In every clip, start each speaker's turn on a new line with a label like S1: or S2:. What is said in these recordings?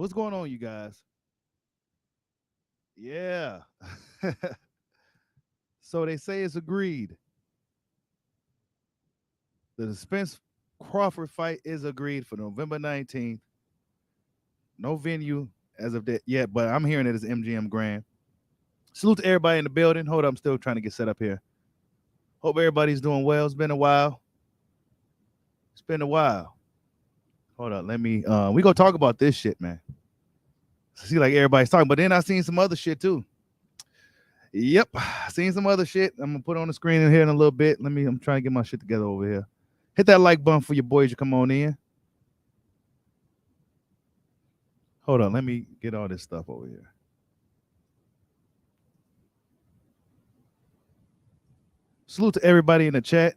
S1: What's going on, you guys? Yeah. So they say it's agreed. The Spence Crawford fight is agreed for November 19th. No venue as of that yet, but I'm hearing it as MGM Grand. Salute to everybody in the building. Hold up, I'm still trying to get set up here. Hope everybody's doing well. It's been a while. It's been a while. Hold up, let me we gonna talk about this shit, man. See, like everybody's talking, but then I seen some other shit too. Yep, seen some other shit. I'm gonna put on the screen in here in a little bit. I'm trying to get my shit together over here. Hit that like button for your boys to come on in. Hold on, let me get all this stuff over here. Salute to everybody in the chat.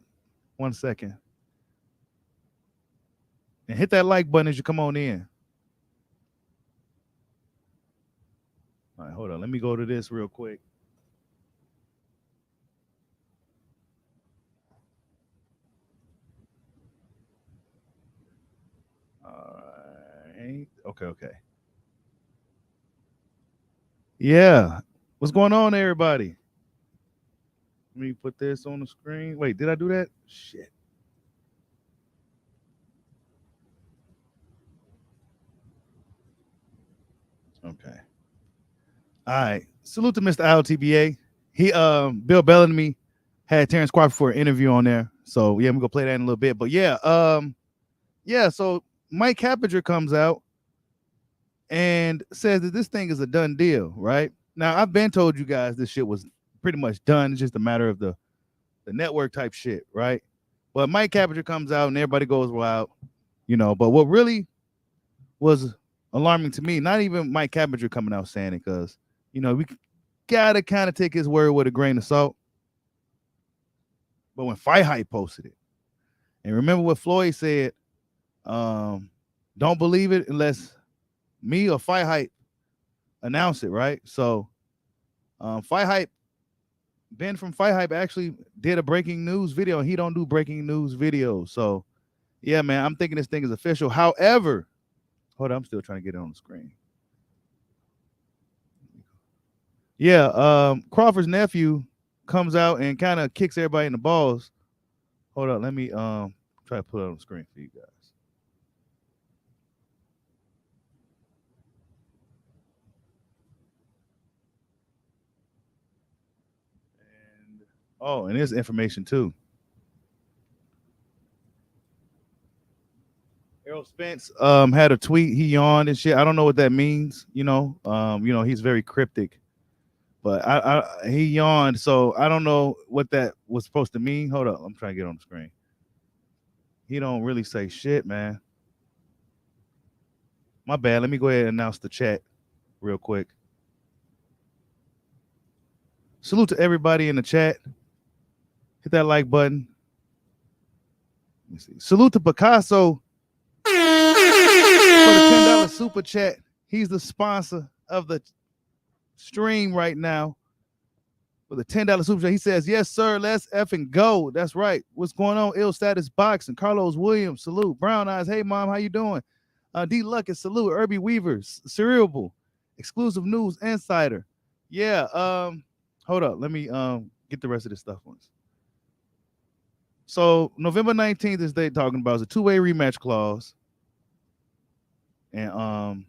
S1: 1 second. And hit that like button as you come on in. All right, hold on. Let me go to this real quick. All right. Okay. Yeah. What's going on, everybody? Let me put this on the screen. Wait, did I do that? Shit. Okay. All right. Salute to Mr. LTBA. He Bill Bellamy had Terence Crawford for an interview on there. So yeah, we're gonna play that in a little bit. But yeah, so Mike Cappinger comes out and says that this thing is a done deal, right? Now I've been told you guys this shit was pretty much done. It's just a matter of the network type shit, right? But Mike Cappinger comes out and everybody goes wild, But what really was alarming to me, not even Mike Cappinger coming out saying it, because we gotta kind of take his word with a grain of salt. But when Fight Hype posted it, and remember what Floyd said, don't believe it unless me or Fight Hype announce it, right? So Fight Hype, Ben from Fight Hype actually did a breaking news video, and he don't do breaking news videos. So yeah, man, I'm thinking this thing is official. However, hold on, I'm still trying to get it on the screen. Yeah, Crawford's nephew comes out and kind of kicks everybody in the balls. Hold up, let me try to put it on the screen for you guys. And there's information too. Errol Spence had a tweet. He yawned and shit. I don't know what that means. He's very cryptic. But he yawned, so I don't know what that was supposed to mean. Hold up, I'm trying to get on the screen. He don't really say shit, man. My bad. Let me go ahead and announce the chat real quick. Salute to everybody in the chat. Hit that like button. Let me see. Salute to Picasso for the $10 super chat. He's the sponsor of the stream right now with a $10 super chat. He says, yes, sir, let's effing go. That's right. What's going on? Ill Status Boxing. Carlos Williams, salute. Brown Eyes, hey, mom, how you doing? D. Luckett, salute. Irby Weavers, Cerebral, Exclusive News Insider. Yeah, hold up. Let me get the rest of this stuff once. So November 19th is they talking about is a two-way rematch clause. And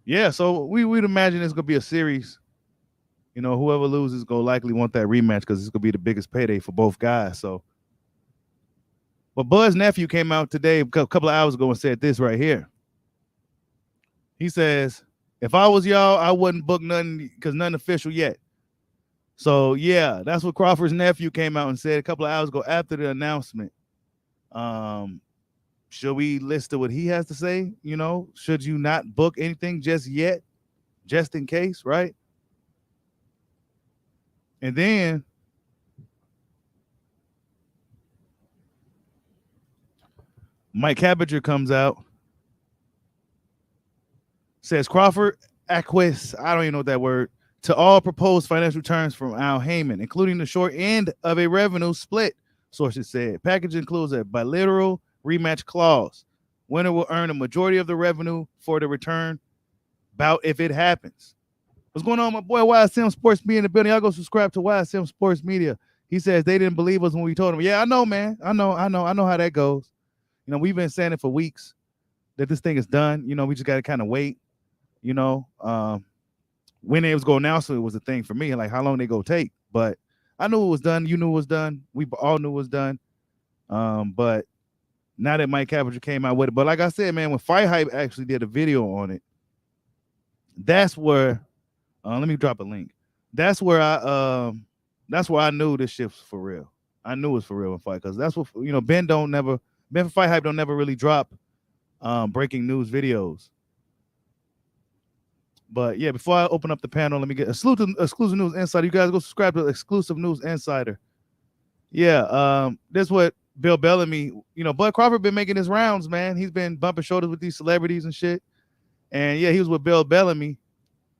S1: yeah, so we'd imagine it's gonna be a series. Whoever loses is gonna likely want that rematch because it's gonna be the biggest payday for both guys. So, but Bud's nephew came out today a couple of hours ago and said this right here. He says, if I was y'all, I wouldn't book nothing because nothing official yet. So yeah, that's what Crawford's nephew came out and said a couple of hours ago after the announcement. Should we listen to what he has to say? Should you not book anything just yet, just in case, right? And then Mike Cappinger comes out, says Crawford acquiesced, I don't even know what that word, to all proposed financial terms from Al Heyman, including the short end of a revenue split sources said. Package includes a bilateral rematch clause. Winner will earn a majority of the revenue for the return bout if it happens. What's going on, my boy YSM Sports Media in the building? Y'all go subscribe to YSM Sports Media. He says they didn't believe us when we told him. Yeah, I know, man. I know how that goes. You know, we've been saying it for weeks that this thing is done. You know, we just got to kind of wait. You know, when they was going to announce it was a thing for me. Like, how long they go take? But I knew it was done. You knew it was done. We all knew it was done. But now that Mike Capital came out with it, but like I said, man, when Fight Hype actually did a video on it, that's where. Let me drop a link. That's where I knew this shit was for real. I knew it was for real in Fight because that's what Ben from Fight Hype don't never really drop breaking news videos. But yeah, before I open up the panel, let me get exclusive news insider. You guys go subscribe to Exclusive News Insider. Yeah, that's what Bill Bellamy. Bud Crawford been making his rounds, man. He's been bumping shoulders with these celebrities and shit. And yeah, he was with Bill Bellamy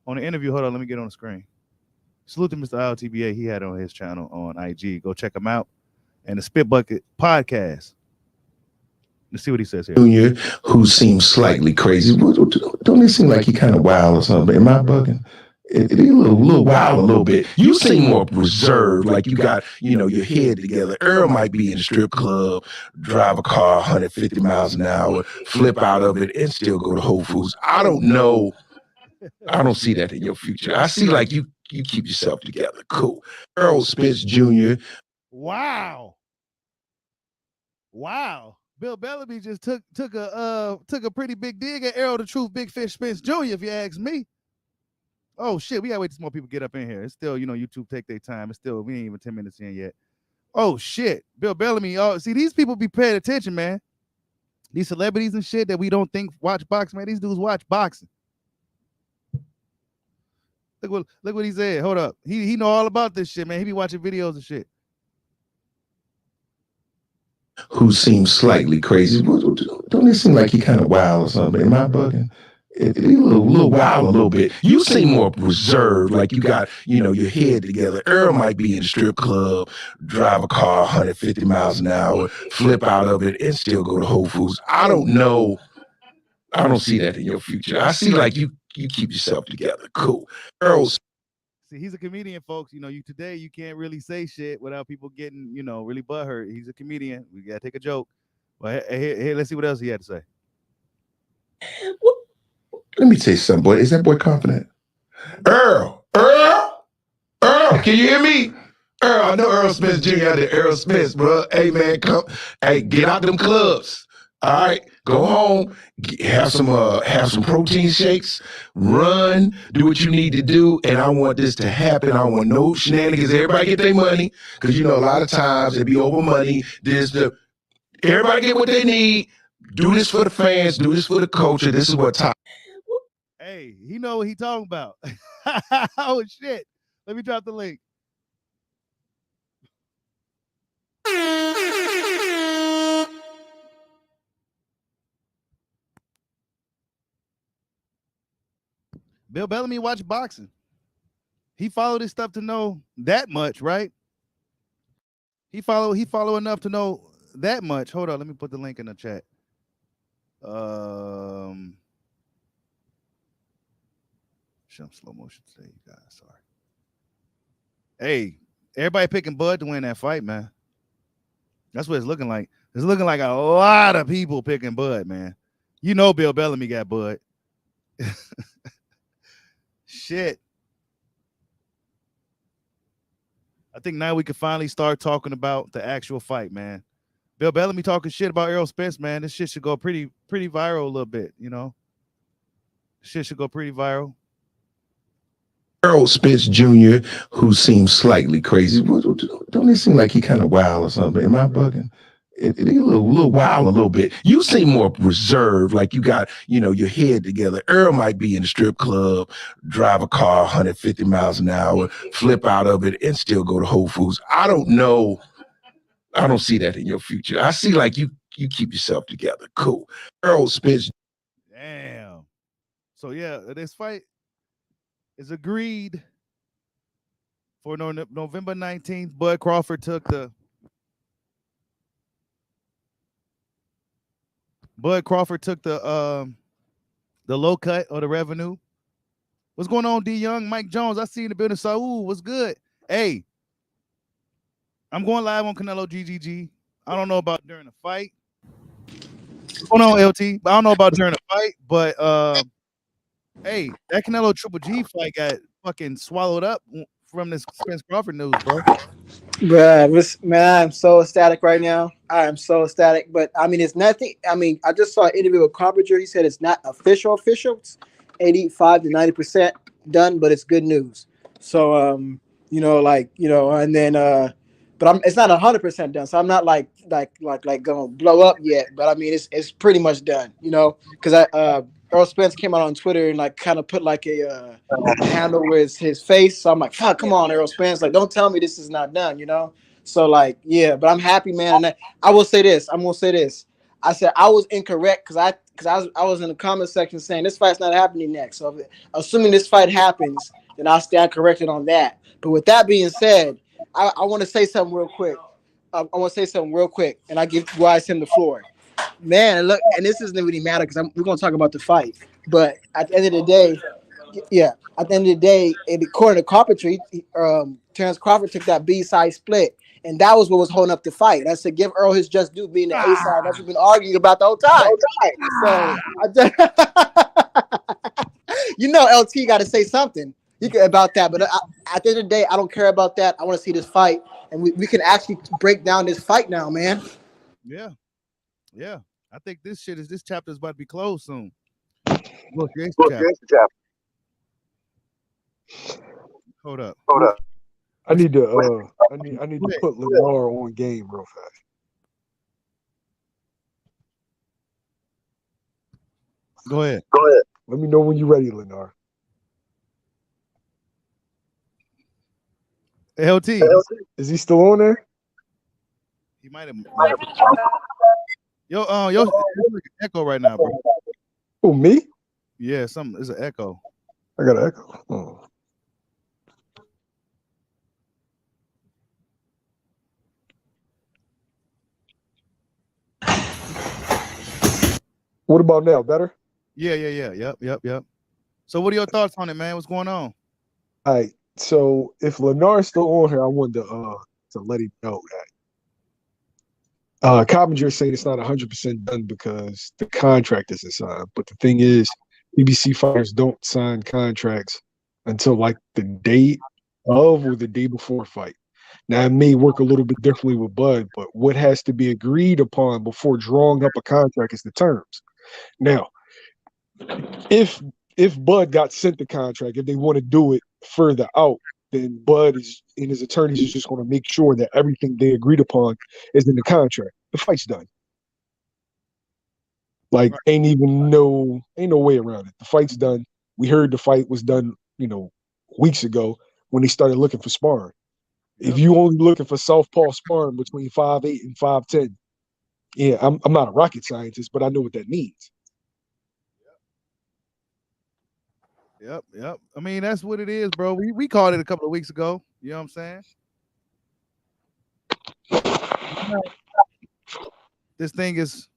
S1: on the interview. Hold on, let me get on the screen. Salute to Mr. LTBA. He had on his channel on IG. Go check him out. And the Spit Bucket podcast. Let's see what he says here.
S2: Junior, who seems slightly crazy. Don't it seem like he kind of wild or something? Am I bugging? It a little wild a little bit. You seem more reserved, like you got, your head together. Errol might be in the strip club, drive a car 150 miles an hour, flip out of it, and still go to Whole Foods. I don't know. I don't see that in your future. I see like you keep yourself together. Cool. Errol Spence Jr.
S1: Wow. Bill Bellamy just took a pretty big dig at Errol the Truth Big Fish Spence Jr., if you ask me. Oh shit, we gotta wait till more people get up in here. It's still, YouTube take their time. It's still, we ain't even 10 minutes in yet. Oh shit. Bill Bellamy. Oh, see, these people be paying attention, man. These celebrities and shit that we don't think watch boxing, man. These dudes watch boxing. Look what he said. Hold up. He know all about this shit, man. He be watching videos and shit.
S2: Who seems slightly crazy. Don't it seem like he kind of wild or something? Am I bugging? It a little wild a little bit. You seem more reserved, like you got, your head together. Errol might be in the strip club, drive a car 150 miles an hour, flip out of it, and still go to Whole Foods. I don't know. I don't see that in your future. I see like you keep yourself together. Cool. Errol.
S1: See, he's a comedian, folks. Today you can't really say shit without people getting, really butthurt. He's a comedian. We gotta take a joke. But hey, let's see what else he had to say.
S2: Let me tell you something, boy. Is that boy confident? Errol, can you hear me? Errol, I know Errol Spence Jr. out there. Errol Spence, bro. Hey, man, come. Hey, get out them clubs. All right, go home, have some protein shakes, run, do what you need to do, and I want this to happen. I want no shenanigans. Everybody get their money, because a lot of times it be over money. Everybody get what they need. Do this for the fans. Do this for the culture. This is what time.
S1: Hey, he know what he talking about. Oh shit! Let me drop the link. Bill Bellamy watch boxing. He followed this stuff to know that much, right? He follow enough to know that much. Hold on, let me put the link in the chat. Show slow motion today, you guys. Sorry. Hey, everybody picking Bud to win that fight, man. That's what it's looking like. It's looking like a lot of people picking Bud, man. Bill Bellamy got Bud. Shit. I think now we can finally start talking about the actual fight, man. Bill Bellamy talking shit about Errol Spence, man. This shit should go pretty viral a little bit, Shit should go pretty viral.
S2: Errol Spence Jr., who seems slightly crazy. Don't it seem like he kind of wild or something? Am I bugging? It a little wild a little bit. You seem more reserved, like you got, your head together. Errol might be in the strip club, drive a car 150 miles an hour, flip out of it, and still go to Whole Foods. I don't know. I don't see that in your future. I see like you keep yourself together. Cool. Errol Spence.
S1: Damn. So yeah, this fight is agreed for November 19th. Bud Crawford took the Bud Crawford took the low cut or the revenue. What's going on, D Young? Mike Jones, I see you in the building. Saul, what's good? Hey, I'm going live on Canelo GGG. I don't know about during the fight. What's going on, LT? But I don't know about during the fight. But hey, that Canelo Triple G fight got fucking swallowed up from this Spence Crawford news, bro.
S3: Bruh, man, I'm so ecstatic right now. I am so ecstatic. But I mean, it's nothing. I mean, I just saw an interview with Carpenter. He said it's not official. It's 85 to 90% done, but it's good news. So, and then, but it's not 100% done. So I'm not like gonna blow up yet. But I mean, it's pretty much done. Because Errol Spence came out on Twitter and like kind of put like a handle with his face. So I'm like, fuck, come on, Errol Spence. Like, don't tell me this is not done. So like, yeah, but I'm happy, man. And I will say this. I'm gonna say this. I said I was incorrect because I was in the comment section saying this fight's not happening next. So assuming this fight happens, then I'll stand corrected on that. But with that being said, I want to say something real quick. And I give Wise him the floor. Man, look, and this doesn't really matter because we're gonna talk about the fight. But at the end of the day, yeah, at the end of the day, according to Carpentry, Terence Crawford took that B side split, and that was what was holding up the fight. I said, give Earl his just due being the A side. That's what we've been arguing about the whole time. So, LT got to say something about that. But at the end of the day, I don't care about that. I want to see this fight, and we can actually break down this fight now, man.
S1: Yeah. I think this chapter is about to be closed soon. Look, chapter. Hold up.
S4: I need to put Lamar on game real fast.
S1: Go ahead.
S4: Let me know when you're ready, Lennar.
S1: LT.
S4: Is he still on there?
S1: He might have. Yo, there's like an echo right now, bro.
S4: Oh, me?
S1: Yeah, there's an echo.
S4: I got an echo. Oh. What about now? Better?
S1: Yeah. Yep. So what are your thoughts on it, man? What's going on?
S4: All right. So if Lennar's still on here, I wanted to let him know that Coppinger is saying it's not 100% done because the contract isn't signed. But the thing is, BBC fighters don't sign contracts until like the day of or the day before fight. Now, it may work a little bit differently with Bud, but what has to be agreed upon before drawing up a contract is the terms. Now, if Bud got sent the contract, if they want to do it further out, then Bud and his attorneys is just going to make sure that everything they agreed upon is in the contract. The fight's done. Like, ain't no way around it. The fight's done. We heard the fight was done, weeks ago when they started looking for sparring. Yep. If you only looking for southpaw sparring between 5'8" and 5'10", yeah, I'm not a rocket scientist, but I know what that means.
S1: Yep. I mean, that's what it is, bro. We called it a couple of weeks ago. You know what I'm saying? This thing is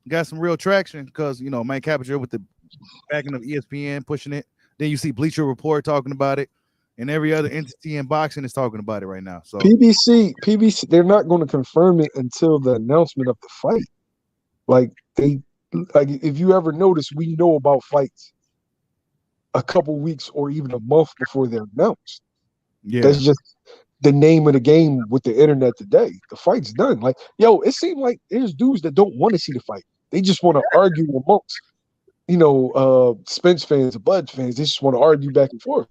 S1: got some real traction because Mike Capture with the backing of ESPN pushing it. Then you see Bleacher Report talking about it, and every other entity in boxing is talking about it right now. So
S4: PBC, they're not going to confirm it until the announcement of the fight. Like if you ever notice, we know about fights a couple weeks or even a month before they're announced.
S1: Yeah,
S4: that's just the name of the game with the internet today. The fight's done. Like, it seemed like there's dudes that don't want to see the fight. They just want to argue amongst, Spence fans or Bud fans. They just want to argue back and forth.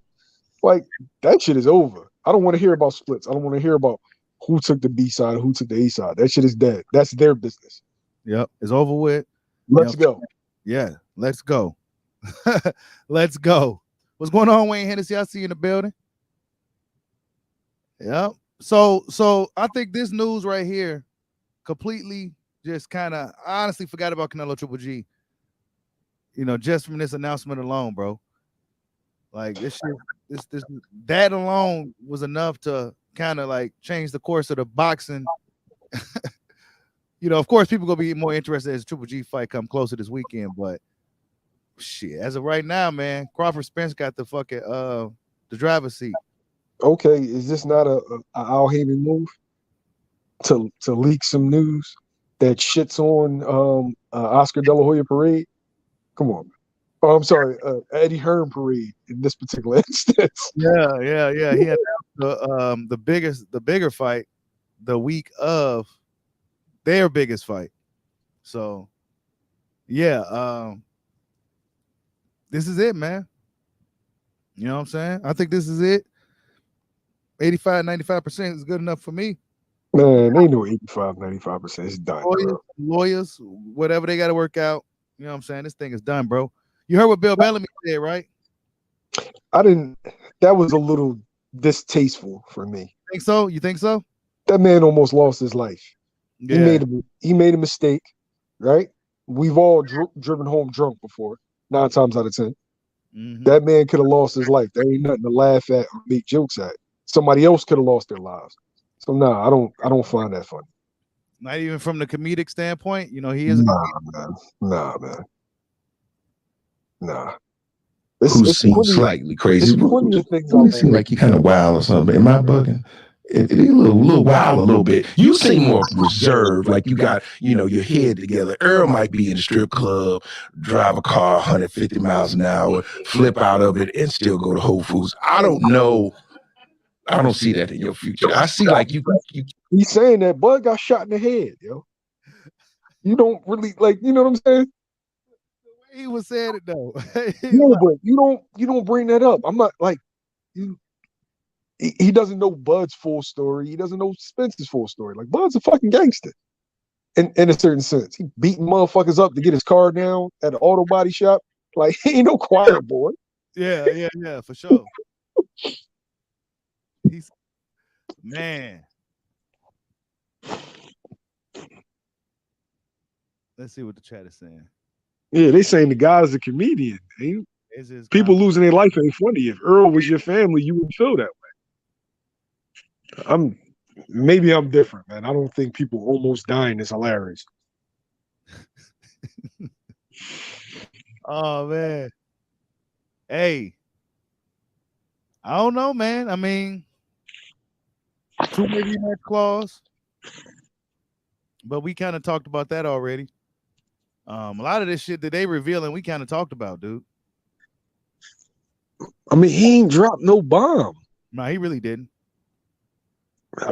S4: Like, that shit is over. I don't want to hear about splits. I don't want to hear about who took the B side, who took the A side. That shit is dead. That's their business.
S1: Yep, it's over with.
S4: Let's go.
S1: Yeah, let's go. Let's go. What's going on, Wayne Hennessy? I see you in the building. Yep. So I think this news right here completely just kind of honestly forgot about Canelo Triple G. Just from this announcement alone, bro. Like this that alone was enough to kind of like change the course of the boxing Of course, people gonna be more interested as Triple G fight come closer this weekend. But shit, as of right now, man, Crawford Spence got the fucking the driver's seat.
S4: Okay, is this not a Al Heyman move to leak some news that shits on Oscar De La Hoya parade? Come on. Oh, I'm sorry, Eddie Hearn parade in this particular instance.
S1: Yeah. He had the bigger fight the week of their biggest fight. So yeah, this is it, man. You know what I'm saying? I think this is it. 85, 95% is good enough for me.
S4: Man, they know 85, 95%. It's done, bro.
S1: Lawyers, whatever they got to work out. You know what I'm saying? This thing is done, bro. You heard what Bill Bellamy said, right?
S4: I didn't. That was a little distasteful for me.
S1: Think so? You think so?
S4: That man almost lost his life.
S1: Yeah.
S4: He made a mistake, right? We've all driven home drunk before, 9 times out of 10.
S1: Mhm.
S4: That man could have lost his life. There ain't nothing to laugh at or make jokes at. Somebody else could have lost their lives. So nah, I don't find that funny.
S1: Not even from the comedic standpoint. He is.
S4: Nah, man. Nah.
S2: Who
S4: It's
S2: seems
S4: plenty.
S2: slightly crazy.
S4: It's plenty of things
S2: Who
S4: out there.
S2: seem like you kind of wild or something? Am I bugging? It a little wild a little bit. You seem more reserved, like you got, your head together. Earl might be in the strip club, drive a car 150 miles an hour, flip out of it, and still go to Whole Foods. I don't know. I don't see that in your future. I see like you.
S4: He's saying that Bud got shot in the head, yo. You don't really like, you know what I'm saying?
S1: He was saying it though.
S4: No, but you don't bring that up. I'm not like you. He doesn't know Bud's full story. He doesn't know Spence's full story. Like Bud's a fucking gangster, in a certain sense. He beating motherfuckers up to get his car down at an auto body shop. Like he ain't no choir boy.
S1: Yeah, for sure. He's man. Let's see what the chat is saying.
S4: Yeah, they saying the guy's a comedian. People losing their life ain't funny. If Earl was your family, you wouldn't feel that way. Maybe I'm different, man. I don't think people almost dying is hilarious.
S1: Oh man. Hey. I don't know, man. I mean, 2-way rematch clause. But we kind of talked about that already. A lot of this shit that they revealing, we kind of talked about, dude.
S4: I mean, he ain't dropped no bomb.
S1: No, he really didn't.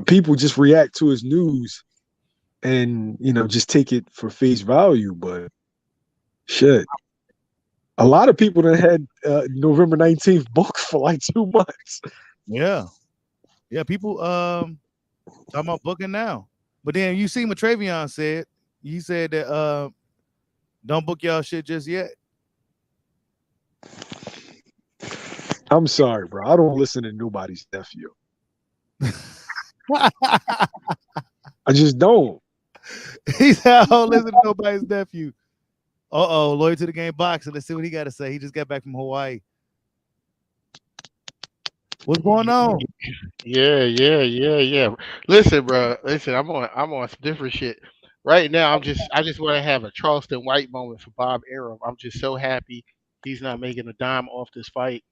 S4: People just react to his news and, just take it for face value. But shit, a lot of people that had November 19th booked for like 2 months.
S1: Yeah. People talking about booking now. But then you see what Travion said. He said that don't book y'all shit just yet.
S4: I'm sorry, bro. I don't listen to nobody's nephew. I just don't.
S1: He said, I don't listen to nobody's nephew. Loyal to the game boxing. Let's see what he got to say. He just got back from Hawaii. What's going on?
S5: Yeah. Listen, bro. Listen, I'm on some different shit. Right now, I just want to have a Charleston White moment for Bob Arum. I'm just so happy he's not making a dime off this fight.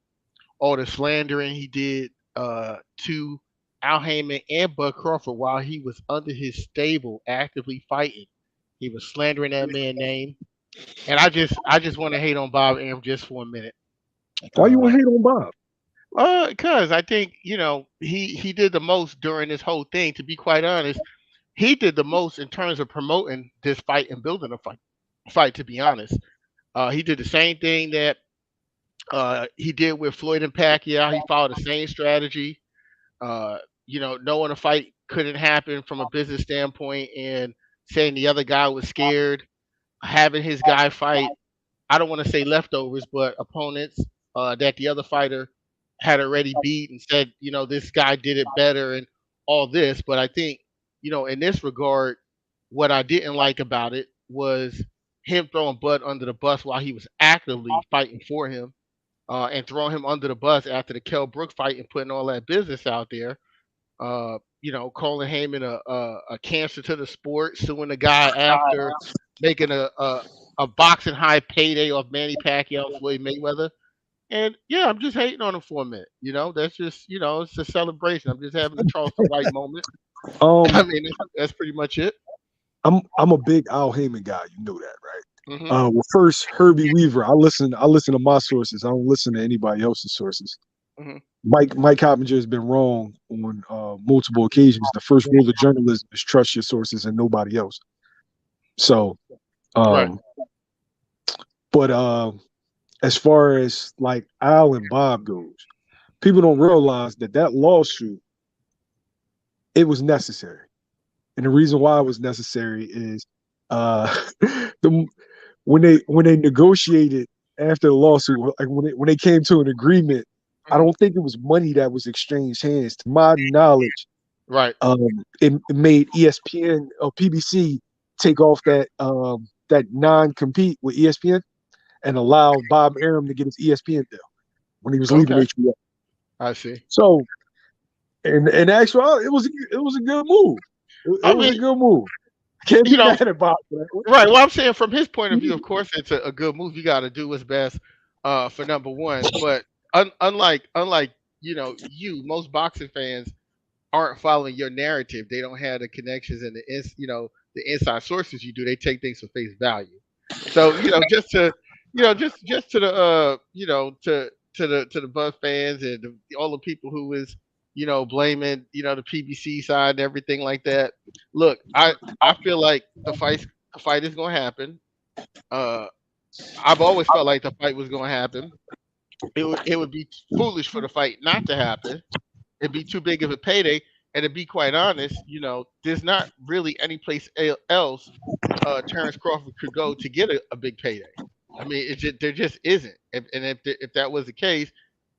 S5: All the slandering he did to Al Heyman and Bud Crawford while he was under his stable actively fighting. He was slandering that man's name. And I just want to hate on Bob Arum just for a minute.
S4: Why you want to hate on Bob?
S5: Because I think he did the most during this whole thing. To be quite honest, he did the most in terms of promoting this fight and building a fight. Fight, to be honest, he did the same thing that he did with Floyd and Pacquiao. He followed the same strategy. Knowing a fight couldn't happen from a business standpoint, and saying the other guy was scared, having his guy fight. I don't want to say leftovers, but opponents that the other fighter had already beat and said, this guy did it better and all this. But I think, in this regard, what I didn't like about it was him throwing Bud under the bus while he was actively fighting for him and throwing him under the bus after the Kell Brook fight and putting all that business out there. Calling Heyman a cancer to the sport, suing the guy after making a boxing high payday off Manny Pacquiao and Floyd Mayweather. And yeah, I'm just hating on him for a minute. That's just it's a celebration. I'm just having a Charleston White moment. I mean, that's pretty much it.
S4: I'm a big Al Heyman guy. You know that, right?
S5: Hmm.
S4: Well, first Herbie Weaver. I listen to my sources. I don't listen to anybody else's sources.
S5: Hmm.
S4: Mike Coppinger has been wrong on multiple occasions. The first rule of journalism is trust your sources and nobody else. So,
S5: Right.
S4: but as far as like Al and Bob goes, people don't realize that lawsuit, it was necessary. And the reason why it was necessary is when they negotiated after the lawsuit, like when they came to an agreement, I don't think it was money that was exchanged hands. To my knowledge,
S5: Right.
S4: It made ESPN or PBC take off that non-compete with ESPN and allowed Bob Arum to get his ESPN deal when he was leaving
S5: Okay.
S4: HBO.
S5: I see.
S4: So, in actuality, it was a good move.
S5: I
S4: It was a
S5: mean,
S4: good move. Can't
S5: you
S4: be
S5: know,
S4: mad at Bob for that.
S5: right. Well, I'm saying from his point of view, of course, it's a good move. You got to do what's best for number one. But unlike most boxing fans aren't following your narrative. They don't have the connections and the inside sources you do. They take things for face value. So just to the to the Buff fans and all the people who was blaming the PBC side and everything like that. Look, I feel like the fight is going to happen. Uh, I've always felt like the fight was going to happen. It would be foolish for the fight not to happen. It'd be too big of a payday. And to be quite honest, there's not really any place else Terence Crawford could go to get a big payday. I mean, there just isn't. If that was the case,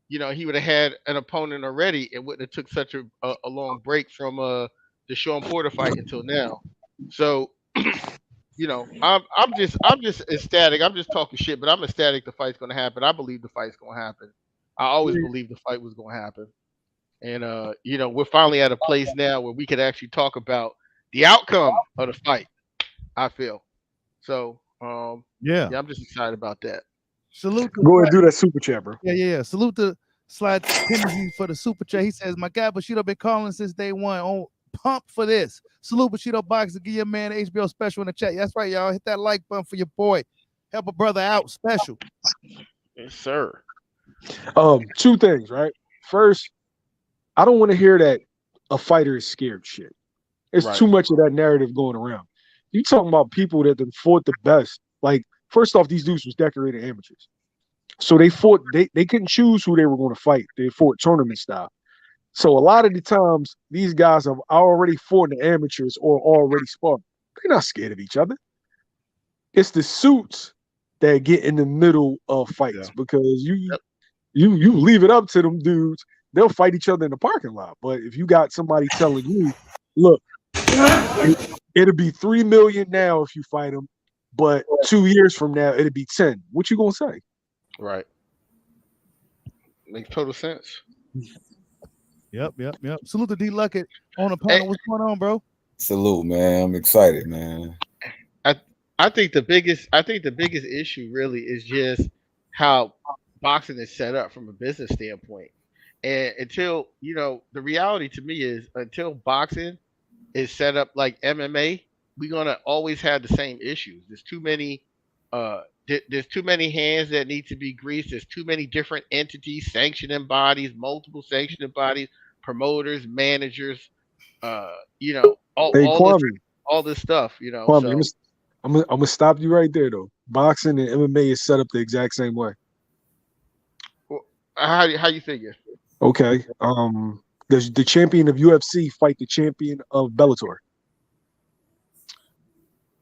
S5: he would have had an opponent already. It wouldn't have took such a long break from the Sean Porter fight until now. So, I'm just ecstatic. I'm just talking shit, but I'm ecstatic the fight's gonna happen. I believe the fight's gonna happen. I always believed the fight was gonna happen. And we're finally at a place now where we could actually talk about the outcome of the fight. I feel so.
S1: Yeah.
S5: Yeah, I'm just excited about that.
S1: Salute to
S4: Go ahead and do that super chat, bro.
S1: yeah. Salute to Slide Timothy for the super chat. He says, "My guy Bushido been calling since day one. On pump for this. Salute Bushido Box to give your man an HBO special in the chat. That's right, y'all. Hit that like button for your boy. Help a brother out. Special.
S5: Yes, sir.
S4: Two things, right? First, I don't want to hear that a fighter is scared shit. There's
S5: Right.
S4: too much of that narrative going around. You talking about people that have fought the best. Like, first off, these dudes was decorated amateurs. So they fought, they couldn't choose who they were going to fight. They fought tournament style. So a lot of the times, these guys have already fought the amateurs or already sparred. They're not scared of each other. It's the suits that get in the middle of fights because you leave it up to them dudes, they'll fight each other in the parking lot. But if you got somebody telling you, look, it'll be 3 million now if you fight them, but 2 years from now it'll be 10. What you gonna say?
S5: Right. Makes total sense.
S1: Yep. Salute to D Luckett on the panel. What's going on, bro?
S6: Salute, man. I'm excited, man.
S5: I think the biggest issue really is just how boxing is set up from a business standpoint. And until the reality to me is until boxing is set up like MMA, we're gonna always have the same issues. There's too many there's too many hands that need to be greased. There's too many different entities, sanctioning bodies, multiple sanctioning bodies, promoters, managers, all
S4: Hey,
S5: all this
S4: Kwame,
S5: all this stuff,
S4: Kwame,
S5: so
S4: I'm gonna stop you right there though. Boxing and MMA is set up the exact same way.
S5: how you figure?
S4: Okay. Does the champion of UFC fight the champion of Bellator?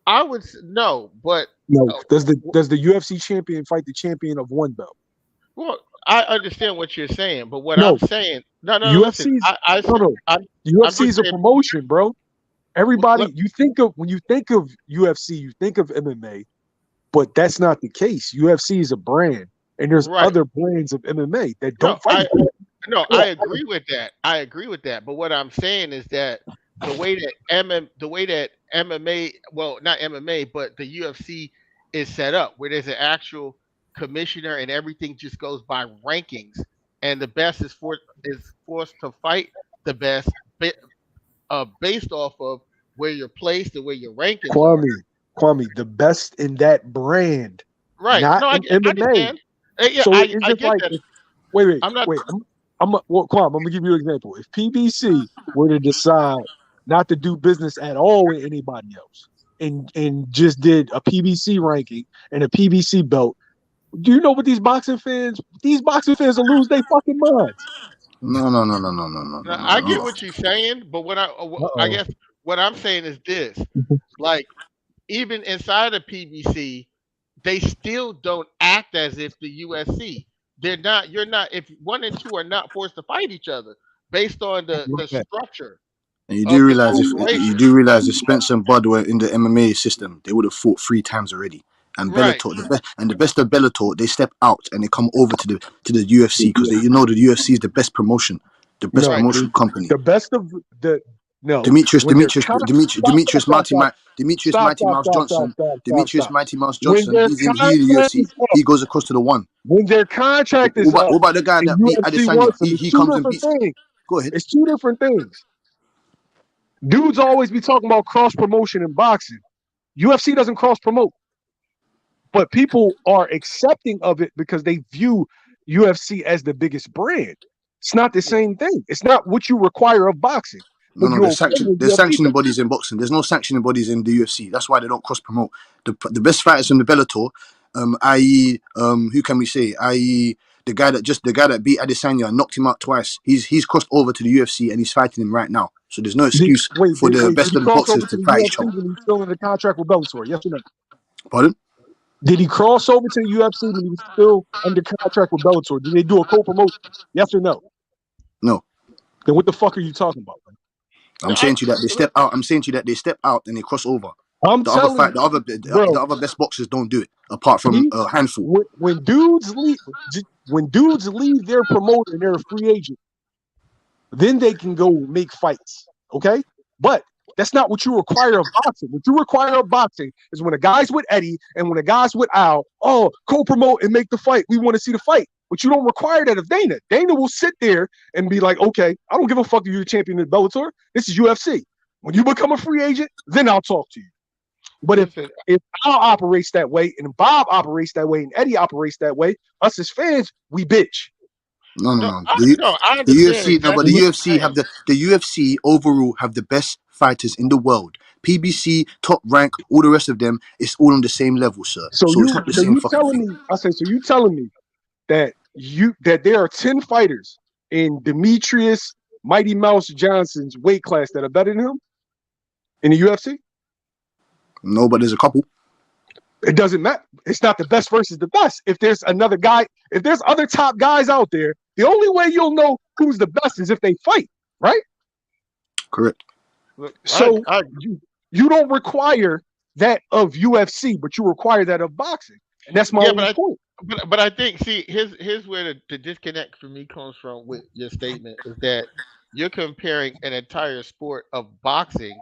S5: I would no, but
S4: No. Does the UFC champion fight the champion of one belt?
S5: well, I understand what you're saying, but what
S4: No.
S5: I'm saying, no, listen,
S4: UFC's
S5: I
S4: no.
S5: I'm
S4: UFC is
S5: just
S4: a
S5: saying,
S4: promotion, bro. Everybody,
S5: let-
S4: when you think of UFC, you think of MMA, but that's not the case. UFC is a brand, and there's
S5: right?
S4: other brands of MMA that
S5: No,
S4: don't fight.
S5: No, I agree with that. I agree with that. But what I'm saying is that the way that MMA, well, not MMA, but the UFC is set up, where there's an actual commissioner and everything just goes by rankings, and the best is forced to fight the best, based off of where you're placed and where your rankings are.
S4: Kwame, the best in that brand,
S5: Right?
S4: not
S5: No,
S4: in
S5: I
S4: MMA.
S5: understand. Yeah,
S4: So
S5: I
S4: it's
S5: I
S4: just
S5: get
S4: like,
S5: that.
S4: wait,
S5: I'm not.
S4: well, Kwame, I'm gonna give you an example. If PBC were to decide not to do business at all with anybody else, and just did a PBC ranking and a PBC belt, do you know what these boxing fans? These boxing fans will lose their fucking minds.
S7: No, no, no, no, no, no, no, no,
S5: I
S7: no,
S5: get
S7: no.
S5: what you're saying, but I
S4: Uh-oh.
S5: guess what I'm saying is this: like, even inside of PBC, they still don't act as if the UFC. They're not. You're not. If one and two are not forced to fight each other based on the structure
S7: And you do
S5: of the
S7: realize
S5: corporation.
S7: if Spence and Bud were in the MMA system, they would have fought 3 times already. And
S5: Right.
S7: Bellator, the best of Bellator, they step out and they come over to the UFC because the UFC is the best promotion, the best
S4: No,
S5: Right.
S7: promotion company.
S4: the best of the no.
S7: Demetrius,
S4: When they're
S7: Demetrius,
S4: con-
S7: Demetrius,
S4: stop, stop,
S7: Demetrius,
S4: stop,
S7: Mighty,
S4: stop,
S7: Demetrius,
S4: stop,
S7: Mighty
S4: stop,
S7: Mouse
S4: stop, stop,
S7: Johnson,
S4: stop, stop,
S7: Demetrius,
S4: stop.
S7: Mighty Mouse
S4: When
S7: Johnson.
S4: their
S7: He's in the
S4: contract
S7: UFC.
S4: is up,
S7: He goes across to the one.
S4: when their contract
S7: What
S4: is
S7: about,
S4: up,
S7: what about the guy
S4: and
S7: that beat
S4: UFC
S7: Adesanya?
S4: wants them, it's
S7: He
S4: two
S7: comes and
S4: different
S7: beats.
S4: things.
S7: Go ahead.
S4: It's two different things. Dudes always be talking about cross promotion in boxing. UFC doesn't cross promote, but people are accepting of it because they view UFC as the biggest brand. It's not the same thing. It's not what you require of boxing.
S7: No,
S4: But
S7: no,
S4: you're okay with
S7: there's
S4: UFC.
S7: sanctioning bodies in boxing. There's no sanctioning bodies in the UFC. That's why they don't cross promote. The best fighters from the Bellator, i.e., who can we say? I.e., the guy that beat Adesanya and knocked him out twice. He's crossed over to the UFC and he's fighting him right now. So there's no excuse for the
S4: Did
S7: best
S4: he
S7: of the
S4: cross
S7: boxers
S4: over to
S7: to
S4: the
S7: fight each
S4: UFC
S7: other.
S4: when he was still in the contract with Bellator? Yes or no?
S7: Pardon?
S4: Did he cross over to the UFC when he was still under contract with Bellator? Did they do a co-promotion? Yes or no?
S7: No.
S4: Then what the fuck are you talking about, man?
S7: I'm saying to you that they step out. I'm saying to you that they step out and they cross over.
S4: I'm
S7: The other
S4: telling
S7: fight,
S4: you,
S7: the
S4: bro.
S7: other best boxers don't do it, apart from a handful.
S4: When dudes leave their promoter and they're a free agent, then they can go make fights. Okay, but that's not what you require of boxing. What you require of boxing is when a guy's with Eddie and when a guy's with Al, oh, co-promote and make the fight. We want to see the fight. But you don't require that of Dana. Dana will sit there and be like, okay, I don't give a fuck if you're the champion of Bellator. This is UFC. When you become a free agent, then I'll talk to you. But
S5: Listen,
S4: if Al operates that way and Bob operates that way and Eddie operates that way, us as fans, we bitch.
S7: No, no,
S5: no,
S7: no.
S5: I
S7: The
S5: understand
S7: UFC, no, but
S5: exactly
S7: the
S5: what
S7: UFC
S5: you're saying.
S7: have the UFC overall have the best fighters in the world. PBC, top rank, all the rest of them, it's all on the same level, sir.
S4: So
S7: So it's not the same
S4: you
S7: fucking
S4: telling
S7: thing.
S4: me, so you telling me that there are 10 fighters in Demetrius Mighty Mouse Johnson's weight class that are better than him in the UFC?
S7: No, but there's a couple.
S4: It doesn't matter. It's not the best versus the best. If there's another guy, if there's other top guys out there, the only way you'll know who's the best is if they fight, right?
S7: Correct.
S5: Look,
S4: So you don't require that of UFC, but you require that of boxing. And that's my
S5: yeah,
S4: only point.
S5: but I think, see, here's where the disconnect for me comes from with your statement is that you're comparing an entire sport of boxing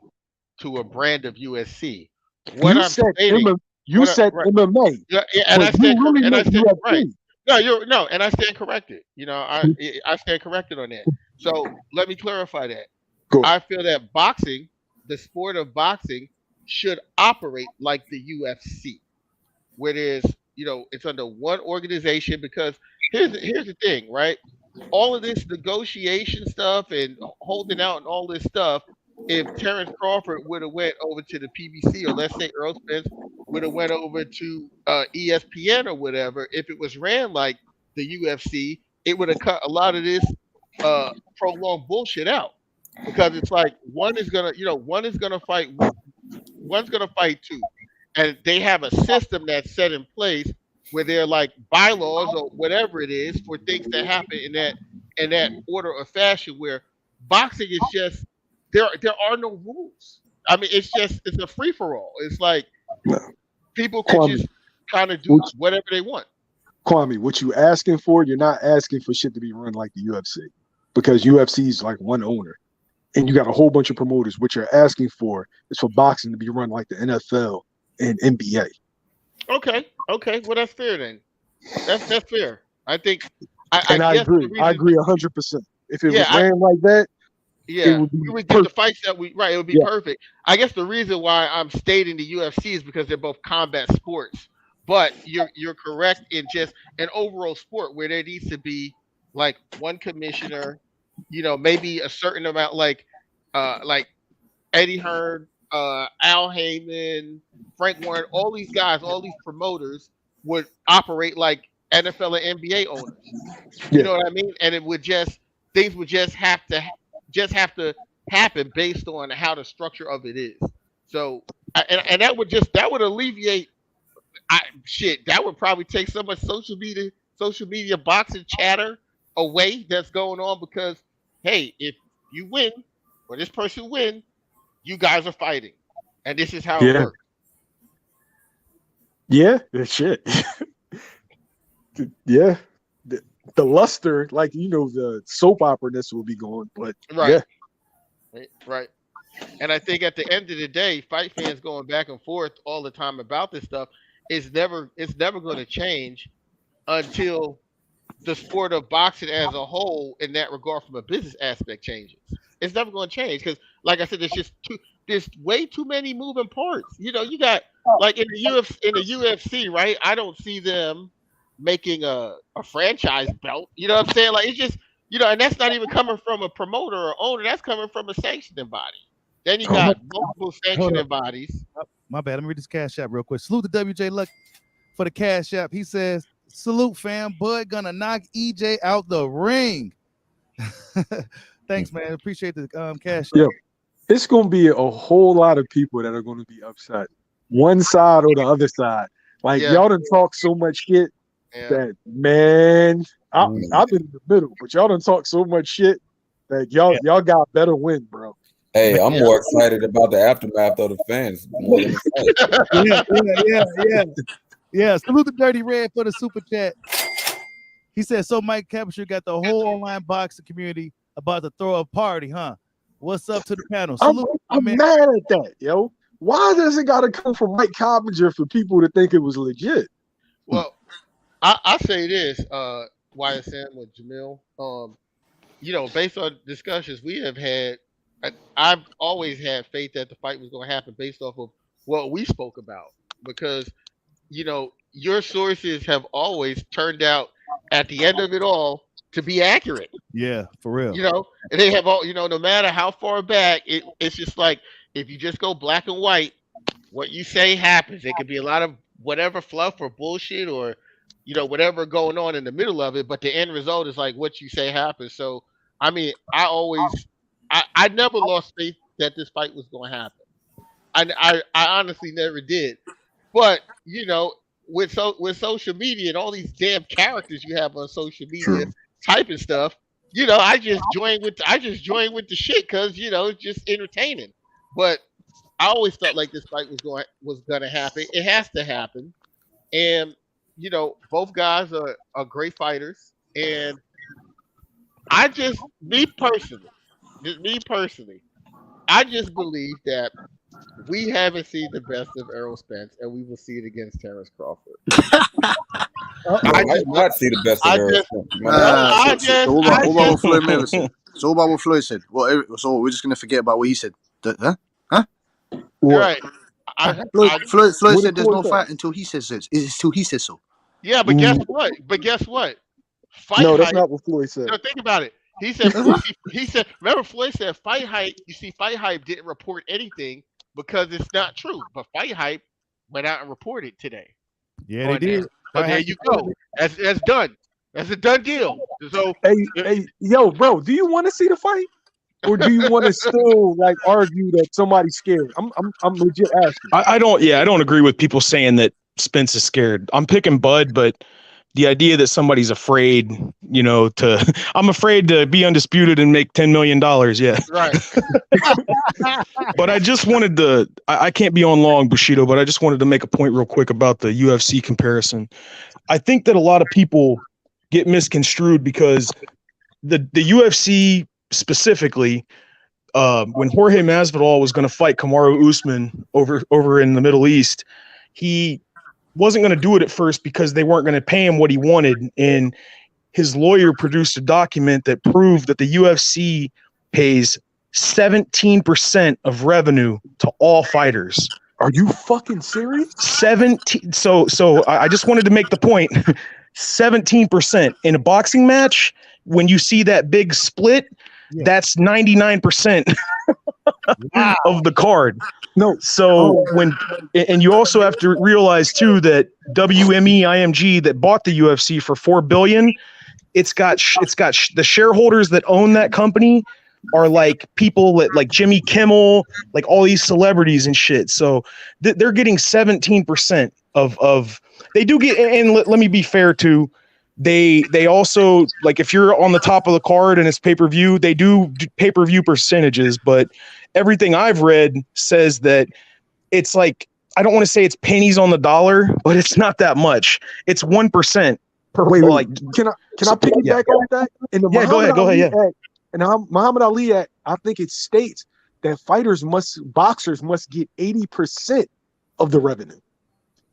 S5: to a brand of USC. What
S4: You
S5: I'm
S4: said
S5: stating,
S4: you said
S5: right?
S4: MMA,
S5: Yeah, and
S4: but
S5: I
S4: you
S5: stand
S4: really
S5: and I
S4: meant
S5: stand right.
S4: UFC.
S5: No, and I stand corrected. I stand corrected on that. So let me clarify that.
S4: Go.
S5: I feel that boxing, the sport of boxing, should operate like the UFC, where there's, it's under one organization. Because here's the thing, right? All of this negotiation stuff and holding out and all this stuff, if Terence Crawford would have went over to the PBC, or let's say Errol Spence would have went over to ESPN or whatever, if it was ran like the UFC, it would have cut a lot of this prolonged bullshit out. Because it's like one is gonna fight one's gonna fight two, and they have a system that's set in place where they're like bylaws or whatever it is for things that happen in that order or fashion. Where boxing is just there are no rules. I mean, it's a free for all. It's like
S4: No.
S5: people can
S4: Kwame,
S5: just kind of do
S4: what
S5: whatever they want.
S4: Kwame, what you asking for, you're not asking for shit to be run like the UFC, because UFC is like one owner, and you got a whole bunch of promoters. What you're asking for is for boxing to be run like the NFL and NBA.
S5: Okay. Well, that's fair then. That's fair. I think.
S4: And I
S5: guess
S4: agree.
S5: the
S4: I
S5: reason.
S4: agree 100%. If it was
S5: Yeah.
S4: ran like that, it
S5: Yeah,
S4: would be
S5: we would get the
S4: perfect.
S5: fights that we right. It would be
S4: Yeah.
S5: perfect. I guess the reason why I'm stating the UFC is because they're both combat sports. But you're correct in just an overall sport where there needs to be like one commissioner, maybe a certain amount, like Eddie Hearn, Al Heyman, Frank Warren, all these guys, all these promoters would operate like NFL and NBA owners. You
S4: Yeah.
S5: know what I mean? And it would just things would just have to happen based on how the structure of it is. So and that would alleviate that would probably take so much social media boxing chatter away that's going on because hey, if you win or this person win, you guys are fighting. And this is how it
S4: Yeah.
S5: works.
S4: Yeah. Shit. Yeah. The luster, like the soap opera-ness will be going, but
S5: Right.
S4: yeah.
S5: Right. And I think at the end of the day, fight fans going back and forth all the time about this stuff is never going to change until the sport of boxing as a whole, in that regard, from a business aspect, changes. It's never going to change because, like I said, there's way too many moving parts. You got like in the UFC, right? I don't see them making a franchise belt. You know what I'm saying? Like it's just and that's not even coming from a promoter or owner. That's coming from a sanctioning body. Then you got multiple sanctioning bodies.
S1: My bad. Let me read this cash app real quick. Salute to WJ Luck for the cash app. He says, "Salute, fam. Bud gonna knock EJ out the ring." Thanks, man. Appreciate the cash app.
S4: Yeah. It's going to be a whole lot of people that are going to be upset, one side or the other side. Like y'all done talk so much shit that, man, I've been in the middle, but y'all done talk so much shit that y'all got better win, bro.
S6: Hey, I'm more excited about the aftermath of the fans. More than the fight.
S1: Yeah. Salute to Dirty Red for the super chat. He said, "So Mike Capture got the whole online boxing community about to throw a party, huh? What's up to the panel?" Salute,
S4: I'm mad at that, yo. Why does it got to come from Mike Coppinger for people to think it was legit?
S5: Well, I say this, YSM with Jamil. Based on discussions we have had, I've always had faith that the fight was going to happen based off of what we spoke about because, your sources have always turned out at the end of it all to be accurate.
S1: Yeah, for real.
S5: And they have all, no matter how far back, it's just like if you just go black and white, what you say happens. It could be a lot of whatever fluff or bullshit or, whatever going on in the middle of it, but the end result is like what you say happens. So, I mean, I never lost faith that this fight was going to happen. I honestly never did. But, with social media and all these damn characters you have on social media typing stuff, I just joined with the shit because, it's just entertaining. But I always felt like this fight was gonna happen. It has to happen. And, both guys are great fighters. And me personally, I just believe that we haven't seen the best of Errol Spence, and we will see it against Terence Crawford.
S6: I did not see the best of Errol Spence.
S7: So about what Floyd Mayweather said. So about what Floyd said. So we're just gonna forget about what he said. Huh?
S5: Right.
S7: Floyd said there's no fight until he says so. Until he says so.
S5: Yeah, but guess what? Fight
S4: no, that's
S5: hype,
S4: not what Floyd said.
S5: No, think about it. He said, remember Floyd said fight hype. You see, fight hype didn't report anything because it's not true. But fight hype went out and reported today.
S1: Yeah, they did.
S5: So there you go. That's done. That's a done deal. So
S4: hey, yo, bro, do you want to see the fight? Or do you want to still like argue that somebody's scared? I'm legit asking.
S8: I don't agree with people saying that Spence is scared. I'm picking Bud, but the idea that somebody's afraid, I'm afraid to be undisputed and make $10 million. Yeah.
S5: Right.
S8: But I just wanted to, I can't be on long, Bushido, but I just wanted to make a point real quick about the UFC comparison. I think that a lot of people get misconstrued because the UFC specifically, when Jorge Masvidal was going to fight Kamaru Usman over in the Middle East, he wasn't going to do it at first because they weren't going to pay him what he wanted. And his lawyer produced a document that proved that the UFC pays 17% of revenue to all fighters.
S4: Are you fucking serious?
S8: 17. So I just wanted to make the point. 17% in a boxing match. When you see that big split, that's 99% of the card.
S4: No.
S8: So and you also have to realize too that WME IMG that bought the UFC for $4 billion, it's got the shareholders that own that company are like people like Jimmy Kimmel, like all these celebrities and shit. So they're getting 17% of they do get, and let me be fair too. They also, like, if you're on the top of the card and it's pay-per-view, they do pay-per-view percentages, but everything I've read says that it's like, I don't want to say it's pennies on the dollar, but it's not that much. It's 1% per.
S4: Wait,
S8: like.
S4: Can I piggyback on that? In the
S8: Go ahead.
S4: Act, and Muhammad Ali Act, I think it states that boxers must get 80% of the revenue.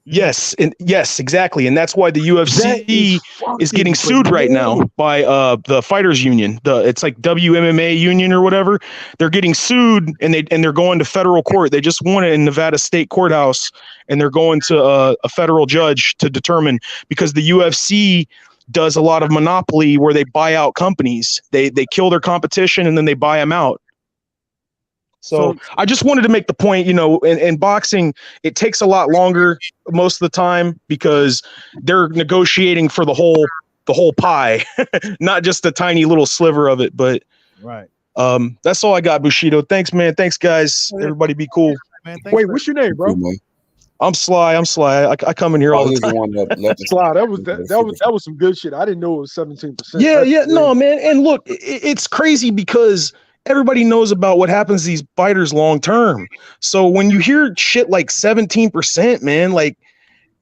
S8: Yes, exactly, and that's why the UFC is getting sued right now by the Fighters Union. It's like WMMA Union or whatever. They're getting sued, and they're going to federal court. They just won it in Nevada State Courthouse, and they're going to a federal judge to determine, because the UFC does a lot of monopoly where they buy out companies. They kill their competition and then they buy them out. So I just wanted to make the point, in boxing, it takes a lot longer most of the time because they're negotiating for the whole pie, not just a tiny little sliver of it. But
S1: right.
S8: That's all I got, Bushido. Thanks, man. Thanks, guys. Everybody be cool.
S1: Man,
S4: wait, what's your name, bro?
S8: I'm Sly. I come in here all the time.
S4: Sly, that was some good shit. I didn't know it was 17%.
S8: Yeah, no, man. And look, it's crazy because everybody knows about what happens to these fighters long term. So when you hear shit like 17%, man, like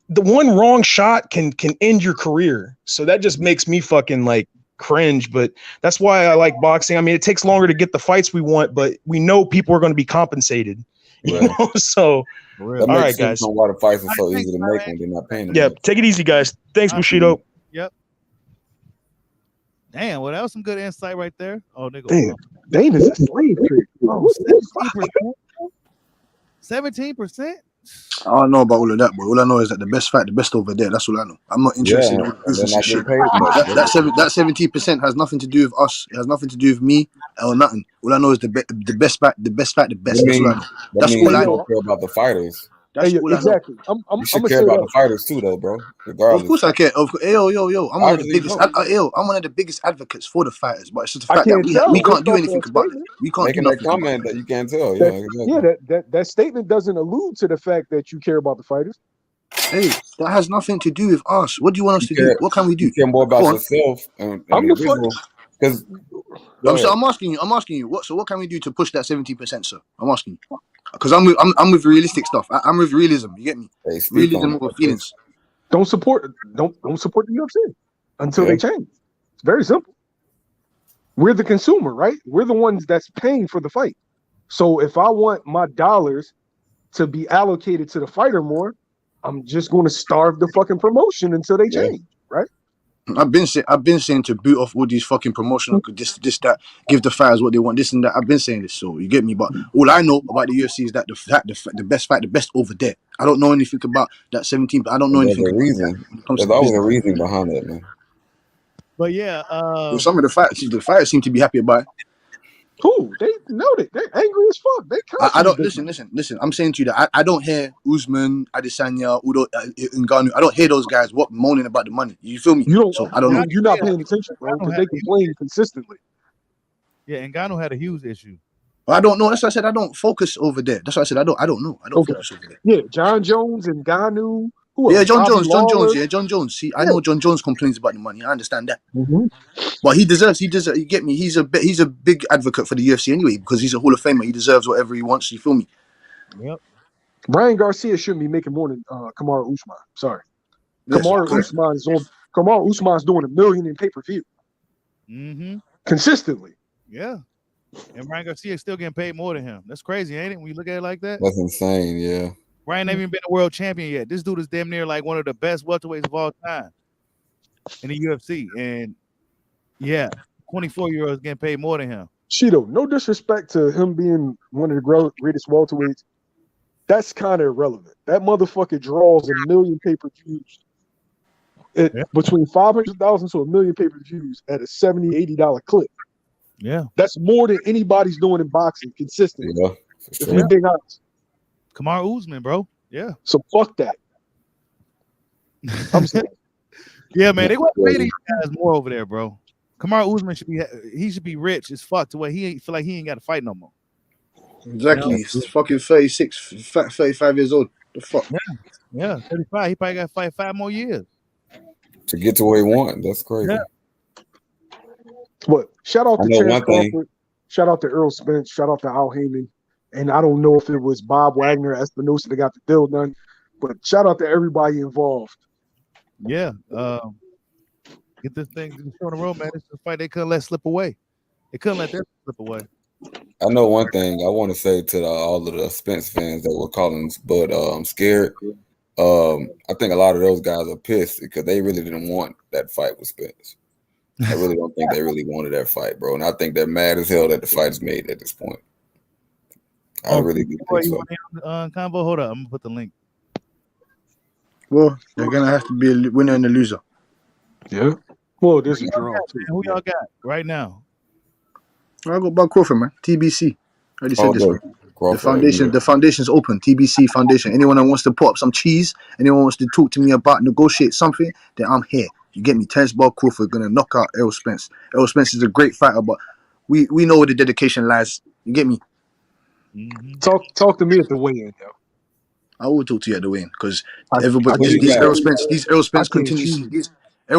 S8: the one wrong shot can end your career. So that just makes me fucking like cringe. But that's why I like boxing. I mean, it takes longer to get the fights we want, but we know people are going to be compensated. You know? So all right, guys.
S6: Why the fights are so easy to make when they're not paying them.
S8: Yeah, take it easy, guys. Thanks, Bushido.
S1: Yep. Damn, well, that was some good insight right there. Oh, nigga.
S4: Damn, Dave is a slave trick.
S1: Oh, 17%?
S7: I don't know about all of that, but all I know is that the best fight, the best over there. That's all I know. I'm not interested in that shit. That 17% has nothing to do with us. It has nothing to do with me or nothing. All I know is the best fight, the best. That's all I know.
S6: That's all I know. Care about the fighters.
S7: That's all
S4: exactly.
S6: You should care about the fighters too, though, bro. Regardless.
S7: Of course I care. Yo. I'm one of the biggest. I'm one of the biggest advocates for the fighters, but it's just the fact that we can't do anything about it. We can't do nothing.
S6: Comment that you can't tell.
S4: That statement doesn't allude to the fact that you care about the fighters.
S7: Hey, that has nothing to do with us. What do you want us to do? What can we do? You
S6: care more about yourself and because.
S7: I'm asking you. What can we do to push that 17%, sir? I'm asking you. Because I'm with realistic stuff. I'm with realism. You get me? Realism over feelings.
S4: Don't support the UFC until they change. It's very simple. We're the consumer, right? We're the ones that's paying for the fight. So if I want my dollars to be allocated to the fighter more, I'm just going to starve the fucking promotion until they change, right?
S7: I've been saying to boot off all these fucking promotional this that, give the fighters what they want, this and that. I've been saying this, so you get me. But all I know about the UFC is that the best fight, the best over there. I don't know anything about that 17. But I don't know anything.
S6: There's always a reason behind it, man.
S1: But yeah,
S7: some of the fighters seem to be happy about it.
S4: Cool. They know it. They're angry as fuck.
S7: I don't listen. I'm saying to you that I don't hear Usman, Adesanya, Udo, Ngannou. I don't hear those guys moaning about the money. You feel me? So I don't know.
S4: You're not paying attention, bro, because they complain consistently.
S1: Yeah, Ngannou had a huge issue.
S7: I don't know. That's why I said I don't focus over there. That's why I said I don't know. I don't focus over there.
S4: Yeah, John Jones, Ngannou, Who
S7: Yeah,
S4: else?
S7: John
S4: Bobby
S7: Jones.
S4: Lawler.
S7: Yeah, John Jones. See, I
S4: Yeah.
S7: know John Jones complains about the money. I understand that.
S4: Mm-hmm.
S7: But he deserves. You get me? He's a big advocate for the UFC anyway because he's a Hall of Famer. He deserves whatever he wants. You feel me?
S1: Yep.
S4: Ryan Garcia shouldn't be making more than Kamaru Usman. Sorry.
S7: Yes,
S4: Kamaru
S7: correct.
S4: Usman's doing $1 million in pay-per-view.
S1: Mm-hmm.
S4: Consistently.
S1: Yeah. And Ryan Garcia is still getting paid more than him. That's crazy, ain't it? When you look at it like that.
S6: That's insane. Yeah.
S1: Ryan ain't even been a world champion yet. This dude is damn near like one of the best welterweights of all time in the UFC. And yeah, 24-year-olds getting paid more than him.
S4: Shido, no disrespect to him being one of the greatest welterweights. That's kind of irrelevant. That motherfucker draws 1 million pay-per-views. Between 500,000 to 1 million pay-per-views at a $70, $80 clip.
S1: Yeah.
S4: That's more than anybody's doing in boxing consistently.
S6: Yeah.
S4: If we're being honest.
S1: Kamaru Usman, bro. Yeah.
S4: So fuck that. I'm saying.
S1: Yeah, man. They want to pay these guys more over there, bro. Kamaru Usman should be rich as fuck to where he ain't feel like he ain't got to fight no more.
S7: Exactly. He's fucking 36, 35 years old. The fuck?
S1: Yeah, 35. He probably got to fight 5 more years
S6: to get to where he wants. That's crazy.
S1: Yeah.
S4: But shout out to Terence Crawford. Shout out to Errol Spence. Shout out to Al Heyman. And I don't know if it was Bob Wagner, Espinosa that got the deal done. But shout out to everybody involved.
S1: Yeah. Get this thing on the road, man. It's a fight they couldn't let slip away. They couldn't let that slip away.
S6: I know one thing I want to say to all of the Spence fans that were calling Bud scared. I think a lot of those guys are pissed because they really didn't want that fight with Spence. I really don't think they really wanted that fight, bro. And I think they're mad as hell that the fight is made at this point. I really do think so.
S1: Combo, hold up. I'm gonna put the link.
S7: Well, they're gonna have to be a winner and a loser.
S4: Yeah. Well, there's a draw.
S1: Who y'all got right now?
S7: I got Bob Crawford, man. TBC. I already said this, man.
S6: Crawford,
S7: the foundation's open. TBC Foundation. Anyone that wants to put up some cheese, anyone wants to talk to me about negotiate something, then I'm here. You get me? Terence Bob Crawford gonna knock out Errol Spence. Errol Spence is a great fighter, but we know where the dedication lies. You get me?
S1: Mm-hmm.
S4: Talk to me at the weigh-in, yo.
S7: I will talk to you at the weigh-in because everybody these Errol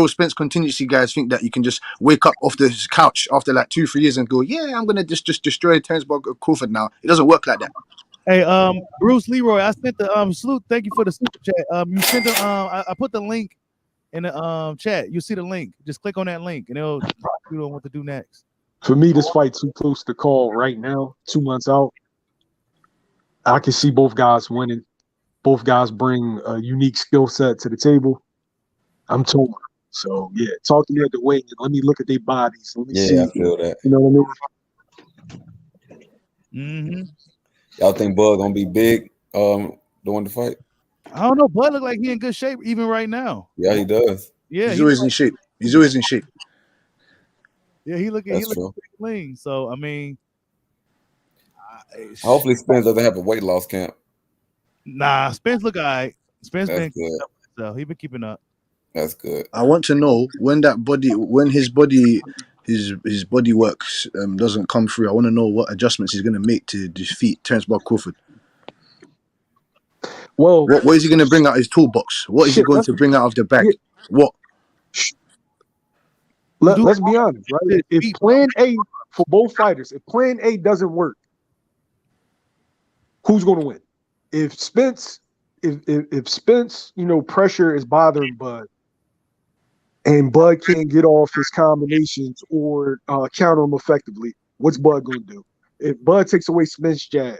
S7: Spence contingency guys think that you can just wake up off the couch after like 2-3 years and go, yeah, I'm gonna just destroy Terence Bob Crawford now. It doesn't work like that.
S1: Hey, Bruce Leroy, I sent the salute. Thank you for the super chat. You sent the I put the link in the chat. You see the link. Just click on that link and it'll you know what to do next.
S4: For me, this fight's too close to call right now, 2 months out. I can see both guys winning. Both guys bring a unique skill set to the table. I'm torn. So, yeah, talk to me at the weigh-in. Let me look at their bodies. Let me see.
S6: I feel that.
S4: You know what
S1: I mean? Mm-hmm.
S6: Y'all think Bud gonna be big during the fight?
S1: I don't know. Bud look like he in good shape even right now.
S6: Yeah, he does.
S1: Yeah,
S7: he's always in shape. He's always in shape.
S1: Yeah, he looking clean. So I mean,
S6: hopefully Spence doesn't have a weight loss camp.
S1: Nah, Spence look all right. Spence
S6: That's
S1: been
S6: good.
S1: So he been keeping up.
S6: That's good.
S7: I want to know when his body works doesn't come through. I want to know what adjustments he's going to make to defeat Terence Bob Crawford.
S4: Well,
S7: what is he going to bring out his toolbox? What is he going to bring out of the bag? What?
S4: Let's be honest, right? If Plan A for both fighters, if Plan A doesn't work, who's going to win? If Spence, pressure is bothering Bud, and Bud can't get off his combinations or counter him effectively, what's Bud going to do? If Bud takes away Spence's jab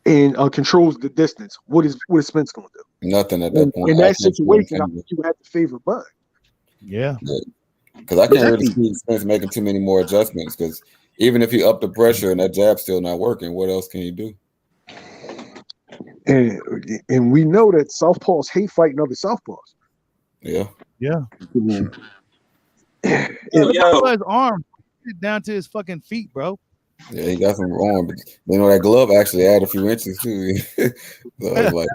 S4: and controls the distance, what is Spence going to do?
S6: Nothing at that point.
S4: In that situation, I think you would have to favor Bud.
S1: Yeah.
S6: Because I can't really see Spence making too many more adjustments. Because even if he upped the pressure and that jab's still not working, what else can he do?
S4: And we know that southpaws hate fighting other southpaws.
S6: Yeah.
S1: Yeah.
S4: Mm-hmm.
S1: His arm down to his fucking feet, bro.
S6: Yeah, he got some arm, but that glove actually added a few inches too. So like,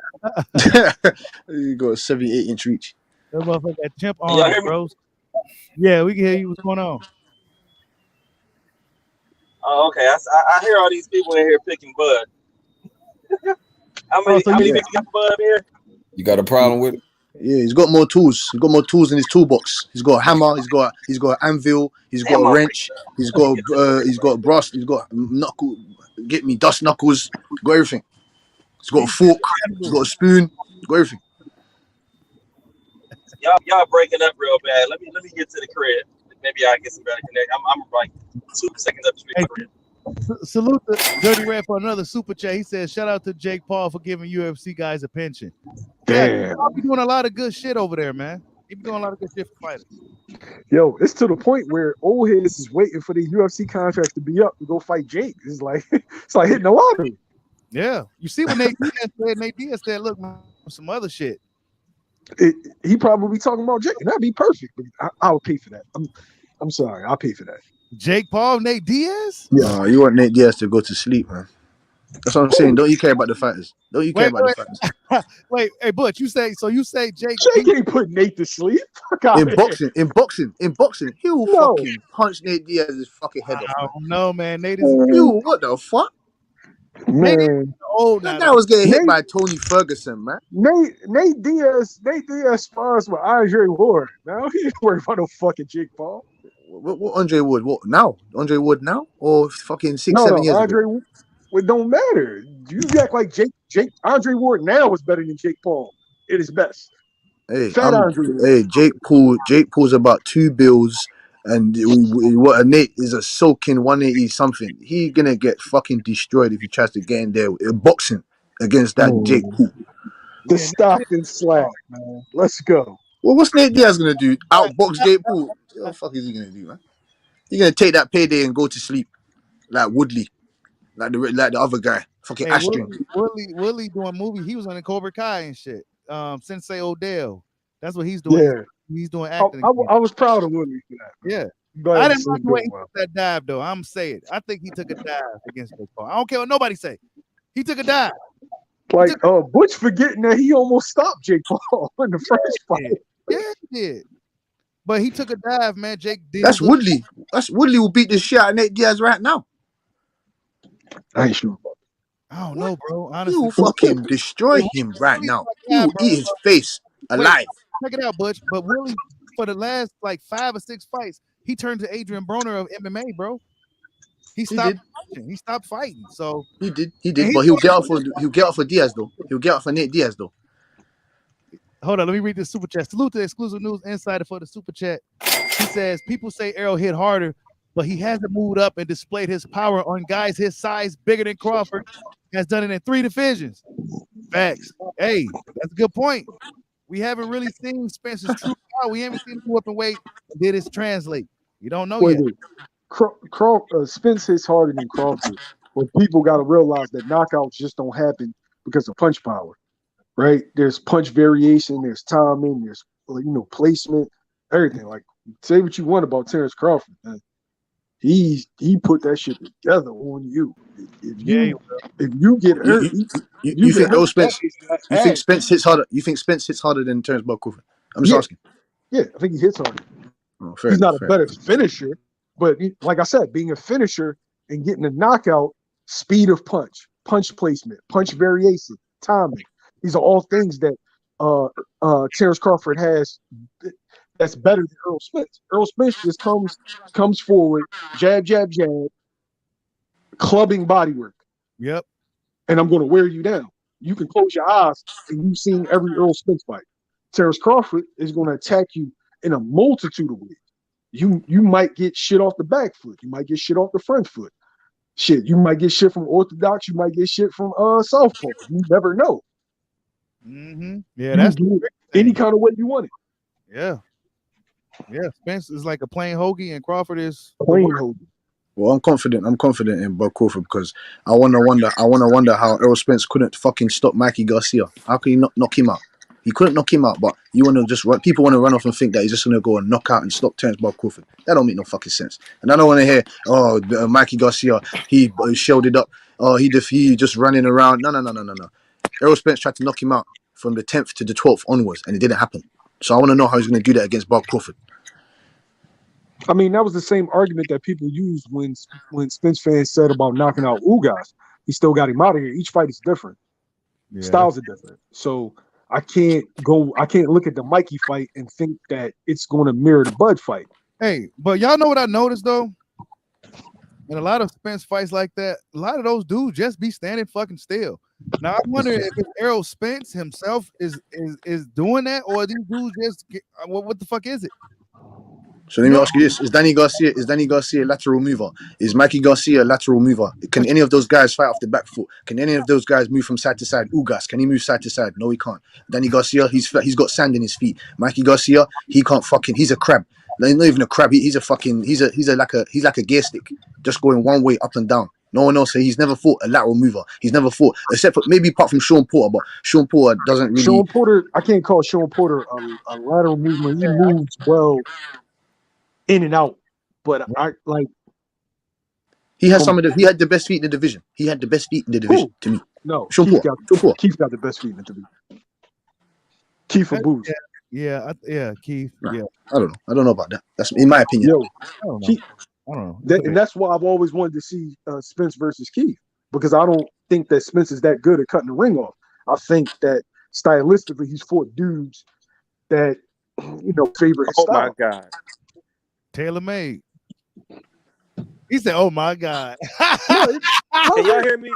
S7: you got a 78-inch reach.
S1: That motherfucker got chimp arms, bro. Yeah, we can hear you. What's going on?
S9: Oh, okay. I hear all these people in here picking Bud. How many picking Bud here?
S6: You got a problem with it?
S7: Yeah, he's got more tools. He's got more tools in his toolbox. He's got a hammer. He's got an anvil. He's got a wrench. He's got brass. He's got knuckle. Get me dust knuckles. He's got everything. He's got a fork. He's got a spoon. He's got everything.
S9: Y'all breaking up real bad. Let me get to the crib. Maybe I get some better connect. I'm like 2 seconds up to the crib.
S1: Salute to Dirty Red for another super chat. He says, shout out to Jake Paul for giving UFC guys a pension.
S4: Damn.
S1: Yeah, Paul be doing a lot of good shit over there, man. He be doing a lot of good shit for fighters.
S4: Yo, it's to the point where old heads is waiting for the UFC contracts to be up to go fight Jake. It's like hitting the lottery.
S1: Yeah. You see what Nate Diaz said? Nate Diaz said, look, man, some other shit.
S4: He probably talking about Jake, and that'd be perfect. But I'll pay for that. I'm sorry, I'll pay for that.
S1: Jake Paul, Nate Diaz?
S7: Yeah, you want Nate Diaz to go to sleep, man. That's what I'm saying. Don't you care about the fighters? Don't you care about the fighters?
S1: Wait, hey, Butch, you say Jake
S4: ain't put Nate to sleep?
S7: In boxing, he will fucking punch Nate Diaz's fucking head off.
S1: I don't know, man. Nate is
S7: what the fuck?
S4: Man,
S7: that guy was getting hit by Tony Ferguson, man.
S4: Nate Diaz spars with Andre Ward. Now he ain't worried about no fucking Jake Paul.
S7: What Andre Wood? What now? Andre Wood now? Or fucking 7 years
S4: Andre
S7: ago?
S4: It don't matter. You act like Jake Andre Ward now is better than Jake Paul. It is best.
S7: Jake Paul's about 2 bills, and what Nate is a soaking 180 something. He gonna get fucking destroyed if he tries to get in there boxing against that Jake Paul.
S4: The Stockton slap, man. Let's go.
S7: Well, what's Nate Diaz gonna do? Outbox Jake Paul? What the fuck is he gonna do, man? He's gonna take that payday and go to sleep like Woodley, like the other guy, fucking Ashton.
S1: Woodley doing movie. He was on the Cobra Kai and shit. Sensei Odell. That's what he's doing.
S4: Yeah.
S1: He's doing acting.
S4: I was proud of Woodley for that.
S1: Yeah.
S4: I
S1: didn't like the way he took that dive, though. I'm saying. I think he took a dive against Jake Paul. I don't care what nobody say. He took a dive.
S4: Like Butch forgetting that he almost stopped Jake Paul in the first fight.
S1: Yeah, he did. But he took a dive, man. Jake did.
S7: That's Woodley. Woodley will beat the shit out of Nate Diaz right now.
S4: I ain't sure.
S1: I don't know, bro. Honestly,
S7: he will fucking destroy him right now. He will eat his face alive.
S1: Check it out, Butch. But Willie, for the last like 5 or 6 fights, he turned to Adrian Broner of MMA, bro. He stopped fighting. He stopped fighting. So
S7: he did. But he'll get out for Diaz though. He'll get out for Nate Diaz though.
S1: Hold on, let me read this super chat. Salute to Exclusive News Insider for the super chat. He says, people say Errol hit harder, but he hasn't moved up and displayed his power on guys his size, bigger than Crawford. Has done it in 3 divisions. Facts. Hey, that's a good point. We haven't really seen Spence's true power. We haven't seen him go up and weight. Did it translate? You don't know yet.
S4: Spence hits harder than Crawford. But people got to realize that knockouts just don't happen because of punch power. Right? There's punch variation, there's timing, there's placement, everything. Like, say what you want about Terence Crawford, man. He put that shit together on you. If you get hurt,
S7: you think Spence? You think Spence hits harder? You think Spence hits harder than Terence Crawford? I'm just asking.
S4: Yeah, I think he hits harder. He's not a better finisher, but like I said, being a finisher and getting a knockout, speed of punch placement, punch variation, timing. These are all things that Terence Crawford has that's better than Errol Spence. Errol Spence just comes forward, jab, clubbing body work.
S1: Yep.
S4: And I'm going to wear you down. You can close your eyes and you've seen every Errol Spence fight. Terence Crawford is going to attack you in a multitude of ways. You might get shit off the back foot. You might get shit off the front foot. Shit, you might get shit from orthodox. You might get shit from southpaw. You never know.
S1: Mm-hmm. Yeah, that's
S4: any kind of way you want it.
S1: Yeah. Yeah, Spence is like a plain hoagie, and Crawford is
S4: plain hoagie.
S7: Well, I'm confident in Bob Crawford because I wanna wonder how Errol Spence couldn't fucking stop Mikey Garcia. How can he not knock him out? He couldn't knock him out, but people want to run off and think that he's just gonna go and knock out and stop Terence Bob Crawford. That don't make no fucking sense. And I don't want to hear, Mikey Garcia, he shelled it up. He just running around. No. Errol Spence tried to knock him out from the 10th to the 12th onwards, and it didn't happen. So I want to know how he's going to do that against Bob Crawford.
S4: I mean, that was the same argument that people used when Spence fans said about knocking out Ugas. He still got him out of here. Each fight is different. Yeah. Styles are different. So I can't look at the Mikey fight and think that it's going to mirror the Bud fight.
S1: Hey, but y'all know what I noticed though? In a lot of Spence fights like that, a lot of those dudes just be standing fucking still. Now I wonder if it's Errol Spence himself is doing that, or these dudes just what the fuck is it?
S7: So let me ask you this: Is Danny Garcia a lateral mover? Is Mikey Garcia a lateral mover? Can any of those guys fight off the back foot? Can any of those guys move from side to side? Ugas, can he move side to side? No, he can't. Danny Garcia, he's got sand in his feet. Mikey Garcia, he can't fucking. He's a crab. Not even a crab. He's like a gear stick, just going one way up and down. No one else. He's never fought a lateral mover. He's never fought, except for maybe apart from Sean Porter. But Sean Porter doesn't really.
S4: Sean Porter, I can't call Sean Porter a lateral mover. He moves well in and out, but I like.
S7: He had the best feet in the division. He had the best feet in the division to me.
S4: No,
S7: Sean Porter.
S4: Keith got the best feet in the division. Keith or Boots.
S1: Yeah, Keith.
S7: Nah,
S1: yeah,
S7: I don't know about that. That's in my opinion.
S4: Yo,
S1: I don't know.
S4: And that's why I've always wanted to see Spence versus Keith, because I don't think that Spence is that good at cutting the ring off. I think that stylistically he's fought dudes that favor his style.
S10: My God.
S1: Taylor made. He said, "Oh my God."
S10: Can y'all hear me?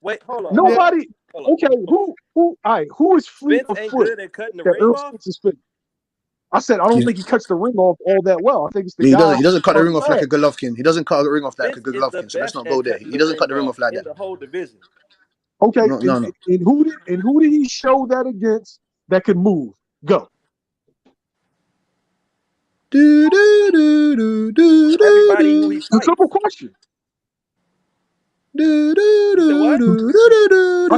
S10: Wait, hold on.
S4: Nobody.
S10: Hold on.
S4: Okay, who? All right, who is fleet
S10: Spence
S4: of
S10: ain't
S4: foot
S10: good at cutting the
S4: that
S10: ring
S4: Errol
S10: off.
S4: Spence is fit? I said I don't think he cuts the ring off all that well. I think it's the
S7: He
S4: guy.
S7: doesn't cut the ring off like a Golovkin. He doesn't cut the ring off like a
S10: Spence is the
S7: Golovkin. So let's
S10: best
S7: not go
S10: at
S7: there.
S10: cutting
S7: He doesn't cut the ring off like
S10: in
S7: that.
S10: the whole division.
S4: Okay,
S7: No.
S4: And who did he show that against that could move? Go.
S10: Everybody who he
S4: It's a
S10: fights.
S4: simple question. I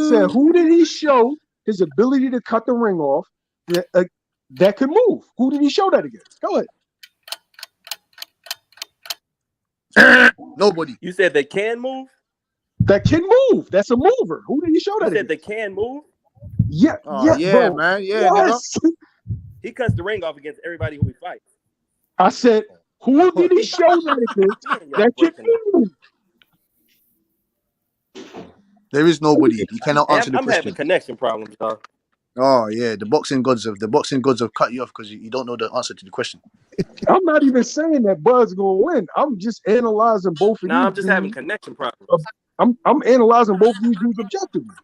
S4: said, who did he show his ability to cut the ring off that could move? Who did he show that against? Go
S7: ahead. Nobody.
S10: You said they can move?
S4: That can move. That's a mover. Who did he show that
S10: against?
S4: They
S10: can move?
S4: Yeah.
S7: Yeah,
S4: bro.
S7: man. Yeah,
S4: yes.
S10: He cuts the ring off against everybody who he fights.
S4: I said, who did he show that against that can move?
S7: There is nobody. You cannot answer the
S10: I'm
S7: question.
S10: having connection problems, y'all.
S7: Oh yeah, the boxing gods have cut you off because you don't know the answer to the question.
S4: I'm not even saying that Bud's gonna win. I'm just analyzing both of these.
S10: I'm just having connection problems.
S4: I'm analyzing both of these dudes objectively,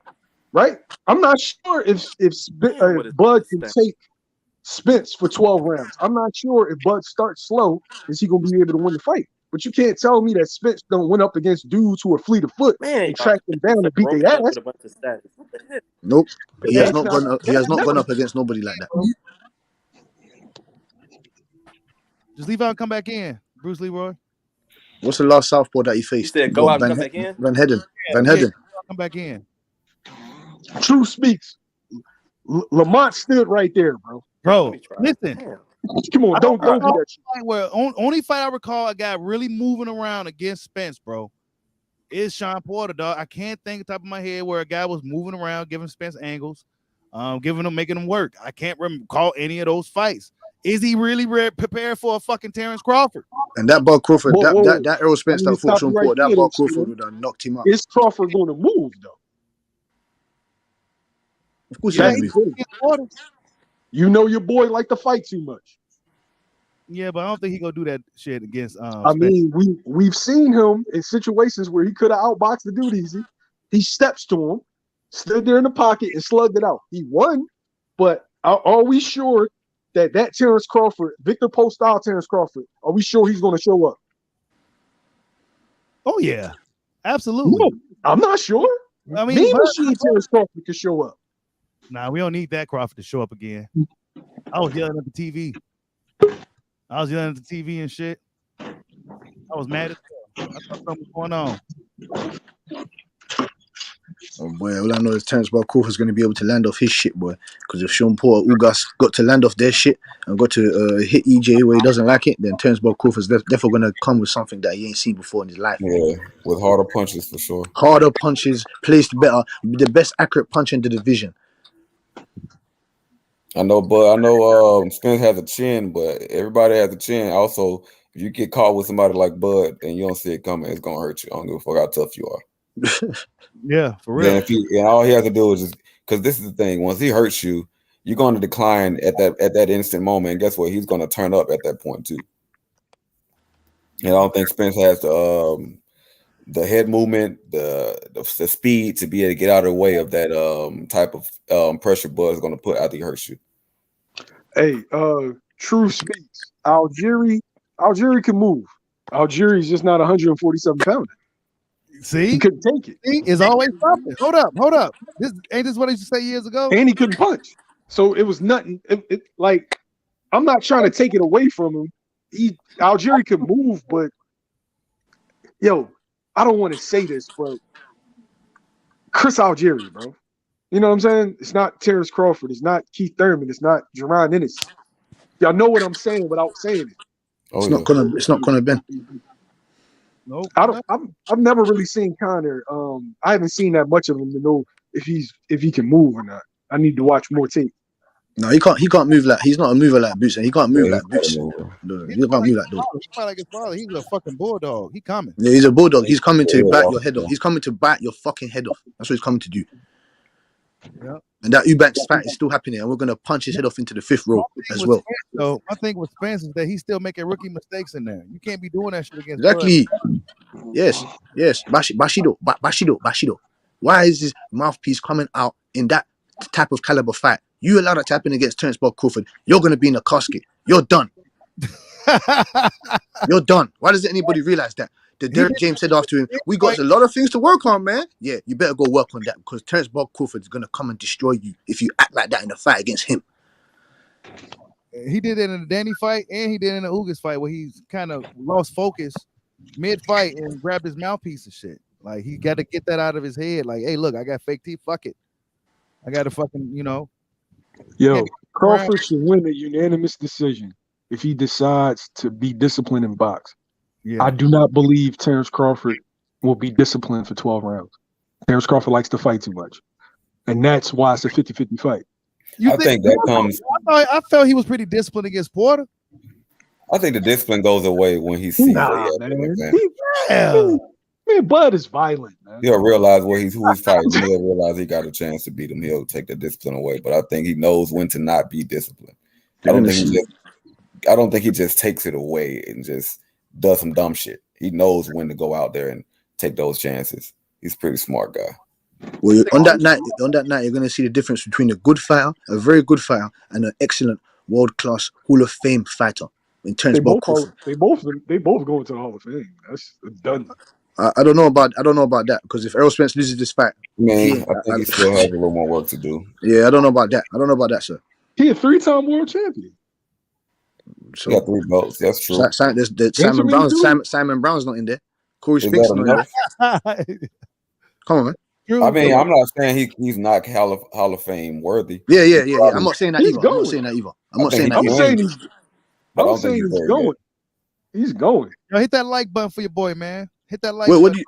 S4: right? I'm not sure if Bud can take Spence for 12 rounds. I'm not sure if Bud starts slow, is he gonna be able to win the fight? But you can't tell me that Spence don't went up against dudes who are fleet of foot and track them down and beat their ass.
S7: Nope. He has not gone up against nobody like that.
S1: Just leave out and come back in, Bruce Leroy.
S7: What's the last southpaw that he faced?
S10: He said, "Go out and come back in."
S7: Van Hedden. Van Hedden.
S1: Come back in.
S4: True speaks. Lamont stood right there, bro.
S1: Bro, listen.
S4: Come on, don't do that shit.
S1: Where only fight I recall a guy really moving around against Spence, bro, is Sean Porter, dog. I can't think top of my head where a guy was moving around, giving Spence angles, making him work. I can't recall any of those fights. Is he really prepared for a fucking Terence Crawford?
S7: And that Bob Crawford, that Errol Spence that fought Sean Porter, that Bob Crawford would have knocked him out.
S4: Is Crawford going to move though?
S7: Of course, yeah.
S4: You know your boy like to fight too much.
S1: Yeah, but I don't think he gonna do that shit against.
S4: I mean, we've seen him in situations where he could have outboxed the dude easy. He steps to him, stood there in the pocket, and slugged it out. He won, but are we sure that Terence Crawford, Victor Post style Terence Crawford, are we sure he's going to show up?
S1: Oh yeah, absolutely.
S4: No, I'm not sure.
S1: I mean,
S4: Terence Crawford could show up.
S1: Nah, we don't need that Crawford to show up again. I was yelling at the TV. And shit. I was mad as hell. I thought something was going on.
S7: Oh boy, all I know is Terence Crawford's going to be able to land off his shit, boy. Because if Sean Porter, Ugas got to land off their shit and got to hit EJ where he doesn't like it, then Terence Crawford's definitely going to come with something that he ain't seen before in his life.
S6: Yeah, with harder punches for sure.
S7: Harder punches, placed better, the best accurate punch in the division.
S6: I know Spence has a chin, but everybody has a chin. Also, if you get caught with somebody like Bud and you don't see it coming, it's gonna hurt you. I don't give a fuck how tough you are.
S1: Yeah, for real.
S6: And all he has to do is just because this is the thing. Once he hurts you, you're going to decline at that instant moment. And guess what? He's going to turn up at that point too. And I don't think Spence has the head movement, the speed to be able to get out of the way of that type of pressure Bud is going to put after he hurts you.
S4: Hey, true speaks. Algieri can move. Algieri's just not 147 pounder.
S1: See,
S4: he couldn't take it.
S1: See, it's always something. Hold up. This what I used to say years ago.
S4: And he couldn't punch, so it was nothing. Like, I'm not trying to take it away from him. Algieri could move, but yo, I don't want to say this, but Chris Algieri, bro. You know what I'm saying? It's not Terence Crawford. It's not Keith Thurman. It's not Jerron Ennis. Y'all know what I'm saying without saying it.
S7: It's not Conor Ben.
S1: Nope.
S4: I've never really seen Conor. I haven't seen that much of him to know if he can move or not. I need to watch more tape.
S7: No, he can't move like he's not a mover like Boots, and he can't move like Boots. He can't move like Dog.
S1: He's like his father. He's a fucking bulldog. He coming.
S7: Yeah, he's a bulldog. He's coming to bat your head off. He's coming to bat your fucking head off. That's what he's coming to do.
S1: Yeah.
S7: And that Eubanks fight is still happening, and we're gonna punch his head off into the 5th row as well.
S1: So my thing with Spence is that he's still making rookie mistakes in there. You can't be doing that shit against.
S7: Exactly. Bud. Yes. Bashido. Why is his mouthpiece coming out in that type of caliber fight? You allow that to happen against Terence Bob Crawford, you're gonna be in a casket. You're done. You're done. Why doesn't anybody realize that? Derek James said after him, we got a lot of things to work on, man. Yeah, you better go work on that because Terence Bob Crawford is going to come and destroy you if you act like that in a fight against him.
S1: He did it in the Danny fight and he did it in the Ugas fight where he's kind of lost focus mid-fight and grabbed his mouthpiece and shit. Like, he got to get that out of his head. Like, hey, look, I got fake teeth. Fuck it. I got to fucking,
S4: Yo, Crawford should win a unanimous decision if he decides to be disciplined in box. Yeah. I do not believe Terence Crawford will be disciplined for 12 rounds. Terence Crawford likes to fight too much. And that's why it's a 50-50 fight.
S6: I think that comes...
S1: I felt he was pretty disciplined against Porter.
S6: I think the discipline goes away when he sees
S4: man, Bud is violent, man.
S6: He'll realize who he's fighting. He'll realize he got a chance to beat him. He'll take the discipline away. But I think he knows when to not be disciplined. I don't think he just takes it away and just does some dumb shit. He knows when to go out there and take those chances. He's a pretty smart guy.
S7: Well, on that night, you're going to see the difference between a good fighter, a very good fighter, and an excellent world-class Hall of Fame fighter. In Terence Bob Crawford.
S4: They both go into the Hall of Fame. That's done.
S7: I don't know about that because if Errol Spence loses this fight,
S6: man, I think he still has a little more work to do.
S7: Yeah, I don't know about that. Sir.
S4: He a 3-time world champion.
S7: So,
S6: he got 3 belts. That's true.
S7: Simon Brown's not in there. Corey Spinks not in there. Come on, man.
S6: I mean, I'm not saying he's not Hall of Fame worthy.
S7: Yeah. I'm not saying that either. I'm not saying
S4: he's going. He's going.
S1: Yo, hit that like button for your boy, man. Hit that like
S7: button.
S1: What do you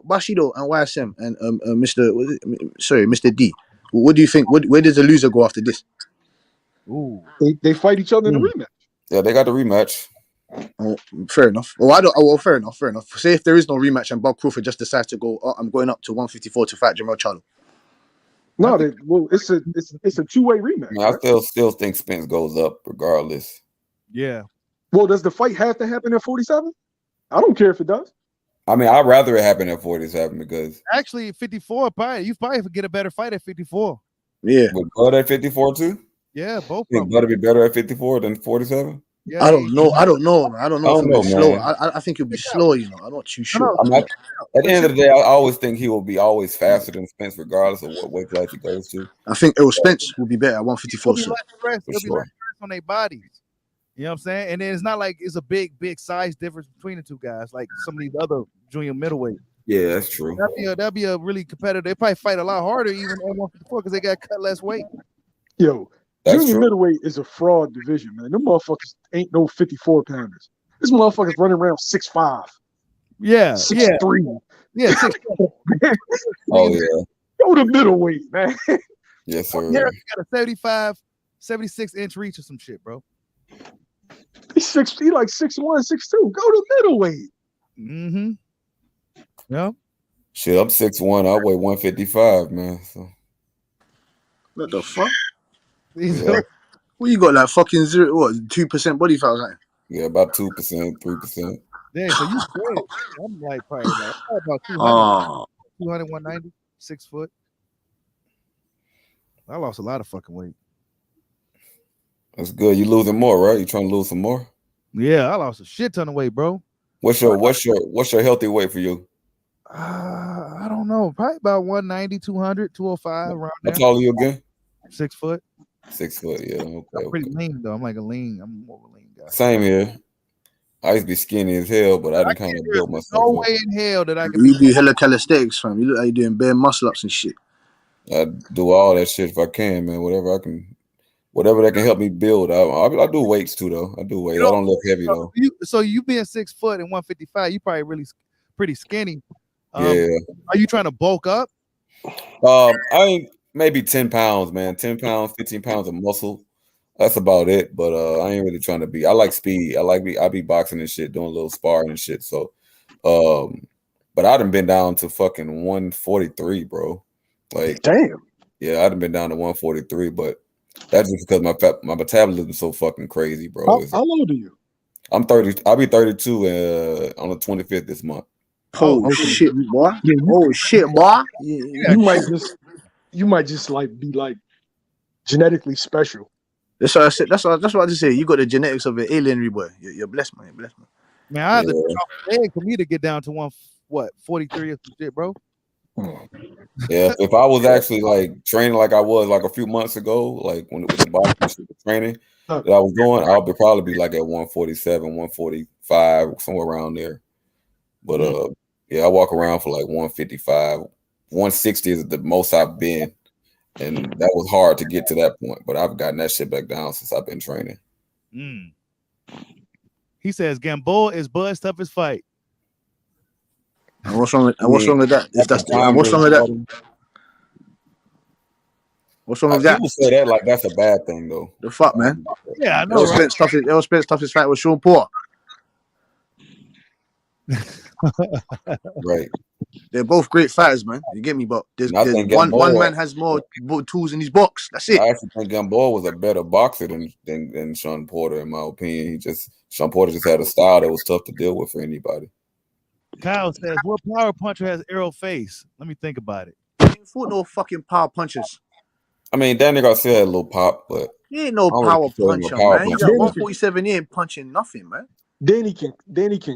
S7: Bashido and YSM and Mr. D. What do you think? Where does the loser go after this?
S1: Ooh.
S4: They fight each other in the rematch.
S6: Yeah, they got the rematch.
S7: Oh, fair enough. Fair enough. Say if there is no rematch and Bob Crawford just decides to go, I'm going up to 154 to fight Jermell Charlo.
S4: No, it's a 2-way rematch.
S6: I mean, I still think Spence goes up regardless.
S1: Yeah.
S4: Well, does the fight have to happen at 47? I don't care if it does.
S6: I mean, I'd rather it happen at 47 because
S1: actually 54 you probably get a better fight at 54.
S7: Yeah.
S6: Would Bud at 54 too?
S1: Yeah, both.
S6: Think Bud would be better at 54 than 47?
S7: Yeah, I don't know. I don't know if it'll be slow. I think it'll be slow. I'm not too sure.
S6: At the end of the day, I always think he will be always faster than Spence, regardless of what weight class he goes to.
S7: I think Errol Spence will be better at 154.
S1: He'll be less on their bodies. You know what I'm saying? And then it's not like it's a big size difference between the two guys, like some of these other junior middleweight.
S6: Yeah, that's true.
S1: That'd be a really competitive. They probably fight a lot harder even at 154 because they got cut less weight.
S4: Yo. Junior middleweight is a fraud division, man. Them motherfuckers ain't no 54 pounders. This motherfucker's running around 6'5".
S1: Yeah.
S4: 6'3".
S1: Yeah. 6'4".
S6: Oh, yeah.
S4: Go to middleweight, man.
S6: Yes, sir.
S1: Yeah, you got a 75, 76-inch reach or some shit, bro.
S4: He like 6'1", 6'2". Go to middleweight.
S1: Mm-hmm. Yeah.
S6: Shit, I'm 6'1". I weigh 155, man. So
S7: What the fuck?
S6: Yeah,
S7: What you got like fucking 2% body fat or something?
S6: yeah, about 2%, 3%.
S1: Yeah, so you spread. I'm like probably like about 200,
S7: Oh,
S1: 200, 190, 6 foot. I lost a lot of fucking weight.
S6: That's good. You losing more, right? You trying to lose some more?
S1: Yeah, I lost a shit ton of weight, bro.
S6: What's your healthy weight for you?
S1: I don't know, probably about 190, 200, 205 around
S6: How
S1: there.
S6: tall are you again?
S1: 6 foot.
S6: 6 foot. Yeah, okay.
S1: I'm pretty lean though. I'm like a lean. I'm more of a lean guy.
S6: Same here. I used to be skinny as hell, but I didn't kind of build myself
S1: No
S6: up.
S1: way in hell that I can
S7: you do hella calisthenics, fam. You look like you doing bare muscle ups and shit.
S6: I do all that shit if I can, man. Whatever that can help me build. I do weights too, though. I do weights. I don't lift heavy though.
S1: So you being 6 foot and 155, you probably really pretty skinny.
S6: Yeah.
S1: Are you trying to bulk up?
S6: I maybe 10 pounds, man. 10 pounds, 15 pounds of muscle. That's about it. But I ain't really trying to be. I like speed. I be boxing and shit, doing a little sparring and shit. So, but I done been down to fucking 143, bro. Like,
S4: damn.
S6: Yeah, I done been down to 143, but that's just because my metabolism is so fucking crazy, bro.
S4: How old are you?
S6: I'm 30. I'll be 32 on the 25th this month.
S7: Oh shit, boy! Oh shit, boy!
S4: You might just like be like genetically special.
S7: That's what I said. That's what I just say. You got the genetics of an alienary boy. You're blessed, man. You're blessed, man.
S1: Man, I had to drop a leg for me to get down to 43 or some shit, bro.
S6: Yeah, if I was actually like training like I was like a few months ago, like when with the boxing shit, the training that I was doing, I'll probably be like at 147, 145, somewhere around there. But yeah, I walk around for like 155, 160 is the most I've been, and that was hard to get to that point. But I've gotten that shit back down since I've been training.
S1: He says Gamboa is Bud's toughest fight.
S7: And what's wrong with that? What's wrong with that? What's wrong with that? What's wrong with that?
S6: People say that like that's a bad thing, though.
S7: The fuck, man.
S1: Yeah, I know.
S7: Errol Spence toughest fight with Sean Porter.
S6: Right.
S7: They're both great fighters, man. You get me? But there's one man has more tools in his box. That's it.
S6: I actually think Gamboa was a better boxer than Sean Porter, in my opinion. Sean Porter just had a style that was tough to deal with for anybody.
S1: Kyle says, what power puncher has Errol face? Let me think about it.
S7: He ain't fought no fucking power punchers.
S6: I mean, Danny Garcia had a little pop, but
S7: he ain't no power puncher, man. He's at 147. He ain't punching nothing, man.
S4: Danny can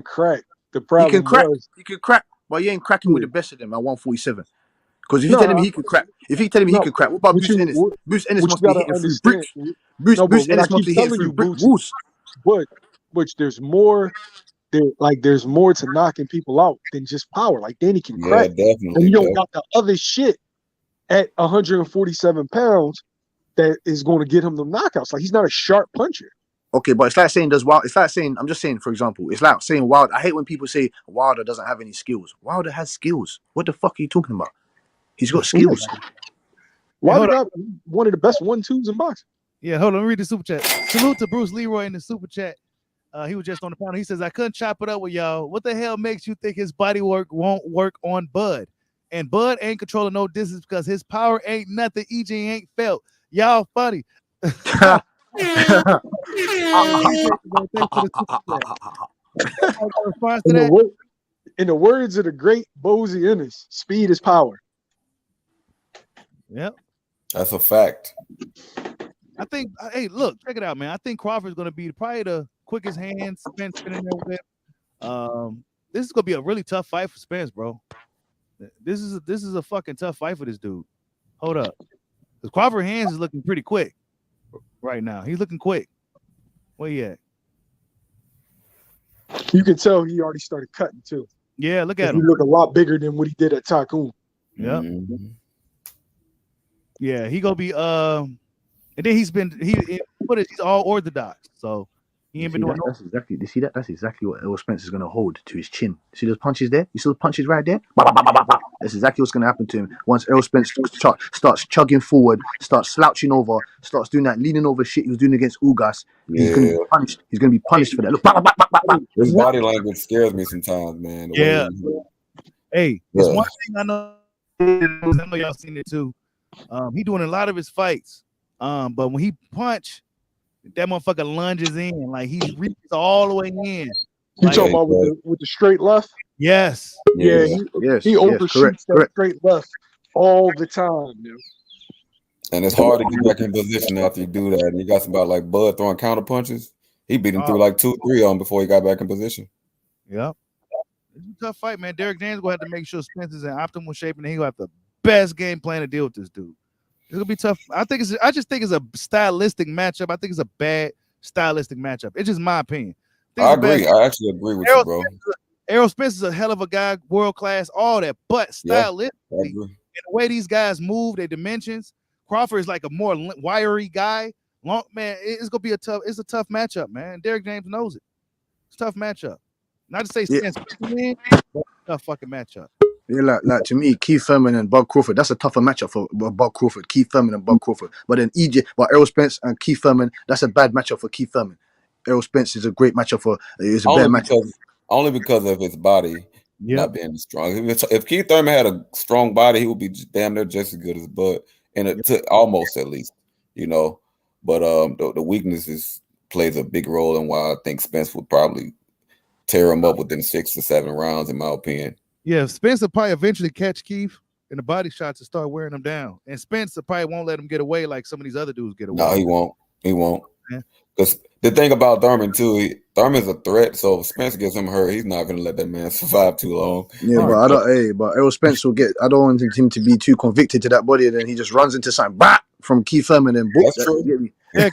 S4: crack. The problem
S7: he can crack, but he ain't cracking with the best of them at 147. Because if you tell him he can crack, he can crack, what about Bruce Ennis? Bruce Ennis must be hitting through bricks. Bruce Ennis must be hitting through brick walls.
S4: But there's more. There's more to knocking people out than just power. Like Danny can crack,
S6: definitely.
S4: And you don't got the other shit at 147 pounds that is going to get him the knockouts. Like he's not a sharp puncher.
S7: Okay, but it's like saying I'm just saying, for example, it's like saying Wilder. I hate when people say Wilder doesn't have any skills. Wilder has skills. What the fuck are you talking about? He's got skills.
S4: Wilder got one of the best 1-2s in boxing.
S1: Yeah, hold on. Let me read the super chat. Salute to Bruce Leroy in the super chat. He was just on the panel. He says, I couldn't chop it up with y'all. What the hell makes you think his body work won't work on Bud? And Bud ain't controlling no distance because his power ain't nothing EJ ain't felt. Y'all funny. In
S4: the words of the great Bozy Ennis, speed is power.
S1: Yep.
S6: That's a fact.
S1: I think, hey, look, check it out, man. I think Crawford's going to be probably the quickest hands Spence been in there with. This is going to be a really tough fight for Spence, bro. This is a fucking tough fight for this dude. Hold up. Because Crawford's hands is looking pretty quick right now. He's looking quick. Where he at?
S4: You can tell he already started cutting, too.
S1: Yeah, look at him.
S4: He look a lot bigger than what he did at Tycoon.
S1: Yep. Yeah, he going to be... And then he's all orthodox, so he ain't been doing.
S7: That's exactly what Errol Spence is going to hold to his chin. See those punches there? You see those punches right there? That's exactly what's going to happen to him once Errol Spence starts chugging forward, starts slouching over, starts doing that leaning over shit he was doing against Ugas. He's going to be punished. He's going to be punished for that. Look,
S6: his body language scares me sometimes, man.
S1: Yeah. Hey, there's one thing I know y'all seen it too. He doing a lot of his fights. But when he punch, that motherfucker lunges in, like he reaches all the way in.
S4: You
S1: Like,
S4: talking about with the straight left?
S1: yes.
S4: Yeah,
S7: yes,
S4: he overshoots that
S7: correct.
S4: straight left all the time. You know?
S6: And it's hard to get back in position after you do that. And you got somebody like Bud throwing counter punches. He beat him through like 2-3 on him before he got back in position.
S1: Yep. It's a tough fight, man. Derek James gonna have to make sure Spence is in optimal shape, and he'll have the best game plan to deal with this dude. It's gonna be tough. I just think it's a stylistic matchup. I think it's a bad stylistic matchup. It's just my opinion.
S6: I agree. I actually agree with you, bro.
S1: Errol Spence is a hell of a guy, world class, all that. But stylistically, and the way these guys move, their dimensions, Crawford is like a more wiry guy. Man, it's gonna be a tough matchup, man. Derek James knows it. It's a tough matchup. Not to say Spence win, but tough fucking matchup.
S7: Yeah, like to me, Keith Thurman and Bob Crawford, that's a tougher matchup for Bob Crawford. Keith Thurman and Bob Crawford. But then Errol Spence and Keith Thurman, that's a bad matchup for Keith Thurman. Errol Spence is a great matchup for is a bad matchup.
S6: Only because of his body not being strong. If Keith Thurman had a strong body, he would be damn near just as good as Bud, and almost at least, you know. But the weaknesses plays a big role in why I think Spence would probably tear him up within 6 to 7 rounds, in my opinion.
S1: Yeah, Spence will probably eventually catch Keith in the body shots and start wearing him down. And Spence probably won't let him get away like some of these other dudes get away.
S6: No, he won't. He won't. Because the thing about Thurman too, Thurman's a threat. So if Spence gets him hurt, he's not gonna let that man survive too long.
S7: Yeah, but I don't. But Errol Spence will get. I don't want him to be too convicted to that body, and then he just runs into something from Keith Thurman and book.
S6: That's true.
S7: Get me?
S1: Yeah,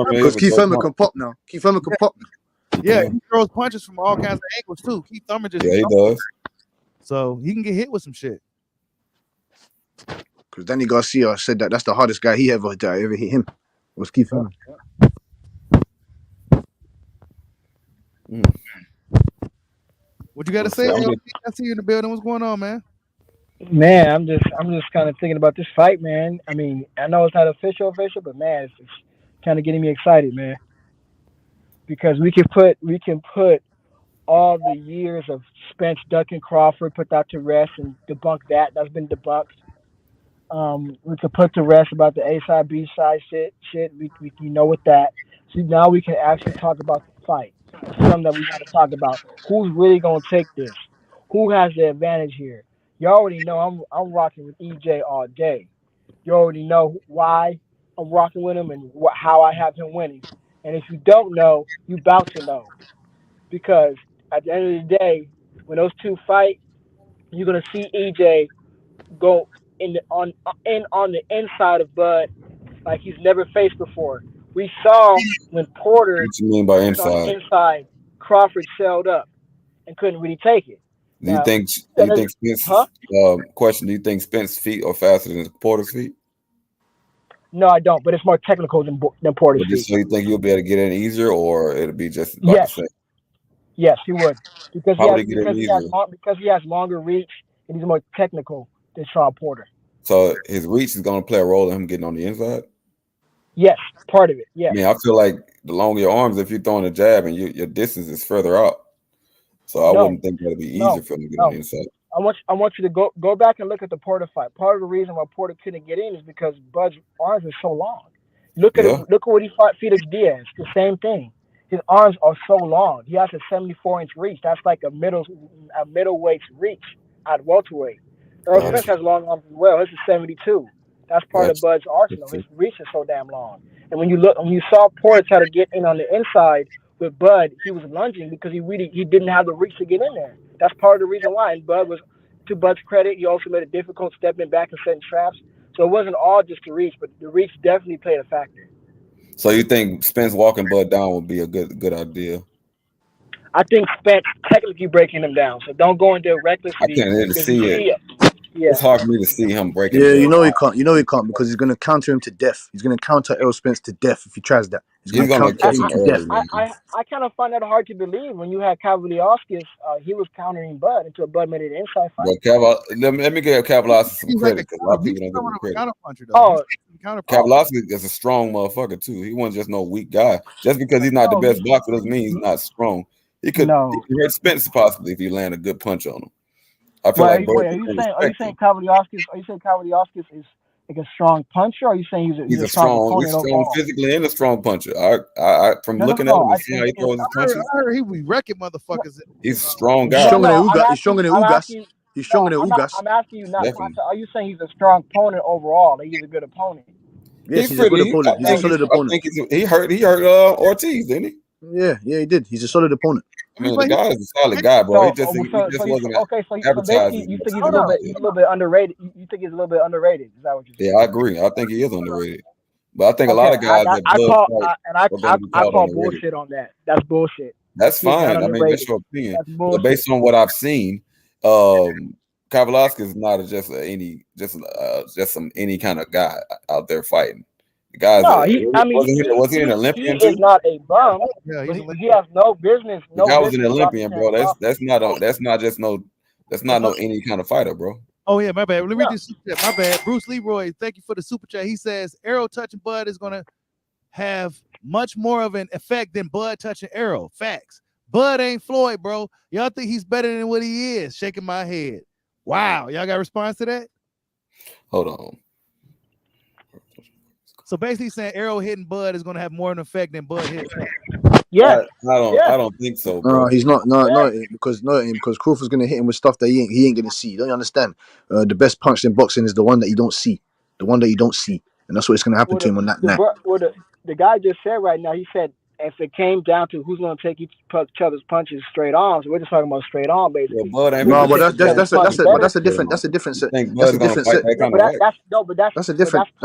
S7: because Keith Thurman can pop now. Keith Thurman can pop.
S1: Yeah, he throws punches from all kinds of angles too. Keith Thurman just
S6: he does.
S1: So he can get hit with some shit.
S7: Because Danny Garcia said that's the hardest guy he ever hit him was Keith Thurman.
S1: What you got to say? I see you in the building. What's going on, man?
S3: Man, I'm just kind of thinking about this fight, man. I mean, I know it's not official, but man, it's kind of getting me excited, man. Because we can put all the years of Spence ducking Crawford, put that to rest and debunk that. That's been debunked. We could put to rest about the A side, B side shit. We know with that. So now we can actually talk about the fight. It's something that we got to talk about. Who's really gonna take this? Who has the advantage here? You already know I'm rocking with EJ all day. You already know why I'm rocking with him and how I have him winning. And if you don't know, you about to know. Because at the end of the day, when those two fight, you're gonna see EJ go on the inside of Bud like he's never faced before. We saw when Porter
S6: What you mean by inside?
S3: on the inside, Crawford shelled up and couldn't really take it.
S6: Do you think Spence? Question: do you think Spence's feet are faster than Porter's feet?
S3: No, I don't. But it's more technical than Porter's feet.
S6: So you think you'll be able to get in easier, or it'll be just about the same?
S3: Yes, he would because he has longer reach and he's more technical than Sean Porter.
S6: So his reach is going to play a role in him getting on the inside?
S3: Yes, part of it, yes.
S6: I mean, I feel like the longer your arms, if you're throwing a jab and your distance is further out. So I wouldn't think that'd be easier for him to get on the inside.
S3: I want you to go back and look at the Porter fight. Part of the reason why Porter couldn't get in is because Bud's arms are so long. Look at what he fought Felix Diaz. The same thing. His arms are so long. He has a 74-inch reach. That's like a middleweight's reach at welterweight. Errol Spence has long arms as well. His is 72. That's part of Bud's arsenal. His reach is so damn long. And when you saw Porter try to get in on the inside with Bud, he was lunging because he didn't have the reach to get in there. That's part of the reason why. And Bud was, to Bud's credit, he also made it difficult stepping back and setting traps. So it wasn't all just the reach, but the reach definitely played a factor.
S6: So you think Spence walking Bud down would be a good idea?
S3: I think Spence technically breaking him down. So don't go into recklessly.
S6: I can't really see it.
S3: Yeah.
S6: It's hard for me to see him breaking.
S7: Yeah, you know he can't. You know he can't because he's going to counter him to death. He's going to counter Errol Spence to death if he tries that. He's going to counter him to death.
S3: I kind of find that hard to believe when you had Kavaliauskas. He was countering Bud until Bud made it inside fight.
S6: Let me give Kavaliauskas some credit because a lot of people don't give him credit. Kavaliauskas is a strong motherfucker too. He wasn't just no weak guy. Just because he's not the best boxer doesn't mean he's not strong. He could hurt Spence possibly if you land a good punch on him. I feel
S3: are you saying Kavaliauskas? Are you saying Kavaliauskas is Like a strong puncher? Or are you saying
S6: He's a
S3: strong
S6: strong,
S3: opponent overall?
S6: physically and a strong puncher. I from
S3: No, no,
S6: looking at
S3: no.
S6: him and seeing how he throws his
S1: I heard,
S6: punches,
S1: I heard he be wrecking motherfuckers.
S6: he's a strong
S7: He's
S6: guy.
S3: No,
S7: stronger than
S3: no.
S7: Ugas. He's stronger than
S3: I'm
S7: Ugas.
S3: asking you.
S7: He's
S3: No,
S7: stronger than
S3: I'm not.
S7: Ugas.
S3: I'm asking you not.
S6: Definitely.
S3: Are you saying he's a strong opponent overall? That he's a good opponent?
S7: Yes,
S6: He's
S7: he's a good
S6: pretty.
S7: opponent. He's a solid
S6: I
S7: opponent.
S6: think he hurt Ortiz, didn't he?
S7: Yeah, he did. He's a solid opponent.
S6: I mean, the guy is a solid guy, bro. He just wasn't
S3: So
S6: advertised
S3: basically,
S6: as
S3: you
S6: much.
S3: think he's a little bit underrated. You think he's a little bit underrated? Is that what you're saying?
S6: Yeah, I agree. I think he is underrated. But I think a lot
S3: Okay,
S6: of guys that
S3: I
S6: Bud
S3: call
S6: fight are going to be
S3: I
S6: called
S3: call
S6: underrated.
S3: bullshit on that. That's bullshit.
S6: That's
S3: He's not
S6: fine. I mean, that's
S3: underrated.
S6: your opinion.
S3: That's
S6: But
S3: bullshit.
S6: based on what I've seen, Kavaliauskas is not just some any kind of guy out there fighting. The guys,
S3: No,
S6: was he an Olympian
S3: he is
S6: too?
S3: not a bum.
S1: Yeah,
S3: But he has no business.
S6: The guy was an
S3: dropping
S6: Olympian, bro.
S3: Terence Crawford.
S6: That's not any kind of fighter, bro.
S1: Oh yeah, my bad. Let me read
S3: No.
S1: this super chat. My bad. Bruce Leroy, thank you for the super chat. He says Errol touching Bud is gonna have much more of an effect than Bud touching Errol. Facts. Bud ain't Floyd, bro. Y'all think he's better than what he is? Shaking my head. Wow. Y'all got a response to that?
S6: Hold on.
S1: So basically saying Errol hitting Bud is gonna have more of an effect than Bud hitting.
S3: Yeah.
S6: I don't think so, bro.
S7: No, he's not. No, because Crawford's gonna hit him with stuff that he ain't gonna see. Don't you understand? The best punch in boxing is the one that you don't see, and that's what's gonna happen to him on that night.
S3: The guy just said right now. He said if it came down to who's going to take each other's punches straight arms, we're just talking about straight arm basically.
S6: Well, Bud ain't
S7: No, but
S6: gonna
S7: that's a different
S6: think
S7: that's
S6: Bud's
S7: a
S6: gonna
S7: different
S6: fight that kind of fight?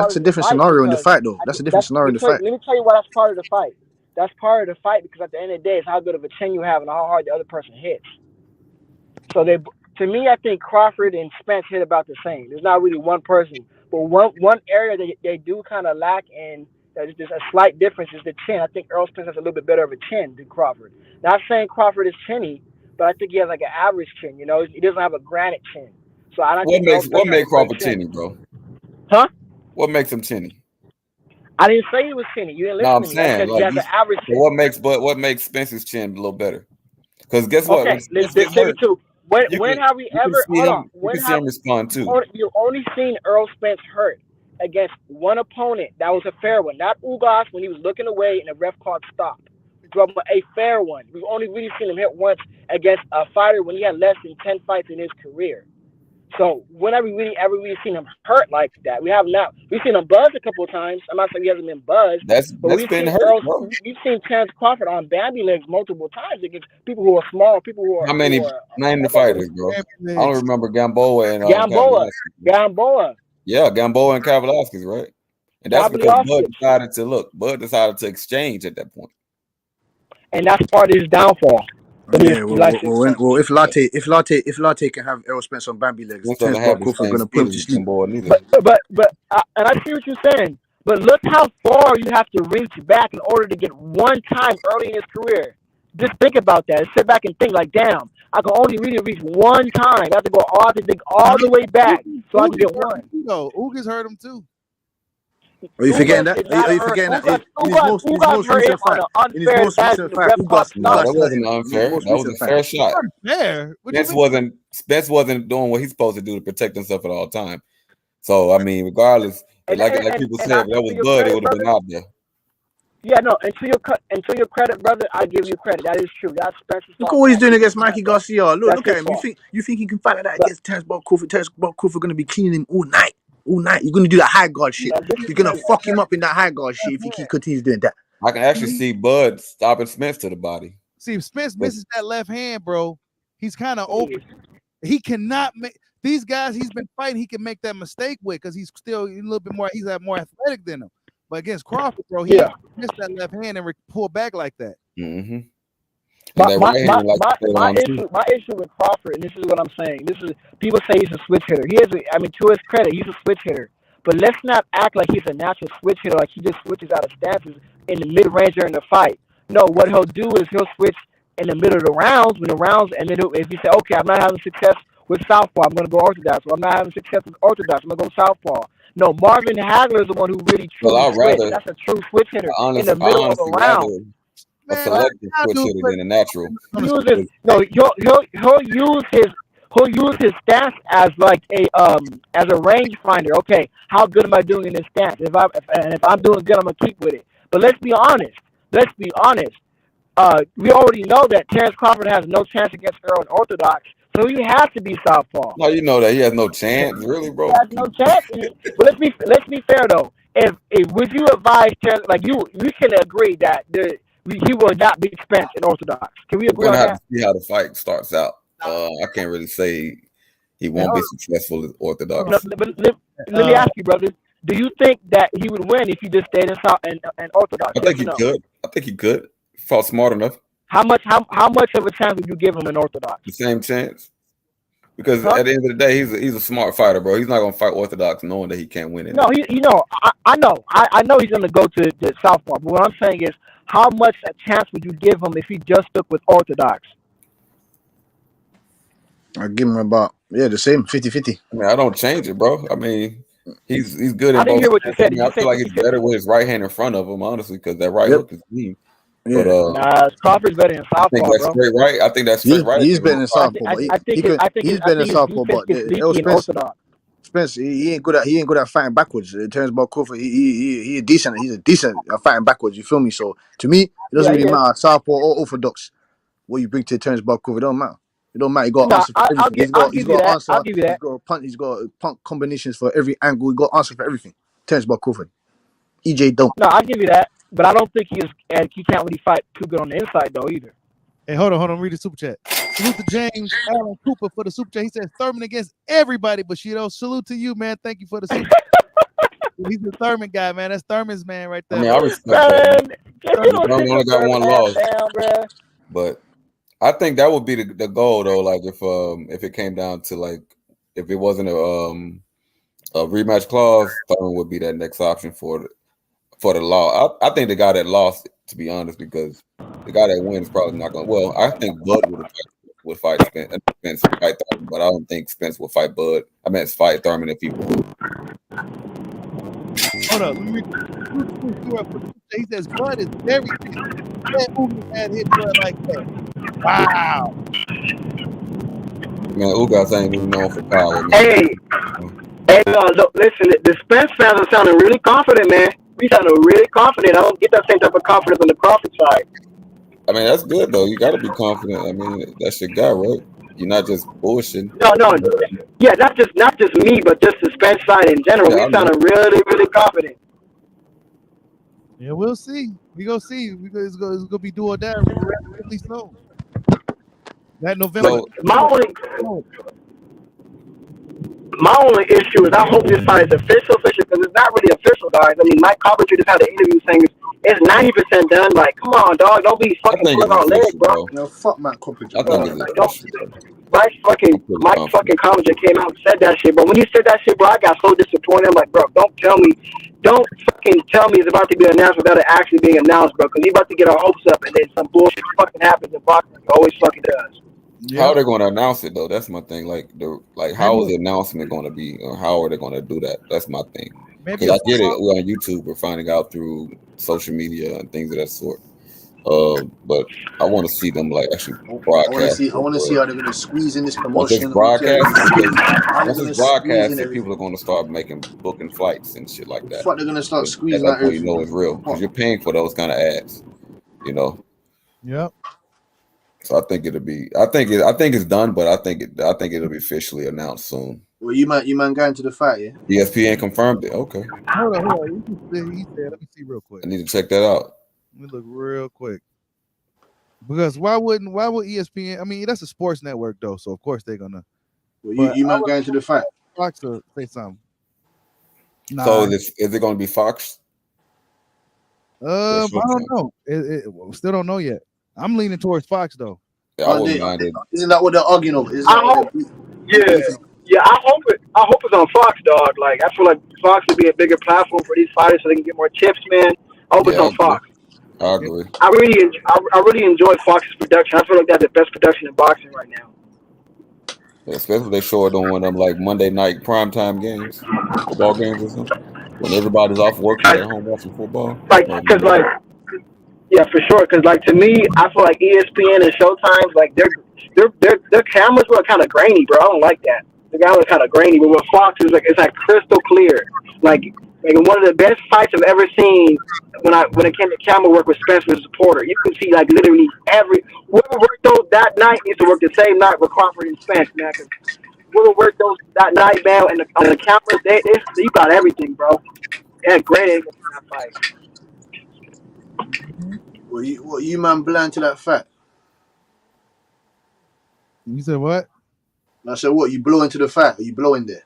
S7: that's a different scenario in the fight though. That's a different scenario in the fight.
S3: Let me tell you why that's part of the fight. That's part of the fight because at the end of the day, it's how good of a chin you have and how hard the other person hits. So to me, I think Crawford and Spence hit about the same. There's not really one person, but one area that they do kind of lack in. There's just a slight difference is the chin. I think Errol Spence has a little bit better of a chin than Crawford. Not saying Crawford is chinny, but I think he has like an average chin. You know, he doesn't have a granite chin. So I don't think
S6: What makes Crawford chinny, bro?
S3: Huh?
S6: What makes him chinny?
S3: I didn't say he was chinny. You didn't listen
S6: I'm
S3: to me.
S6: saying,
S3: He has an average chin.
S6: What makes Spence's chin a little better? Because guess what?
S3: Okay, let's dig into when have we ever? Hold on.
S6: You can see him respond too.
S3: You've only seen Errol Spence hurt against one opponent. That was a fair one, not Ugas when he was looking away and the ref called stop. A fair one. We've only really seen him hit once against a fighter when he had less than 10 fights in his career. So when have we ever seen him hurt like that? We have not. We've seen him buzz a couple of times. I'm not saying he hasn't been buzzed.
S6: But we've
S3: seen
S6: hurt,
S3: we've seen Terence Crawford on Bambi legs multiple times against people who are small, people who are.
S6: How many? Name the fighters, bro. I don't remember Gamboa and
S3: Gamboa.
S6: Yeah, Gamboa and Kavaliauskas, right? And that's because Bud decided to exchange at that point.
S3: And that's part of his downfall.
S7: Yeah, if Latte can have Errol Spence on Bambi legs, Terence Crawford gonna put him to sleep.
S3: But and I see what you're saying. But look how far you have to reach back in order to get one time early in his career. Just think about that. Sit back and think like, damn, I can only really reach one time. I have to go all the way back so I can get one.
S1: Ugas hurt him too.
S7: Are you forgetting that? Are you forgetting that? In his most recent fight,
S6: that wasn't unfair. That was a fair shot. Spence wasn't doing what he's supposed to do to protect himself at all time. So I mean, regardless, like people said, if that was Bud, it would have been out there.
S3: Yeah, no. And to your credit, brother, I give you credit. That is true. That's Spence's.
S7: Look what he's doing against Mikey Garcia. Look at him. You think he can fight like that against Terence Crawford? Terence Crawford gonna be cleaning him all night. You're gonna do that high guard shit. You're gonna fuck him up in that high guard shit if he continues doing that.
S6: I can actually see Bud stopping Spence to the body.
S1: See, if Spence misses that left hand, bro, he's kind of open. He cannot make these guys he's been fighting. He can make that mistake with because he's still a little bit more. He's more athletic than him. But against Crawford, bro, he missed that left hand and pull back like that.
S6: Mm-hmm.
S3: My issue with Crawford, and this is what I'm saying. This is people say he's a switch hitter. To his credit, he's a switch hitter. But let's not act like he's a natural switch hitter, like he just switches out of stances in the mid-range during the fight. No, what he'll do is he'll switch in the middle of the rounds, and then if you say, okay, I'm not having success with southpaw, I'm going to go orthodox. Or I'm not having success with orthodox, I'm going to go southpaw. No, Marvin Hagler is the one who really truly switches. That's a true switch hitter in the middle of the round.
S6: A selective switch hitter than a natural.
S3: He'll use
S11: He'll use his stance as like as a range finder. Okay, how good am I doing in this stance? If I'm doing good, I'm gonna keep with it. But let's be honest. Let's be honest. We already know that Terence Crawford has no chance against Errol and Orthodox, so he has to be southwall.
S6: No, you know that he has no chance, really, bro.
S11: He has no chance. But let's be fair though. If would you advise Terence, like we can agree that he will not beat Spence in Orthodox? Can we agree
S6: We're
S11: on
S6: gonna have
S11: that?
S6: to see how the fight starts out. I can't really say he won't be successful at Orthodox.
S11: No, but let me ask you, brother. Do you think that he would win if he just stayed in South and Orthodox?
S6: I think he could. I think he could. Fought smart enough.
S11: How much of a chance would you give him in Orthodox?
S6: The same chance. Because at the end of the day, he's a smart fighter, bro. He's not gonna fight Orthodox knowing that he can't win it.
S11: No, I know he's gonna go to Southpaw. But what I'm saying is, how much a chance would you give him if he just stuck with Orthodox?
S7: I give him about the same 50-50.
S6: I mean, I don't change it, bro. I mean, he's good in
S11: I didn't
S6: both.
S11: hear what you said.
S6: I feel like he's better with his right hand in front of him, honestly, because that right hook is mean.
S7: Yeah.
S6: But
S11: Crawford's better in Southpaw,
S6: I think that's
S11: bro.
S6: straight right. I think that's straight right.
S7: He's better in Southpaw, but
S11: I think
S7: he's better in Southpaw, but Spence, he ain't good at fighting backwards. Terence Crawford, he's decent at fighting backwards. You feel me? So to me, it doesn't really matter Southpaw or Orthodox. What you bring to Terence Crawford, it don't matter. It don't matter. He got answer for everything. He's got answer.
S11: I'll give you that.
S7: He's got a punch. He's got punk combinations for every angle. He got answer for everything. Terence Crawford. EJ don't.
S11: No, I'll give you that. But I don't think he can't really fight too good on the inside though either.
S1: Hey, hold on. Read the super chat. Salute to James Allen Cooper for the super chat. He says Thurman against everybody, Bushido. Salute to you, man. Thank you for the super chat. He's the Thurman guy, man. That's Thurman's man right there.
S6: I mean, I respect that. Thurman only got one loss, but I think that would be the goal, though. Like if it came down to like if it wasn't a rematch clause, Thurman would be that next option for the law. I think the guy that lost, to be honest, because the guy that wins is probably not going to. Well, I think Bud would fight Spence fight Thurman, but I don't think Spence would fight Bud. I meant fight Thurman if he would.
S1: Hold up. Let me read. He says Bud is very that Ugas had hit Bud like that. Wow.
S6: Man, Ugas ain't even known for power. Man.
S11: Hey, look, listen, the Spence fans are sounding really confident, man. We sounding really confident. I don't get that same type of confidence on the Crawford side.
S6: I mean, that's good though. You got to be confident. I mean, that's your guy, right? You're not just bullshitting.
S11: No. Yeah, not just me, but just the Spence side in general. We sounding really, really confident.
S1: Yeah, we'll see. We go see. It's gonna be do or die really soon. That November.
S11: So, my only issue is I hope this fight is official because it's not really official, guys. I mean, Mike Carpenter just had an interview saying it's 90% done. Like, come on, dog, don't be fucking pulling our leg, bro.
S7: No, fuck Mike Carpenter.
S6: I think
S11: Mike fucking Carpenter came out and said that shit, but when he said that shit, bro, I got so disappointed. I'm like, bro, don't fucking tell me it's about to be announced without it actually being announced, bro, because he's about to get our hopes up and then some bullshit fucking happens in boxing. It always fucking does.
S6: Yeah. How are they going to announce it though? That's my thing. How is the announcement going to be, or how are they going to do that? That's my thing. Because I get it. We're on YouTube. We're finding out through social media and things of that sort. But I want to see them like actually broadcast.
S7: I want to see how they're going to squeeze in this promotion.
S6: Once it's broadcasted, people are going to start booking flights and shit like that.
S7: They're going to start squeezing
S6: that. You know it's real because you're paying for those kind of ads. You know.
S1: Yep.
S6: So I think it's done, but I think it'll be officially announced soon.
S7: Well, you man going to the fight, yeah?
S6: ESPN confirmed it. Okay.
S1: Hold on. He said, let me see real quick.
S6: I need to check that out.
S1: Let me look real quick. Because why would ESPN? I mean, that's a sports network though, so of course they're gonna.
S7: Well, you man going to the fight?
S1: Fox or say something.
S6: Nah. So is it going to be Fox?
S1: I don't know. We still don't know yet. I'm leaning towards Fox though.
S6: Yeah, I wouldn't mind it.
S7: Isn't that what they're arguing over?
S11: Yeah, I hope it's on Fox, dog. Like I feel like Fox would be a bigger platform for these fighters so they can get more tips, man. I hope it's on Fox.
S6: I agree.
S11: I really enjoy Fox's production. I feel like that's the best production in boxing right now.
S6: Yeah, especially they show it on one of them like Monday night primetime games, football games or something. When everybody's off working at home watching football.
S11: Yeah, for sure. Because like to me, I feel like ESPN and Showtime's like their cameras were kind of grainy, bro. I don't like that. The guy was kind of grainy, but with Fox is like it's like crystal clear. Like one of the best fights I've ever seen when it came to camera work with Spence versus Porter. You can see like literally whoever worked those that night needs to work the same night with Crawford and Spence, man. Cause whoever worked those that night, man, and the cameras, you got everything, bro. They had great angles for that fight.
S7: What you man blind to that fact?
S1: You said what?
S7: I said, what, you blow into the fat? Are you blowing there?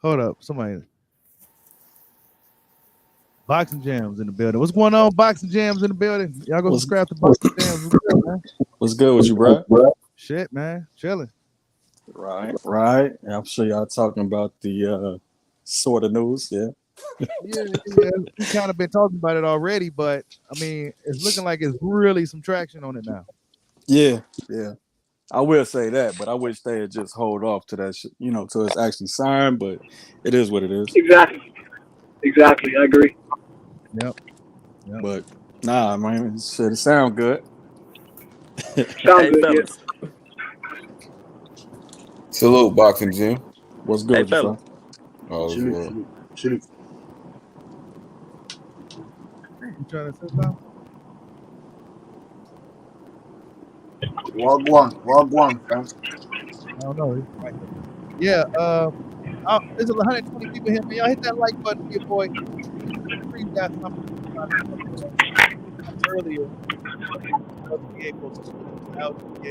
S1: Hold up. Somebody. Boxing Jams in the building. What's going on? Boxing Jams in the building. Y'all go subscribe to Boxing Jams. What's good, man?
S12: What's good with you, bro?
S1: Shit, man. Chilling.
S12: Right. I'm sure y'all talking about the sort of news, yeah.
S1: Yeah. We kind of been talking about it already, but I mean, it's looking like it's really some traction on it now.
S12: Yeah. I will say that, but I wish they had just hold off to that shit, till it's actually signed, but it is what it is.
S11: Exactly. I agree.
S1: Yep.
S12: But nah, man, it sound good.
S11: Sounds good. Yeah.
S6: Salute, Boxing Gym.
S12: What's good with you, fella?
S6: Oh,
S7: Salute.
S1: You trying to say something?
S7: Wagwan, fam.
S1: I don't know. Yeah. There's 120 people here, man. Y'all hit that like button, your boy. You got something earlier. Check out this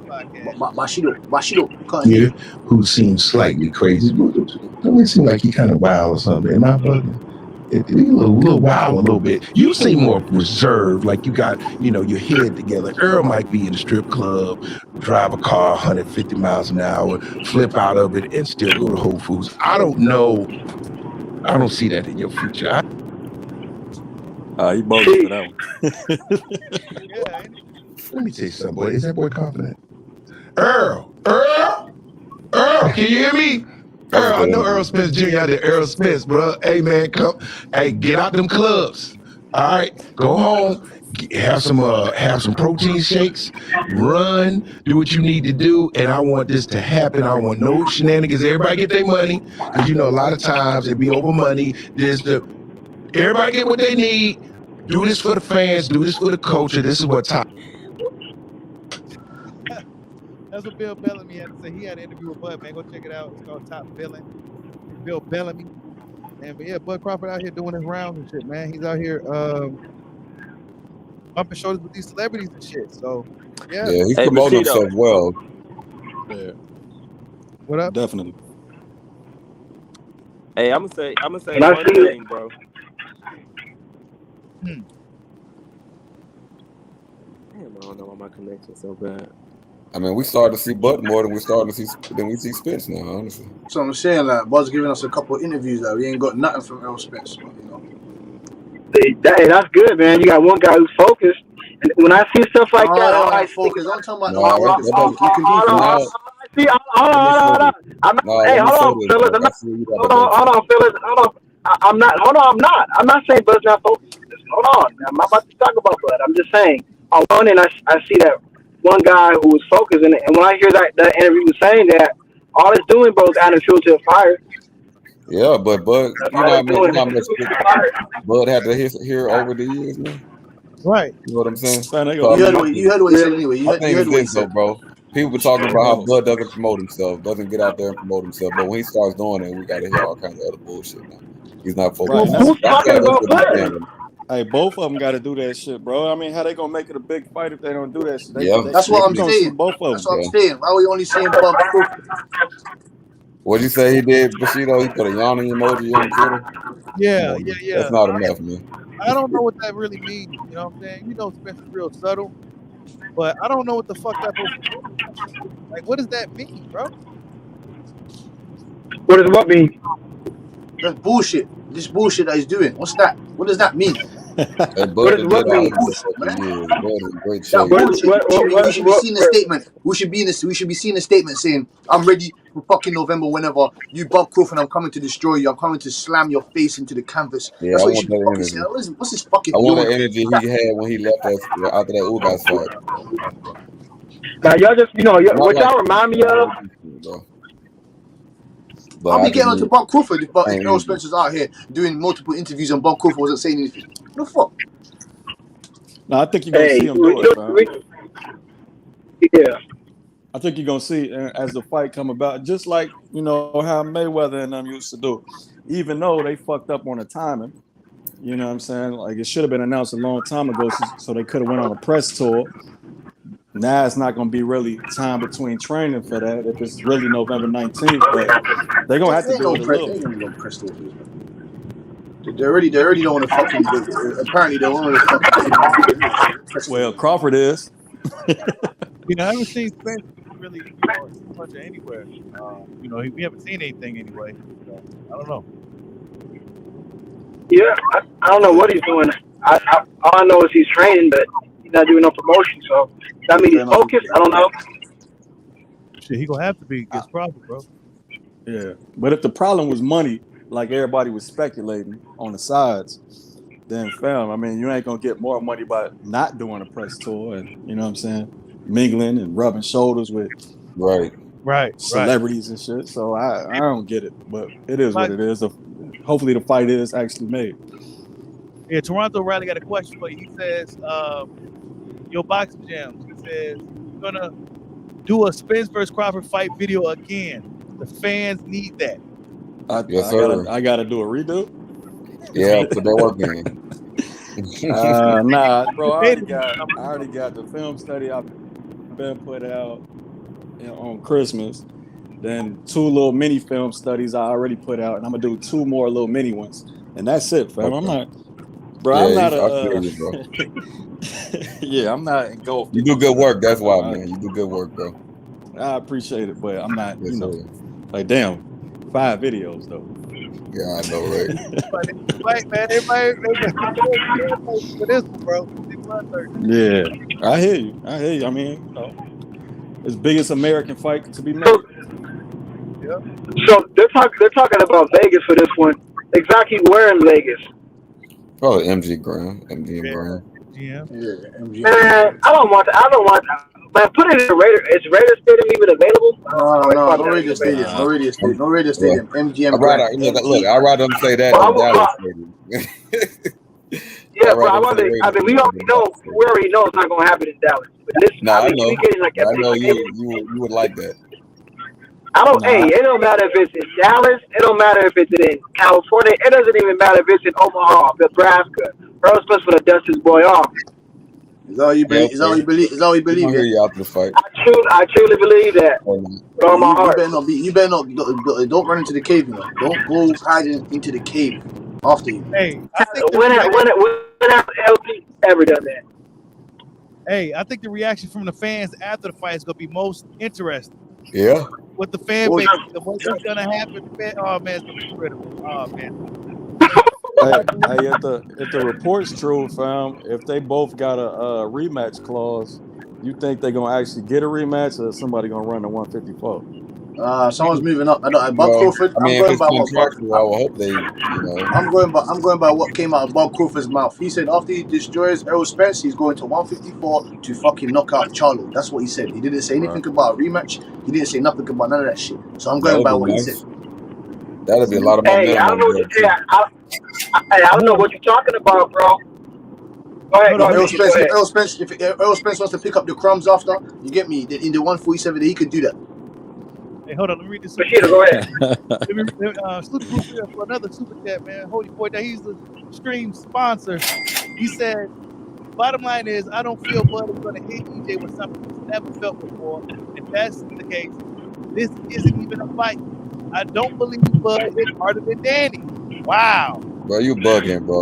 S1: podcast.
S2: Bashido, who seems slightly crazy. Don't it seem like he kind of wild or something? Am I bugging? It a little wild a little bit. You seem more reserved, like you got, your head together. Errol might be in a strip club, drive a car 150 miles an hour, flip out of it, and still go to Whole Foods. I don't know. I don't see that in your future.
S12: You bogus for that one.
S2: Let me tell you something, boy. Is that boy confident? Errol, can you hear me? Errol, I know Errol Spence Jr. out there. Errol Spence, bro. Hey, man, come. Hey, get out them clubs. All right, go home. Have some protein shakes. Run. Do what you need to do. And I want this to happen. I want no shenanigans. Everybody get their money, because a lot of times it be over money. Everybody get what they need. Do this for the fans. Do this for the culture. This is what time.
S1: That's what Bill Bellamy had to say. He had an interview with Bud, man. Go check it out. It's called Top Billing. Bill Bellamy. And but yeah, Bud Crawford out here doing his rounds and shit, man. He's out here bumping shoulders with these celebrities and shit. So yeah.
S6: Yeah, he's promoting himself well.
S12: Yeah.
S1: What up?
S12: Definitely.
S10: Hey, I'm gonna say one thing, bro. Damn, I don't know why my connection's so bad.
S6: I mean, we started to see Bud more than we see Spence now, honestly.
S7: So I'm saying, like, Bud's giving us a couple of interviews that we ain't got nothing from Errol Spence.
S11: Hey, that's good, man. You got one guy who's focused. And when I see stuff like that,
S7: I always focus. I'm talking about hold
S11: on. I'm not saying Bud's not focused. Hold on. I'm not about to talk about Bud. I'm just saying, on one end, I see that one guy who was focused, and when I hear that interview was saying that, all it's doing, bro, is adding fuel to the fire.
S6: Yeah, but Bud, how much Bud had to hear over the years, man.
S1: Right.
S6: You know what I'm saying?
S7: You heard what he said anyway.
S6: I think it's this, though, bro. People were talking about how Bud doesn't promote himself, doesn't get out there and promote himself. But when he starts doing it, we got to hear all kinds of other bullshit now. He's not focused.
S11: Who's talking about Bud?
S12: Hey, both of them got to do that shit, bro. I mean, how they gonna make it a big fight if they don't do that shit?
S7: That's what I'm saying.
S12: Both of them.
S7: That's what I'm saying. Why are we only saying Bob?
S6: What'd you say he did, Bushido? He put a yawning emoji on Twitter?
S1: Yeah.
S6: That's not enough, man.
S1: I don't know what that really means. You know what I'm saying? Spence is real subtle, but I don't know what the fuck that supposed to mean. Like, what does that mean, bro?
S11: What does what mean?
S7: That's bullshit. This bullshit that he's doing. What's that? What does that mean?
S6: What does mean?
S7: We should be seeing a statement. We should be seeing a statement saying, "I'm ready for fucking November, whenever you Bob Crawford, I'm coming to destroy you. I'm coming to slam your face into the canvas.
S6: Yeah,
S7: That's
S6: I
S7: what you
S6: want
S7: should be
S6: that
S7: fucking
S6: energy.
S7: saying. What's this fucking
S6: I want
S7: yawn?
S6: the energy he had when he left us after that Ugas fight.
S11: Now y'all just
S6: Not
S11: what
S6: like
S11: y'all remind me of.
S6: though. But
S7: I'll
S6: I
S7: be
S6: just
S7: getting onto
S6: need
S7: Bob Crawford if
S6: ain't
S7: Errol
S6: easy.
S7: Spence was out here doing multiple interviews and Bob Crawford wasn't saying anything. What the fuck?
S12: No, I think you're gonna see him do it, fam.
S11: Yeah.
S12: I think you're gonna see as the fight come about, just like how Mayweather and them used to do. Even though they fucked up on the timing, you know what I'm saying? Like it should have been announced a long time ago, so they could have went on a press tour. Now it's not gonna be really time between training for that if it's really November 19th, but they're gonna have to do it a little
S7: They
S12: bit.
S7: ain't gonna press tour for this, man. They already don't want to fucking. Apparently, they want to fucking press tour.
S12: Well, Crawford is.
S1: I haven't seen Spence really, too much anywhere. We haven't seen anything anyway. So I don't know.
S11: Yeah, I don't know what he's doing. All I know is he's training, but he's not doing no promotion. So that means he's focused. I don't know.
S1: Shit, he gonna have to be against Crawford, bro.
S12: Yeah, but if the problem was money, like everybody was speculating on the sides, then fam, I mean, you ain't gonna get more money by not doing a press tour and you know what I'm saying, mingling and rubbing shoulders with
S6: right
S12: celebrities and shit. So I don't get it, but it is what it is. Hopefully the fight is actually made.
S1: Yeah, Toronto Riley got a question for you. He says, your boxing jams. He says, you're gonna do a Spence versus Crawford fight video again. The fans need that.
S6: Yes, sir.
S12: I gotta do a redo.
S6: Yeah, put that work in.
S12: Nah, bro. I already got the film study I've been put out on Christmas. Then 2 little mini film studies I already put out, and I'm gonna do 2 more little mini ones, and that's it, fam.
S6: Okay.
S12: I'm not, bro.
S6: Yeah,
S12: I'm not
S6: I feel you, bro.
S12: yeah, I'm not engulfed.
S6: You do good work. That's why, man. You do good work, bro.
S12: I appreciate it, but I'm not,
S6: Yes, sir.
S12: like damn, 5 videos though.
S6: Yeah, I know, right?
S1: Right, man. Everybody for this one, bro.
S12: Yeah, I hear you. I mean, it's biggest American fight to be made.
S11: So they're talking about Vegas for this one. Exactly where in Vegas?
S6: Probably MGM Grand.
S1: Yeah,
S7: MGM.
S11: Man, I don't want that. Man, put it in the Raider. Is Raider Stadium even available?
S7: No Radio Stadium. No Radio Stadium. No Radio Stadium. MGM Grand.
S6: Look, I'd rather them say that than Dallas Stadium.
S11: Yeah, but we already know it's not gonna happen in Dallas. But this,
S6: I know.
S11: we getting like
S6: I know you would like that.
S11: Hey, it don't matter if it's in Dallas. It don't matter if it's in California. It doesn't even matter if it's in Omaha, Nebraska. Errol Spence would have dust his boy off.
S7: Is that what you believe? Is that what you believe?
S6: Hear you after the fight.
S11: I truly believe that. With all my heart.
S7: You better not. Don't run into the cave, Don't go hiding into the cave after you.
S1: Hey, I think
S11: when has LT ever done that?
S1: Hey, I think the reaction from the fans after the fight is gonna be most interesting.
S6: Yeah.
S1: What the fan base, what's gonna happen? Oh man, it's gonna be critical. Oh man.
S12: Hey, if the report's true, fam, if they both got a rematch clause, you think they're gonna actually get a rematch, or is somebody gonna run to 154?
S7: Someone's moving up. Bob Crawford.
S6: I mean,
S7: I'm going by what Bob.
S6: I will hope they.
S7: I'm going by what came out of Bob Crawford's mouth. He said after he destroys Errol Spence, he's going to 154 to fucking knock out Charlo. That's what he said. He didn't say anything about a rematch. He didn't say nothing about none of that shit. So I'm going by what he said.
S6: That'll be a lot of
S11: momentum. Hey, I don't know what you say. I don't know what you're talking about, bro. Go ahead.
S7: Errol Spence, if Errol Spence wants to pick up the crumbs after, you get me, in the 147, he could do that.
S1: Hey, hold on, let me read this.
S11: Go ahead.
S1: Salute for another super chat, man. Holy boy, that he's the stream sponsor. He said, bottom line is, I don't feel Bud is going to hit EJ with something he's never felt before. If that's the case, this isn't even a fight. I don't believe Bud hit harder than Danny. Wow.
S6: Bro, you bugging, bro.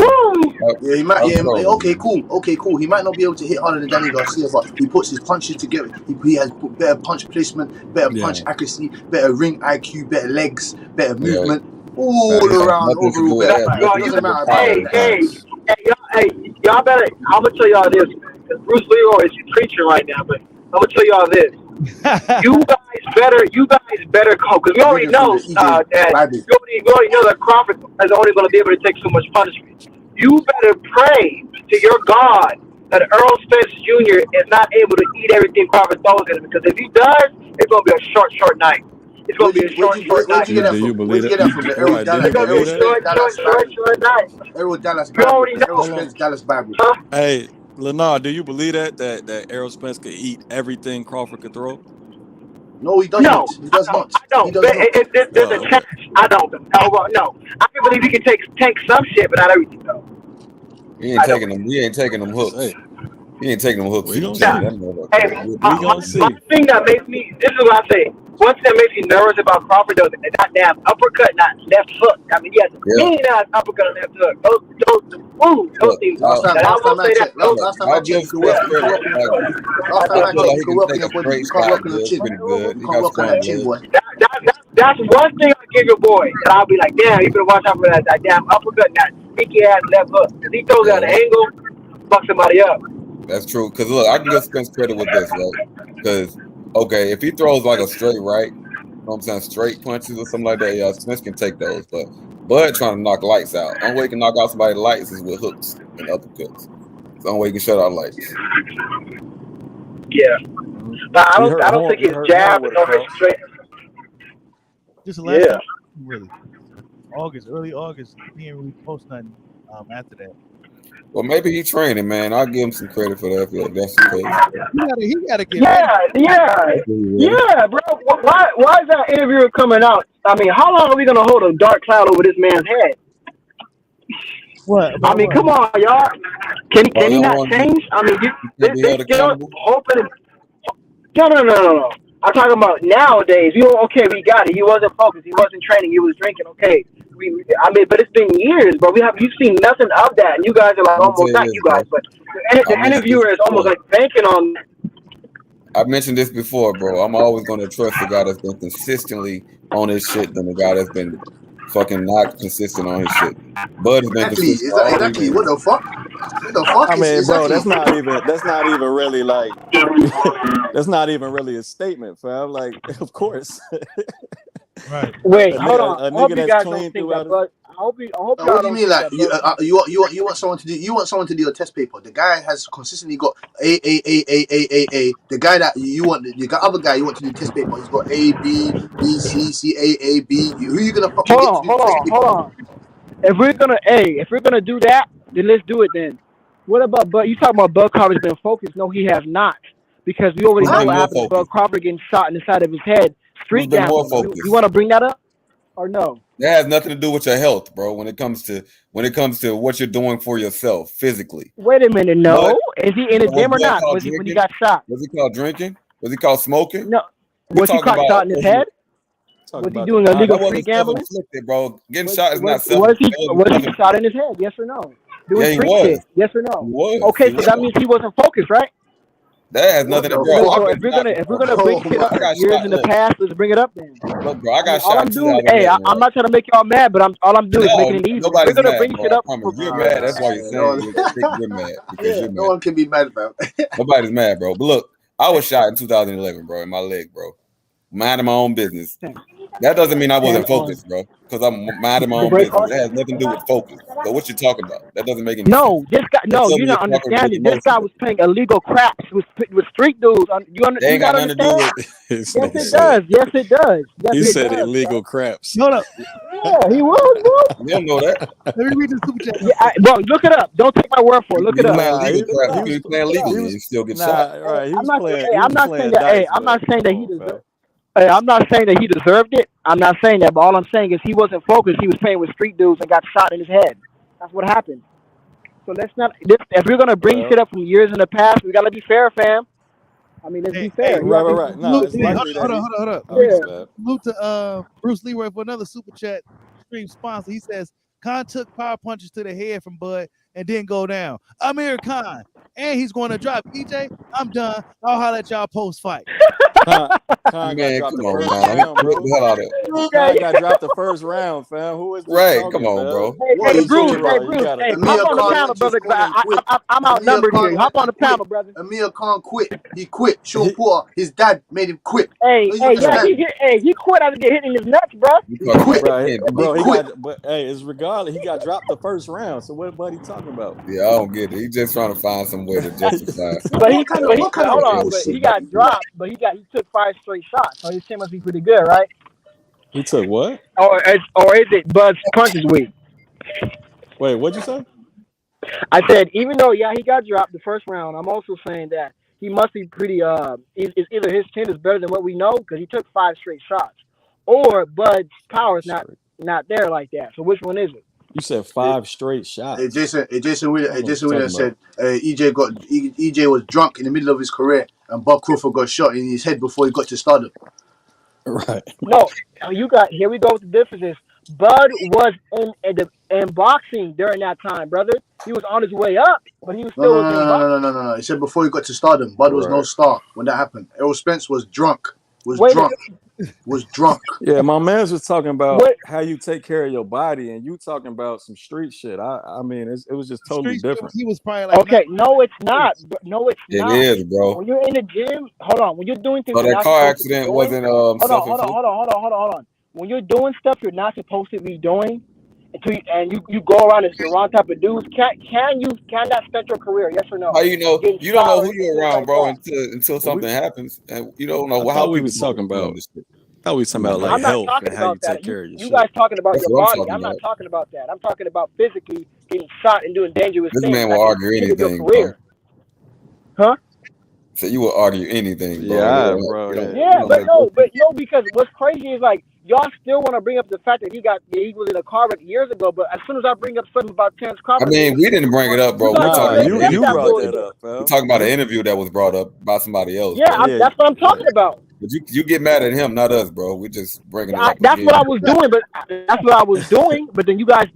S7: Yeah, he might. Yeah, okay, cool. He might not be able to hit harder than Danny Garcia, but he puts his punches together. He has better punch placement, better punch accuracy, better ring IQ, better legs, better movement, all around overall.
S11: Hey, y'all better. I'm gonna tell y'all this, man. Because Bruce Leroy is preaching right now, but I'm gonna tell y'all this. You guys better go because we already
S7: Reading from the
S11: know
S7: EJ
S11: that
S7: Bible.
S11: we already know that Crawford is only going to be able to take so much punishment. You better pray to your God that Errol Spence Jr. is not able to eat everything Crawford throws at him because if he does, it's going to be a short night. It's going to be a short
S7: Where'd
S11: night.
S7: you get
S12: Do
S7: that
S12: you
S7: from?
S12: believe
S7: Where'd you
S12: that?
S7: get that from? The Errol
S12: Right? Do you
S11: It's
S7: Dallas, the
S11: going to be
S7: Errol
S12: believe
S11: a
S12: that?
S7: Spence Dallas Bible.
S11: short night.
S7: Errol Dallas
S11: You
S7: Bible.
S11: already
S7: The Errol
S11: know.
S12: Hold on.
S7: Spence Dallas Bible.
S11: Huh?
S12: Hey, Lenard, do you believe that Errol Spence could eat everything Crawford could throw?
S7: No, he does not.
S11: No,
S7: He
S11: I
S7: does
S11: don't.
S7: not.
S11: I
S7: He
S11: don't.
S7: does not.
S11: There's a
S12: Oh, okay.
S11: chance. I don't. No, well, no. I can believe he can take some shit, but not everything though.
S6: He ain't
S11: I don't.
S6: taking them. He ain't taking them hooks.
S12: Say,
S6: He ain't taking them hooks.
S12: we
S6: He can
S12: gonna
S6: tell you
S11: Now,
S12: see.
S6: that motherfucker
S11: hey,
S6: can't whip
S12: We
S6: his
S12: gonna
S11: my
S12: see.
S6: ass.
S11: thing that makes me. This is what I say. One thing that makes me nervous about Crawford though, that damn uppercut, not left hook. I mean, he has a
S6: Yeah.
S11: mean ass uppercut and left hook. Those
S6: Look,
S11: things.
S6: I'll,
S11: And I
S7: Last
S11: will
S7: time I
S11: say that
S7: checked,
S11: those.
S6: look,
S7: last time I
S6: I'll
S7: checked,
S6: give Spence
S7: you can
S6: credit.
S7: work on your.
S6: Like,
S7: Last time
S6: I
S7: I
S6: feel
S7: checked,
S6: like
S7: you
S6: he
S7: can
S6: can
S7: work on
S6: take
S7: your
S6: a
S7: body.
S6: straight
S7: You can't
S6: shot
S7: work on the
S6: good.
S7: chin.
S6: Pretty good.
S7: You
S6: He
S7: can't
S6: got
S7: work on that
S6: strong
S7: chin,
S6: legs.
S7: boy.
S11: That's one thing I give your boy, and I'll be like, damn, you better watch out for that damn uppercut, and that sneaky ass left hook. If he throws it
S6: Yeah,
S11: at an angle, fuck somebody up.
S6: that's true. Because look, I can give Spence credit with this, right? Because okay, if he throws like a straight right, you know what I'm saying, straight punches or something like that, yeah, Spence can take those. But Bud trying to knock lights out. Only way he can knock out somebody's lights is with hooks and uppercuts. It's the only way he can shut out lights.
S11: Yeah,
S12: Mhm.
S11: but I
S12: He
S11: don't.
S12: hurt
S11: I don't think
S12: Horn. He
S11: his
S12: hurt Horn
S11: jab is
S12: with a
S11: no his
S12: cross.
S11: straight.
S1: Just the last
S11: Yeah.
S1: time, really. August, early August. He didn't really post nothing after that.
S6: Well, maybe he training, man. I'll give him some credit for that if that's the case.
S1: He gotta get ready.
S11: Yeah, bro. Why is that interview coming out? I mean, how long are we gonna hold a dark cloud over this man's head?
S1: What
S11: I
S1: about
S11: mean,
S1: what?
S11: come on, y'all. Can
S6: Well,
S11: he
S6: they don't
S11: not
S6: want to be,
S11: change? I mean,
S6: he can't be
S11: they
S6: held
S11: still
S6: accountable.
S11: hoping. No. I'm talking about nowadays. Okay, we got it. He wasn't focused. He wasn't training. He was drinking. Okay. I mean, but it's been years, bro. You've seen nothing of that, and you guys are like
S6: I'm gonna tell
S11: almost
S6: you
S11: not
S6: this,
S11: you
S6: bro.
S11: guys, but
S6: I
S11: the
S6: mentioned this
S11: interviewer is almost
S6: before.
S11: like banking on.
S6: I mentioned this before, bro. I'm always going to trust the guy that's been consistently on his shit than the guy that's been fucking not consistent on his shit. Bud has been
S7: Exactly.
S6: consistent all these
S7: Exactly. What
S6: years.
S7: the fuck? What the fuck
S12: I
S7: is
S12: mean, bro,
S7: exactly?
S12: that's not even really like that's not even really a statement, fam. Like, of course,
S1: Right.
S11: Wait,
S12: a,
S11: hold
S12: nigga,
S11: on.
S12: a
S11: I hope
S12: nigga
S11: you
S12: that's
S11: guys don't
S12: clean
S11: think that,
S12: throughout his.
S11: but I hope y'all
S7: What do you
S11: don't
S7: mean?
S11: think
S7: Like
S11: that, bro.
S7: you want someone to do a test paper. The guy has consistently got A. The guy that you got other guy you want to do the test paper. He's got A, B, C, C, A, B. Who are you gonna fucking get to do the test
S11: Hold
S7: paper?
S11: on. If we're gonna do that, then let's do it. Then, what about Bud? You talking about Bud Crawford's been focused? No, he has not, because we already
S6: Who's
S11: know
S7: Huh?
S6: been
S11: what
S6: more
S11: happened to Bud
S6: focused?
S11: Crawford getting shot in the side of his head.
S6: Who's
S11: Street
S6: been more
S11: gambling. You
S6: focused?
S11: want to bring that up or no?
S6: That has nothing to do with your health, bro. When it comes to what you're doing for yourself physically.
S11: Wait a minute.
S6: But
S11: No, is he in the
S6: was
S11: gym or
S6: Bud
S11: not?
S6: caught
S11: Was he when he
S6: drinking?
S11: got shot?
S6: Was he caught drinking? Was he caught smoking?
S11: No.
S6: We're
S11: Was he
S6: talking
S11: caught
S6: about
S11: shot in his head?
S12: Talking
S11: Was he
S12: about the
S11: doing
S6: that
S11: illegal
S12: body.
S11: street
S6: wasn't
S11: gambling?
S6: self-inflicted, bro. Getting
S11: Was
S6: shot is
S11: was
S6: not self.
S11: was he
S6: That wasn't
S11: was he shot
S6: self-inflicted.
S11: in his head? Yes or no?
S6: Yeah,
S11: Doing
S6: he
S11: street
S6: was.
S11: shit? Yes or
S6: He
S11: no?
S6: was.
S11: Okay,
S6: He
S11: so that
S6: was.
S11: means he wasn't focused, right?
S6: That has
S7: What
S6: nothing to,
S7: the
S6: bro. I've
S11: So
S7: fuck?
S6: been shot
S11: if we're
S6: before,
S11: gonna
S6: bro.
S11: bring
S7: Oh
S11: shit up
S6: I
S7: my!
S11: from
S6: got
S11: years
S6: shot.
S11: in the past, let's bring it up then.
S6: Look, bro. I
S11: I mean,
S6: got shot in
S11: I'm
S6: 2011, right?
S11: not trying to make y'all mad, but all I'm doing is
S6: No,
S11: making it easy. If we're
S6: nobody's
S11: gonna
S6: mad,
S11: bring
S6: bro.
S11: shit
S6: I
S11: up
S6: promise.
S11: from
S6: You're
S11: years
S6: mad.
S11: in the
S6: That's why
S11: past,
S6: you're
S7: No,
S6: saying you think you're mad because
S11: yeah.
S6: you're
S7: no
S6: mad.
S7: one can be mad about.
S6: Nobody's mad, bro. But look, I was shot in 2011, bro, in my leg, bro. Minding my own business. That doesn't mean I
S11: And
S6: wasn't focused, bro, because I'm minding my
S11: the
S6: own
S11: break
S6: business.
S11: card.
S6: It has nothing to do with focus. So what you talking about? That doesn't make any sense.
S11: No, this guy.
S6: That
S11: No,
S6: tells
S11: you're
S6: me you're
S11: not
S6: talking with
S11: understanding. This guy
S6: emotion.
S11: was playing illegal craps with street dudes.
S6: They
S11: Do you
S6: ain't got
S11: not
S6: nothing to do
S11: understand?
S6: with.
S12: This
S11: Yes,
S12: nigga
S11: it
S12: said.
S11: does. Yes, it does. Yes,
S12: He
S11: it
S12: said
S11: does, bro.
S12: illegal craps.
S1: No.
S11: Yeah, he was, bro.
S6: You don't know that.
S1: Let me read the super chat real
S11: Yeah,
S1: quick.
S11: bro, look it up. Don't take my word for it.
S6: You can
S11: Look
S6: be
S11: it up.
S6: playing
S12: Nah,
S6: legal
S11: Look it
S6: crap.
S11: up.
S6: You
S12: he
S6: can
S12: was
S6: be playing
S11: Look it up.
S6: legally
S12: he
S6: and
S12: was
S6: you still get shot.
S12: nah right.
S11: I'm not. Hey,
S12: He
S11: I'm
S12: was
S11: not saying
S12: playing
S11: that. Hey,
S12: dice,
S11: I'm not
S12: man.
S11: saying
S12: Come
S11: that he
S12: on,
S11: deserved.
S12: fam.
S11: Hey, I'm not saying that he deserved it. I'm not saying that. But all I'm saying is he wasn't focused. He was playing with street dudes and got shot in his head. That's what happened. So let's not. If we're gonna bring
S12: Well,
S11: shit up from years in the past, we gotta be fair, fam. I mean, let's be fair.
S1: Hey,
S11: He already.
S12: right. No,
S1: salute.
S12: it's
S1: Hey,
S12: likely that he.
S1: hold on. Let
S12: Oh,
S1: me
S12: my
S11: Yeah.
S12: bad.
S1: salute to Bruce Leroy for another super chat stream sponsor. He says Khan took power punches to the head from Bud and didn't go down. Amir Khan and he's going to drop. EJ, I'm done. I'll holler at y'all post fight.
S12: Khan got
S6: Man,
S12: dropped
S6: come
S12: the
S6: on,
S12: first
S6: man.
S12: round,
S6: Get
S12: bro.
S6: the hell out of it.
S12: Khan got dropped the first round, fam. Who is this
S6: Right,
S12: talking,
S6: come on,
S12: fam?
S6: bro.
S7: What
S11: Hey,
S7: are you
S11: Bruce,
S7: talking about?
S11: hey,
S7: Amir
S11: hop on the
S7: Khan
S11: panel,
S7: went to his
S11: brother,
S7: corner
S11: because
S7: and quit.
S11: I'm
S7: Amir
S11: outnumbered here.
S7: Khan
S11: Hop
S7: went
S11: on the
S7: and quit.
S11: panel, brother.
S7: Amir Khan quit. He quit. Sean
S12: He-
S7: Porter, his dad made him quit.
S11: Hey,
S7: Don't you
S11: yeah,
S7: understand?
S11: he quit after getting hit in his nuts, bro.
S6: You
S7: He
S6: talking
S7: quit.
S6: about
S12: Bro,
S6: him,
S7: He
S12: he
S7: quit.
S12: got, but hey, it's regardless. He got dropped the first round. So what he talking about?
S6: Yeah, I don't get it. He just trying to find some way to justify.
S11: But
S7: What kind of
S11: hold on, but
S6: bullshit.
S11: he got dropped, but he took 5 straight shots, so his team must be pretty good, right?
S12: He took what?
S11: Or is it Bud's punches weak?
S12: Wait, what'd you say?
S11: I said even though he got dropped the first round, I'm also saying that he must be pretty it's either his chin is better than what we know because he took 5 straight shots, or Bud's power is not there like that. So which one is it?
S12: You said 5 straight shots.
S7: Jason Williams
S12: talking
S7: said EJ was drunk in the middle of his career, and Bob Crawford got shot in his head before he got to stardom.
S12: Right.
S11: No, here we go with the differences. Bud was in boxing during that time, brother. He was on his way up, but he was
S7: No, no,
S11: still
S7: no,
S11: in
S7: no,
S11: boxing.
S7: no, no, no, no. He said before he got to stardom, Bud was no
S12: Right.
S7: star when that happened. Errol Spence was drunk.
S11: Wait a
S7: Was drunk.
S12: Yeah, my man's was talking about
S11: What?
S12: how you take care of your body, and you talking about some street shit. I mean, it was just totally
S1: Street shit,
S12: different.
S1: he was probably like,
S11: Okay, no, it's not. No, it's
S6: It
S11: not.
S6: is, bro.
S11: When you're in the gym, hold on. When you're doing things
S6: So
S11: you're
S6: that
S11: not
S6: car
S11: supposed to be
S6: accident
S11: doing,
S6: wasn't
S11: hold
S6: self-inflicted.
S11: on. When you're doing stuff you're not supposed to be doing, and you go around as the wrong type of dudes, can that affect your career? Yes or no?
S6: How you know?
S11: Getting
S6: You don't
S11: shot
S6: know
S11: or
S6: who you're
S11: anything
S6: around,
S11: like
S6: bro,
S11: that.
S6: until
S12: But
S6: something happens, and you don't know
S12: I
S6: how
S12: thought we
S6: people
S12: was talking
S6: on
S12: about.
S6: this shit.
S12: I thought we was talking about like
S11: I'm not
S12: health
S11: talking
S12: and how you
S11: about that.
S12: take care of your
S11: You
S12: shit.
S11: guys talking about
S6: That's
S11: your
S6: what I'm
S11: body.
S6: talking
S11: I'm not
S6: about.
S11: talking about that. I'm talking about physically getting shot and doing dangerous
S6: This
S11: things
S6: man
S11: that
S6: will
S11: can
S6: argue
S11: hinder your
S6: anything, bro.
S11: career. Huh?
S6: So you will argue anything, bro.
S12: Yeah, bro.
S11: Yeah, but no, because what's crazy is like y'all still want to bring up the fact that he was in a car wreck years ago. But as soon as I bring up something about Terence
S6: I
S11: Crawford,
S6: mean, we didn't bring it up, bro.
S11: you guys
S12: Nah,
S11: want to accept
S12: you
S11: that
S12: brought
S11: bullshit.
S12: that up,
S6: We're
S12: fam.
S6: talking about an interview that was brought up by somebody else,
S11: Yeah,
S6: bro.
S11: that's what I'm talking about.
S6: But you get mad at him, not us, bro. We just bringing it up
S11: That's
S6: again.
S11: what I was doing, But then you guys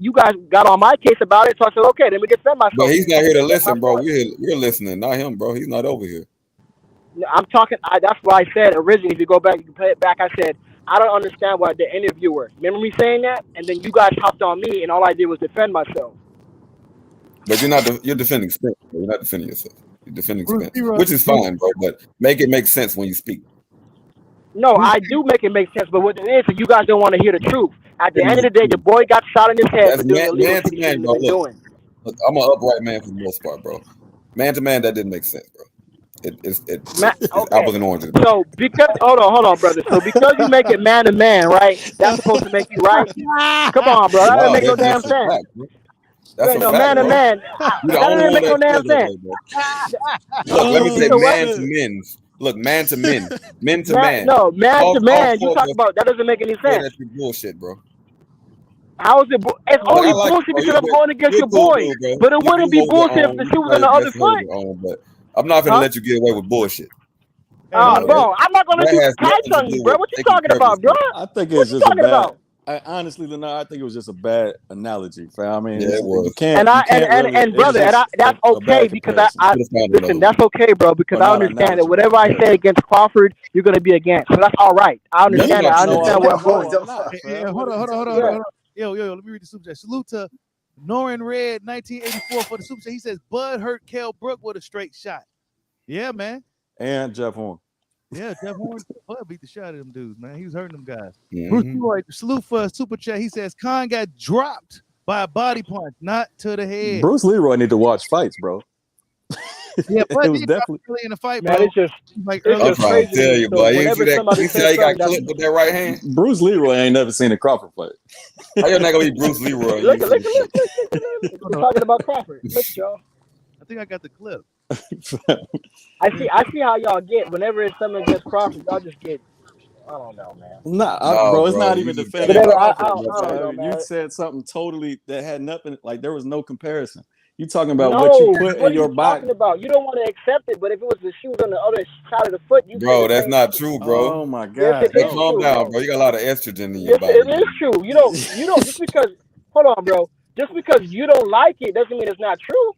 S11: got on my case about it, so I said, okay, let me defend myself.
S6: But he's not here to
S11: That's my
S6: listen, bro.
S11: point.
S6: We're listening, not him, bro. He's not over here.
S11: I'm talking. That's why I said originally. If you go back, you can play it back. I said I don't understand why the interviewer. Remember me saying that, and then you guys hopped on me, and all I did was defend myself.
S6: But you're defending Spence, bro. You're not defending yourself. You're defending
S1: Bruce
S6: Spence,
S1: Leroy-
S6: which is fine, bro. But make it make sense when you speak.
S11: No, I do make it make sense, but what it is, you guys don't want to hear the truth. At the end of the day, the boy got shot in his head
S6: That's
S11: for doing illegal
S6: man
S11: shit
S6: to
S11: he
S6: man,
S11: shouldn't
S6: bro.
S11: have been doing.
S6: Look, I'm an upright man for the most part, bro. Man to man, that didn't make sense, bro. Apples and oranges.
S11: So because hold on, brother. So because you make it man to man, right? That's supposed to make you right. Come on, bro. That doesn't
S6: No,
S11: make no
S6: that's
S11: damn
S6: just a
S11: sense.
S6: fact, bro. That's a
S11: No,
S6: fact,
S11: man to
S6: bro.
S11: man.
S6: You're the
S11: That
S6: only
S11: doesn't
S6: one
S11: make no
S6: that
S11: damn
S6: feels that
S11: sense.
S6: way, bro. Look, let me say
S11: So what?
S6: man to men's. Look, man to men. Men to man.
S11: No, man
S6: All
S11: to man. You
S6: four of
S11: talk
S6: us
S11: about that doesn't make any
S6: say
S11: sense.
S6: that you're bullshit, bro.
S11: How is it? It's
S6: Look,
S11: only
S6: I like
S11: bullshit
S6: you, bro.
S11: because I'm going against
S6: You're
S11: your
S6: cool,
S11: boy.
S6: dude, bro.
S11: But it wouldn't be
S6: hold your
S11: bullshit if
S6: own.
S11: the
S6: You
S11: shoe was on the
S6: probably
S11: other
S6: best hold
S11: foot.
S6: your own, but I'm not gonna let you get away with bullshit.
S11: Bro, I'm not gonna
S6: That
S11: do
S6: has
S11: tights
S6: nothing to
S11: on
S6: do
S11: you, bro.
S6: with
S11: What you
S6: taking
S11: talking
S6: care of
S11: about, bro?
S6: yourself.
S12: I think
S11: What
S12: it's
S11: you
S12: just a
S11: talking
S12: bad.
S11: about?
S12: Honestly, Leonard, I think it was just a bad analogy, fam. I mean,
S6: Yeah, it was.
S12: you can't.
S11: And
S12: you can't really,
S11: and brother, that's
S12: a
S11: okay
S12: bad
S11: because
S12: comparison.
S11: listen, that's okay, bro, because
S12: Or
S11: I
S12: not
S11: understand that
S12: analogy,
S11: whatever I say against Crawford, you're gonna be against. So that's all right. I
S6: No,
S11: understand
S6: you're
S11: that. I
S6: not.
S11: understand where I'm going.
S12: I'm not,
S1: Yeah,
S12: fam.
S1: hold on. Yo, let me read the super chat. Salute to Norin Red 1984 for the super chat. He says Bud hurt Kell Brook with a straight shot. Yeah, man.
S12: And Jeff Horn.
S1: Yeah, Jeff Horn. Bud beat the shot at them dudes, man. He was hurting them guys.
S6: Mm-hmm.
S1: Bruce Leroy, salute for a super chat. He says Khan got dropped by a body punch, not to the head.
S12: Bruce Leroy need to watch fights, bro.
S1: Yeah, but
S12: it was definitely
S1: really in the fight,
S11: man,
S1: bro.
S11: it's just
S1: like
S11: it's
S6: I'm
S11: just
S6: trying
S11: crazy
S6: to tell you,
S11: so
S6: boy. You
S11: whenever
S6: see
S11: somebody
S6: how he got
S11: says
S6: clipped with that right hand?
S12: Bruce Leroy ain't never seen a Crawford fight.
S6: How you not gonna be Bruce Leroy?
S11: look, we're talking about Crawford. Look, y'all.
S1: I think I got the clip.
S11: I see how y'all get whenever it's something against Crawford, y'all just get. I don't know, man.
S12: Nah, bro, it's not even defending
S11: Whatever,
S12: Crawford.
S11: I don't know, man.
S12: You said something totally that had nothing. Like there was no comparison. You talking about
S11: No,
S12: what you put
S11: what
S12: in
S11: are
S12: your
S11: you
S12: body?
S11: talking about? You don't want to accept it, but if it was the shoes on the other side of the foot, you
S6: Bro,
S11: say the
S6: that's
S11: same
S6: not
S11: thing.
S6: true, bro.
S12: Oh my
S11: Yes,
S12: God!
S11: it is
S6: Calm
S11: true,
S6: down,
S11: bro.
S6: bro. You got a lot of estrogen in your
S11: Yes,
S6: body.
S11: it is true. You don't just because. Hold on, bro. Just because you don't like it doesn't mean it's not true.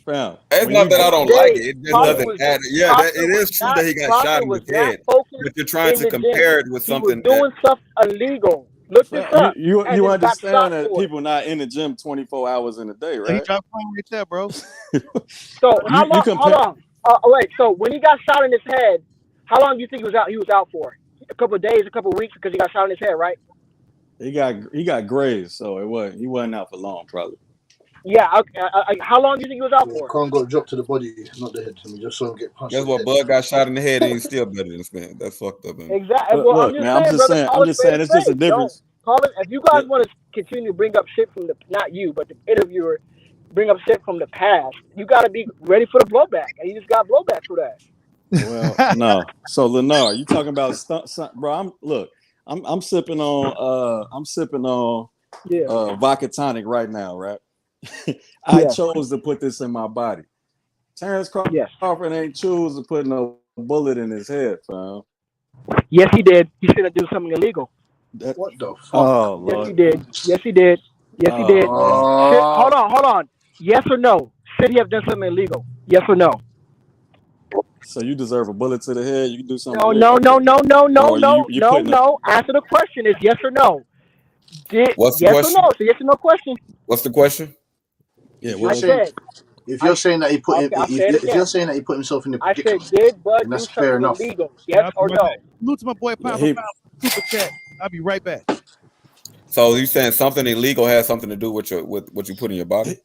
S12: Fam,
S6: It's
S12: when
S6: not
S12: you
S6: that I
S11: And
S6: don't
S11: Jay,
S6: like it. It just
S11: Crawford
S6: doesn't
S11: was
S6: add. Yeah,
S11: Crawford
S6: it
S11: was
S6: is true
S11: not
S6: that he got shot
S11: Crawford
S6: in
S11: was
S6: the
S11: not
S6: head,
S11: focused
S6: but you're trying
S11: in
S6: to
S11: the gym.
S6: compare it with
S11: He was
S6: something that
S11: doing stuff illegal. Look this
S12: fam,
S11: up, and
S12: you
S11: then got shot
S12: understand that
S11: for it.
S12: people not in the gym 24 hours in a day,
S1: He
S12: right?
S1: dropped phone right there, bro.
S11: So how
S12: you
S11: long? Hold
S12: compare.
S11: on. Wait. So when he got shot in his head, how long do you think he was out? He was out for a couple of days, a couple of weeks, because he got shot in his head, right?
S12: He got grazed, so he wasn't out for long, probably.
S11: Yeah. How long do you think he was out
S7: Well,
S11: for?
S7: Khan got dropped to the body, not the head. And we just saw him get punched
S6: that's
S7: in the
S6: what
S7: head.
S6: Bud got shot in the head and he's still better than Spence. That's fucked up, man.
S11: Exactly. Well, I'm
S12: Look,
S11: just
S12: man,
S11: saying, brother. Call
S12: I'm
S11: it
S12: just
S11: spade
S12: saying,
S11: a
S12: it's just a
S11: spade. Don't
S12: difference.
S11: call it. If you guys want to continue to bring up shit from the not you, but the interviewer, bring up shit from the past, you got to be ready for the blowback, and you just got blowback for that.
S12: Well, no. So Lennar, you talking about bro? I'm sipping on
S11: Yeah.
S12: vodka tonic right now, right? I
S11: Yeah.
S12: chose to put this in my body. Terence
S11: Yes.
S12: Crawford ain't choose to put no bullet in his head, fam.
S11: Yes, he did. He should have done something illegal.
S12: That,
S7: What the fuck?
S12: oh
S11: Yes, he
S12: Lord.
S11: did. Yes, he did. Yes, he did.
S12: Oh
S11: Hold on. Hold on. Yes or no? Should he have done something illegal? Yes or no?
S12: so you deserve a bullet to the head. You can do something
S11: No, no,
S12: illegal,
S11: no, no, no, no,
S12: or
S11: no,
S12: you
S11: no,
S12: putting a
S11: no. Answer the question is yes or no. Did
S6: What's the
S11: yes or no?
S6: question?
S11: It's a yes or no question.
S6: What's the question?
S12: yeah.
S7: If you're
S11: I
S12: Well,
S7: saying
S11: said.
S7: if
S11: I
S7: you're saying that he put him,
S11: okay. I'll say it
S7: if you're
S11: again.
S7: saying that he put himself in the
S11: I said,
S7: predicament,
S11: did Bud
S7: then
S11: do
S7: that's fair
S11: something
S7: enough.
S11: illegal?
S1: Yeah,
S11: Yes
S1: I'll be
S11: or
S1: right back.
S11: no?
S1: Salute to my boy
S12: yeah,
S1: Papa Pound Super Chat. I'll be right back.
S6: So you saying something illegal has something to do with with what you put in your body?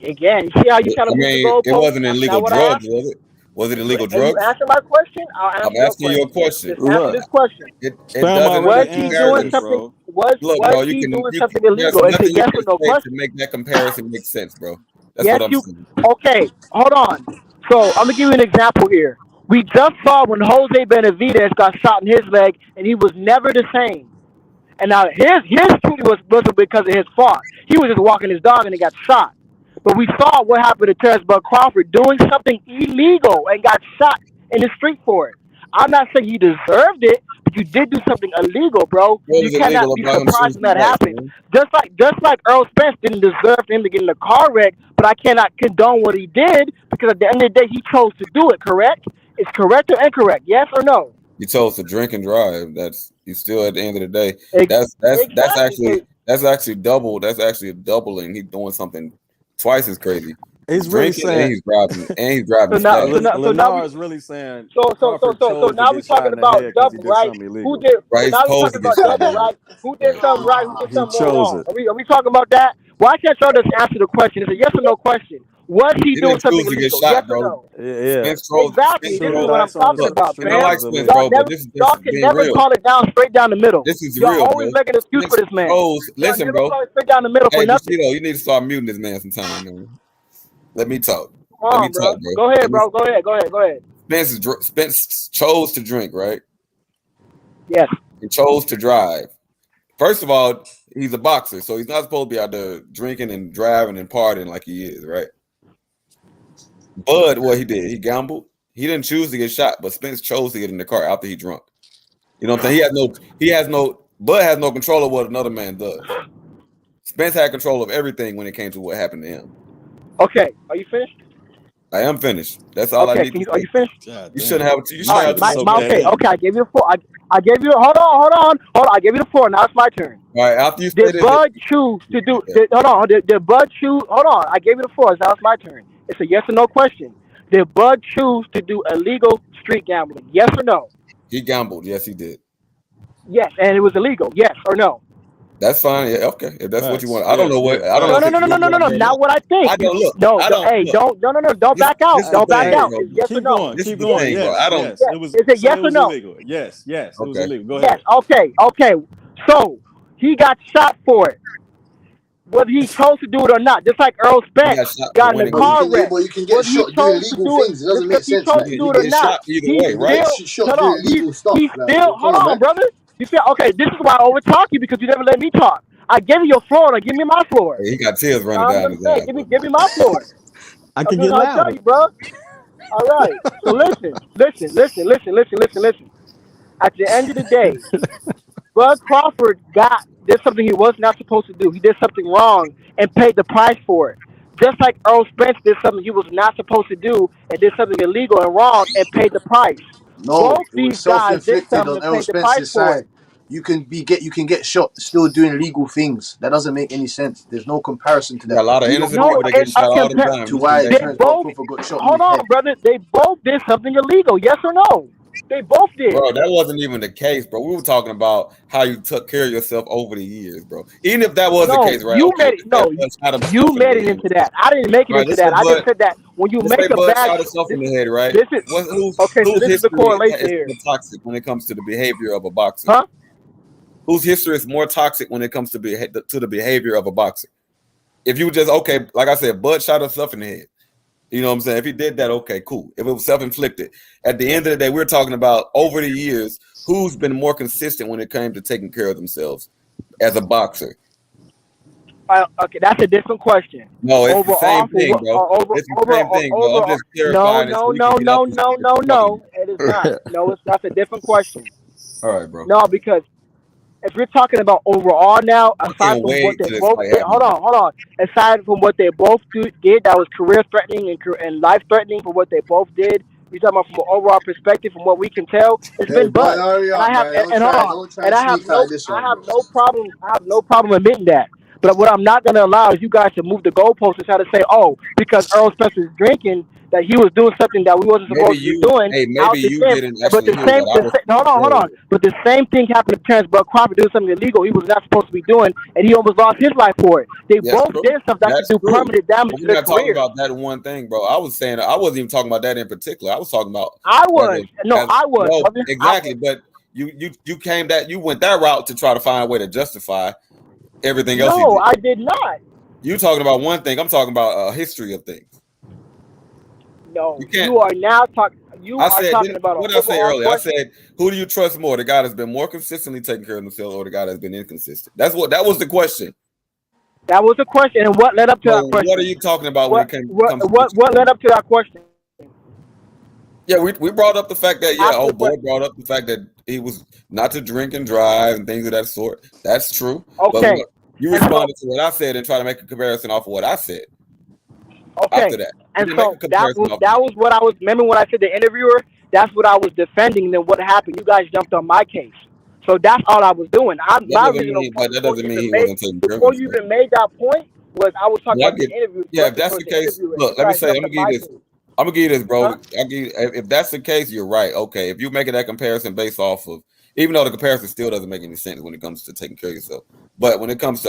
S11: Again, you see how you trying
S6: I
S11: to move the
S6: mean, it
S11: goalpost?
S6: wasn't
S11: That's not
S6: illegal
S11: what I
S6: drugs,
S11: asked.
S6: was it? Was it illegal
S11: And you
S6: drugs?
S11: answer my question, I'll
S6: I'm
S11: answer your
S6: asking you a
S11: question.
S6: question.
S11: Just answer
S12: look,
S11: this question.
S6: It
S12: Spam
S6: doesn't
S12: already
S11: Was
S6: make
S11: he doing
S12: answered it,
S6: comparisons.
S11: something?
S12: bro.
S6: Look,
S11: Was
S6: bro,
S11: he doing
S6: you can
S11: something
S6: there's
S11: illegal? It's a
S6: nothing you
S11: yes or
S6: can
S11: no
S6: say to
S11: question.
S6: make that comparison make sense, bro. That's
S11: Yes,
S6: what I'm
S11: you.
S6: saying.
S11: Okay, hold on. So I'm gonna give you an example here. We just saw when Jose Benavidez got shot in his leg, and he was never the same. And now his shooting wasn't because of his fault. He was just walking his dog and he got shot. But we saw what happened to Terence Bud Crawford doing something illegal and got shot in the street for it. I'm not saying you deserved it, but you did do something illegal, bro.
S6: What
S11: You
S6: was illegal
S11: cannot be
S6: about him shooting
S11: surprised when
S6: some
S11: that
S6: dice,
S11: happens.
S6: man?
S11: Just like Earl Spence didn't deserve for him to get in a car wreck, but I cannot condone what he did because at the end of the day he chose to do it. Correct? It's correct or incorrect? Yes or no?
S6: You chose to drink and drive. That's you still at the end of the day.
S11: Ex- exactly.
S6: That's actually double. That's actually doubling. He's doing something twice as crazy. He's
S12: He's really
S6: drinking and
S12: saying
S6: he's driving fast.
S11: So now
S12: Lennar
S11: we
S12: is really saying
S11: so
S12: Crawford chose to
S11: now we're
S12: get shot
S11: talking
S12: in the
S11: about
S12: head because he
S11: double,
S12: did
S11: right?
S12: something
S11: Who
S12: illegal.
S11: did? So
S6: Right? He's
S11: now we're
S6: supposed to
S11: talking
S6: get
S11: about
S6: shot in the
S11: double,
S6: head.
S11: right? Who did
S6: Right.
S11: something right? Who did
S12: He
S11: something more
S12: chose
S11: wrong?
S12: it.
S11: Are we talking about that? Why can't y'all just answer the question? It's a yes or no question. Was he
S6: He
S11: doing
S6: didn't
S11: something
S6: choose to get
S11: illegal? Yes
S6: shot,
S11: or
S6: bro.
S11: no?
S12: Yeah.
S6: Spence
S11: Exactly. This
S12: Shooting
S11: is
S6: Trolls.
S11: what I'm
S12: dice on
S11: talking
S12: the
S6: Look,
S11: about,
S6: and I
S12: street
S11: fam.
S6: like
S12: was
S6: Spence,
S12: illegal.
S11: Y'all
S6: bro, but
S11: never,
S6: this
S11: y'all
S6: is
S11: can
S6: being
S11: never
S6: real.
S11: call it down straight down the middle.
S6: This is
S11: Y'all
S6: real,
S11: always
S6: bro.
S11: making an excuse for
S6: Spence
S11: this man.
S6: chose.
S11: Y'all
S6: Listen,
S11: never
S6: bro.
S11: call it straight down the middle for
S6: Hey,
S11: nothing.
S6: Bushido, you need to start muting this man sometime, man. Let me talk.
S11: Come
S6: Let me
S11: on,
S6: talk,
S11: bro.
S6: bro.
S11: Go ahead, bro. Go ahead. Go ahead. Go ahead.
S6: Spence chose to drink, right?
S11: Yes.
S6: He chose to drive. First of all, he's a boxer, so he's not supposed to be out there drinking and driving and partying like he is, right? Bud, what he did, he gambled. He didn't choose to get shot, but Spence chose to get in the car after he drunk. You know what I'm saying? Bud has no control of what another man does. Spence had control of everything when it came to what happened to him.
S11: Okay. Are you finished?
S6: I am finished. That's all I
S11: Okay.
S6: need to
S11: Are
S6: say.
S11: you finished?
S12: God
S6: You
S12: damn.
S6: shouldn't have. You
S12: You
S11: All
S6: shouldn't
S11: right,
S6: have
S12: should
S6: too
S12: have
S6: much.
S12: soaked that
S11: okay,
S12: in.
S11: I gave you the four. I gave you. Hold on. I gave you the four. Now it's my turn.
S6: All right. After you say
S11: Did
S6: this,
S11: Bud choose to do?
S6: yeah,
S11: Hold on. Did Bud choose? Hold on. I gave you the four. Now it's my turn. It's a yes or no question. Did Bud choose to do illegal street gambling? Yes or no?
S6: he gambled. Yes, he did.
S11: Yes, and it was illegal. Yes or no?
S6: That's fine. Yeah, okay. If that's what you
S12: Facts.
S6: want, I don't
S12: Yeah,
S6: know
S12: yeah,
S6: what. I don't know
S11: No,
S6: what
S11: no,
S12: facts.
S11: no, no, no,
S6: situation
S11: no,
S6: you
S11: no,
S6: want
S11: no.
S6: to bring
S11: Not
S6: up.
S11: what I think.
S6: I don't look.
S11: No.
S6: I don't
S11: Hey,
S6: look.
S11: don't back out.
S6: This is
S11: Don't
S6: the
S11: back
S6: thing,
S12: Hey,
S11: out.
S6: bro.
S11: It's yes or
S12: keep
S11: no.
S12: going.
S6: This is
S12: Keep
S6: the
S12: going.
S6: thing, bro. I
S12: Yes,
S6: don't.
S12: yes.
S11: Yes.
S12: It was
S11: Is it
S12: say
S11: yes
S12: it
S11: or
S12: was
S11: no?
S12: illegal. Yes, yes. It was
S6: Okay.
S12: illegal. Go
S11: Yes.
S12: ahead.
S11: Okay. So he got shot for it, whether he chose to do it or not. Just like Earl
S6: He
S11: Spence
S6: got shot for
S11: got in a
S6: winning
S7: But you
S6: money.
S11: car
S7: can get,
S11: wreck,
S7: but you can get
S11: whether he
S7: shot doing
S11: chose to
S7: illegal
S11: do it,
S7: things. It
S11: just
S7: doesn't
S11: because
S7: make
S11: he
S7: sense,
S11: chose
S7: man.
S11: to do
S6: You
S11: it or
S6: get
S11: not,
S6: shot either
S11: he
S6: way,
S7: You can
S6: right?
S7: get
S11: still.
S7: shot
S11: Hold
S7: doing
S11: on.
S7: illegal stuff.
S11: He
S7: Like,
S11: still.
S7: come
S11: Hold
S7: on,
S11: on,
S7: man.
S11: brother. You feel okay? This is why I overtalk you because you never let me talk. I gave you your floor. Now give me my floor.
S6: Hey, he got tears running
S11: I'm
S6: down
S11: gonna
S6: his
S11: say,
S6: eyes,
S11: give me,
S6: bro.
S11: give me my floor.
S12: I
S11: I'm
S12: could
S11: just
S12: get
S11: trying to tell
S12: louder.
S11: you, bro. All right. So listen. At the end of the day, Bud Crawford did something he was not supposed to do. He did something wrong and paid the price for it. Just like Errol Spence did something he was not supposed to do and did something illegal and wrong and paid the price.
S7: No,
S11: Both
S7: it
S11: these
S7: was
S11: guys did
S7: self-inflicted
S11: something
S7: on
S11: and
S7: Errol
S11: paid the price
S7: Spence's
S11: for it.
S7: side. You can get shot still doing legal things. That doesn't make any sense. There's no comparison to
S6: Yeah, a
S7: that.
S6: lot of
S7: You don't
S6: innocent
S7: know
S11: No,
S6: people
S7: what
S6: that get
S11: it's
S7: happened
S11: a
S6: shot all the
S11: compare.
S6: time.
S7: to
S6: Just 'cause
S7: why
S6: they
S11: They
S7: Terence
S11: both
S7: Crawford got shot in
S11: hold
S7: his
S11: on,
S7: head.
S11: brother. They both did something illegal. Yes or no? They both did.
S6: Bro, that wasn't even the case, bro. We were talking about how you took care of yourself over the years, bro. Even if that was the
S11: No,
S6: case, right?
S11: you
S6: Okay,
S11: made it.
S6: let's say
S11: No,
S6: a bud shot
S11: you
S6: himself in the
S11: made it
S6: head.
S11: into that. I didn't make it
S6: Right,
S11: into
S6: let's say
S11: that. I just
S6: Bud,
S11: said that when you
S6: let's say
S11: make a
S6: Bud
S11: bad.
S6: shot himself in
S11: This,
S6: the head, right?
S11: this is okay. So
S6: Whose
S11: this is the
S6: history
S11: correlation
S6: is
S11: here,
S6: more toxic when it comes to the behavior of a boxer?
S11: huh?
S6: Whose history is more toxic when it comes to the behavior of a boxer? If you just okay, like I said, Bud shot himself in the head. You know what I'm saying? If he did that, okay, cool. If it was self-inflicted, at the end of the day, we're talking about over the years who's been more consistent when it came to taking care of themselves as a boxer.
S11: Okay, that's a different question.
S6: No, it's the same
S11: Overall, for
S6: thing,
S11: what?
S6: bro. It's the same thing, bro. I'm
S11: Overall.
S6: just
S11: No,
S6: clarifying it so
S11: no,
S6: we can
S11: no,
S6: get off
S11: no,
S6: this
S11: no,
S6: shit that
S11: no,
S6: you're talking
S11: no. It is not. No, that's a different question.
S6: about. All right, bro.
S11: No, because if we're talking about overall now,
S6: I
S11: aside
S6: can't
S11: from what
S6: wait
S11: they
S6: till this
S11: both
S6: fight
S11: did,
S6: happens, bro.
S11: hold on. Aside from what they both did, that was career threatening and life threatening for what they both did. We're talking about from an overall perspective, from what we can tell, it's
S7: Hey,
S11: been
S7: bud,
S11: Bud.
S7: hurry
S11: And I
S7: up,
S11: have
S7: man.
S11: and hold on,
S7: Don't try
S11: and
S7: and sneak out of this
S11: I
S7: one,
S11: have
S7: bro.
S11: no problem, admitting that. But what I'm not going to allow is you guys to move the goalposts and try to say, oh, because Earl Spence was drinking, that he was doing something that we wasn't supposed to be doing
S6: Maybe
S11: out the
S6: you
S11: gym.
S6: didn't
S11: But
S6: actually hear what I was
S11: hold
S6: saying
S11: on. But the same thing happened to Terence Crawford doing something illegal he was not supposed to be doing, and he almost lost his life for it. They
S6: That's
S11: both
S6: true.
S11: did stuff that could
S6: That's
S11: do
S6: true.
S11: permanent damage
S6: But
S11: to
S6: we're
S11: their
S6: not talking
S11: careers.
S6: about that one thing, bro. I was saying I wasn't even talking about that in particular. I was talking about
S11: I
S6: as
S11: was. No,
S6: as
S11: I was,
S6: no,
S11: brother. I
S6: exactly.
S11: was.
S6: But you went that route to try to find a way to justify everything else he
S11: No,
S6: did.
S11: I did not.
S6: You talking about one thing. I'm talking about a history of things.
S11: No,
S6: You can't.
S11: you are now talking. You
S6: I
S11: are
S6: said,
S11: talking about an
S6: what did I say
S11: overall
S6: earlier? I
S11: question.
S6: said, who do you trust more? The guy that's been more consistently taking care of himself or the guy that's been inconsistent? That was the question.
S11: That was the question, and what led up to that
S6: So what are
S11: question?
S6: you talking about when
S11: What
S6: it comes to what
S11: what
S6: you
S11: what
S6: said?
S11: led up to that question?
S6: Yeah, we brought up the fact that
S11: Ask the
S6: old boy
S11: question.
S6: brought up the fact that he was not to drink and drive and things of that sort. That's true. But
S11: Okay,
S6: you
S11: and so
S6: responded to what I said and try to make a comparison off of what I said after
S11: okay,
S6: that. You
S11: and
S6: didn't make a
S11: so
S6: comparison off of
S11: that
S6: that.
S11: was what I was. Remember when I said the interviewer? That's what I was defending. Then what happened? You guys jumped on my case. So that's all I was doing. My original point
S6: That doesn't mean he wasn't taking care of
S11: before you
S6: himself.
S11: even made that point was I was talking
S6: Yeah, I
S11: about the
S6: get.
S11: interview
S6: Yeah, if
S11: question
S6: that's
S11: towards
S6: the
S11: the
S6: case,
S11: interviewer.
S6: look.
S11: You
S6: Let me
S11: guys
S6: say, I'm
S11: jumped
S6: gonna
S11: on
S6: give
S11: my
S6: you this.
S11: case,
S6: I'm gonna give you this, bro.
S11: huh?
S6: If that's the case, you're right. Okay, if you're making that comparison based off of, even though the comparison still doesn't make any sense when it comes to taking care of yourself, but when it comes to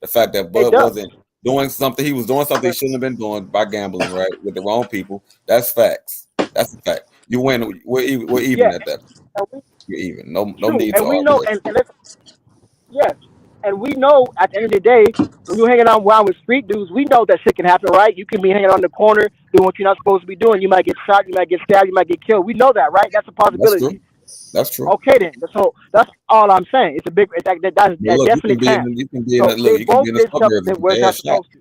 S6: the fact that
S11: It
S6: Bud
S11: does,
S6: wasn't doing something, he was doing something he
S11: but
S6: shouldn't have been doing by gambling, right, with the wrong people. That's facts. That's a fact. You win. We're even
S11: yeah,
S6: at that.
S11: and we,
S6: You're even. No
S11: true,
S6: need to
S11: and we
S6: argue
S11: know,
S6: that.
S11: and let's yes, and we know at the end of the day, when you're hanging around with street dudes, we know that shit can happen, right? You can be hanging on the corner doing what you're not supposed to be doing. You might get shot, you might get stabbed, you might get killed. We know that, right? That's a
S6: That's true.
S11: possibility.
S6: That's true.
S11: Okay, then. So that's all I'm saying. It's a big
S6: But
S11: that
S6: look,
S11: definitely chance. So they
S6: you can be
S11: both
S6: in the
S11: did stuff
S6: suburbs and
S11: that
S6: get
S11: was
S6: their
S11: not
S6: ass shot.
S11: supposed to.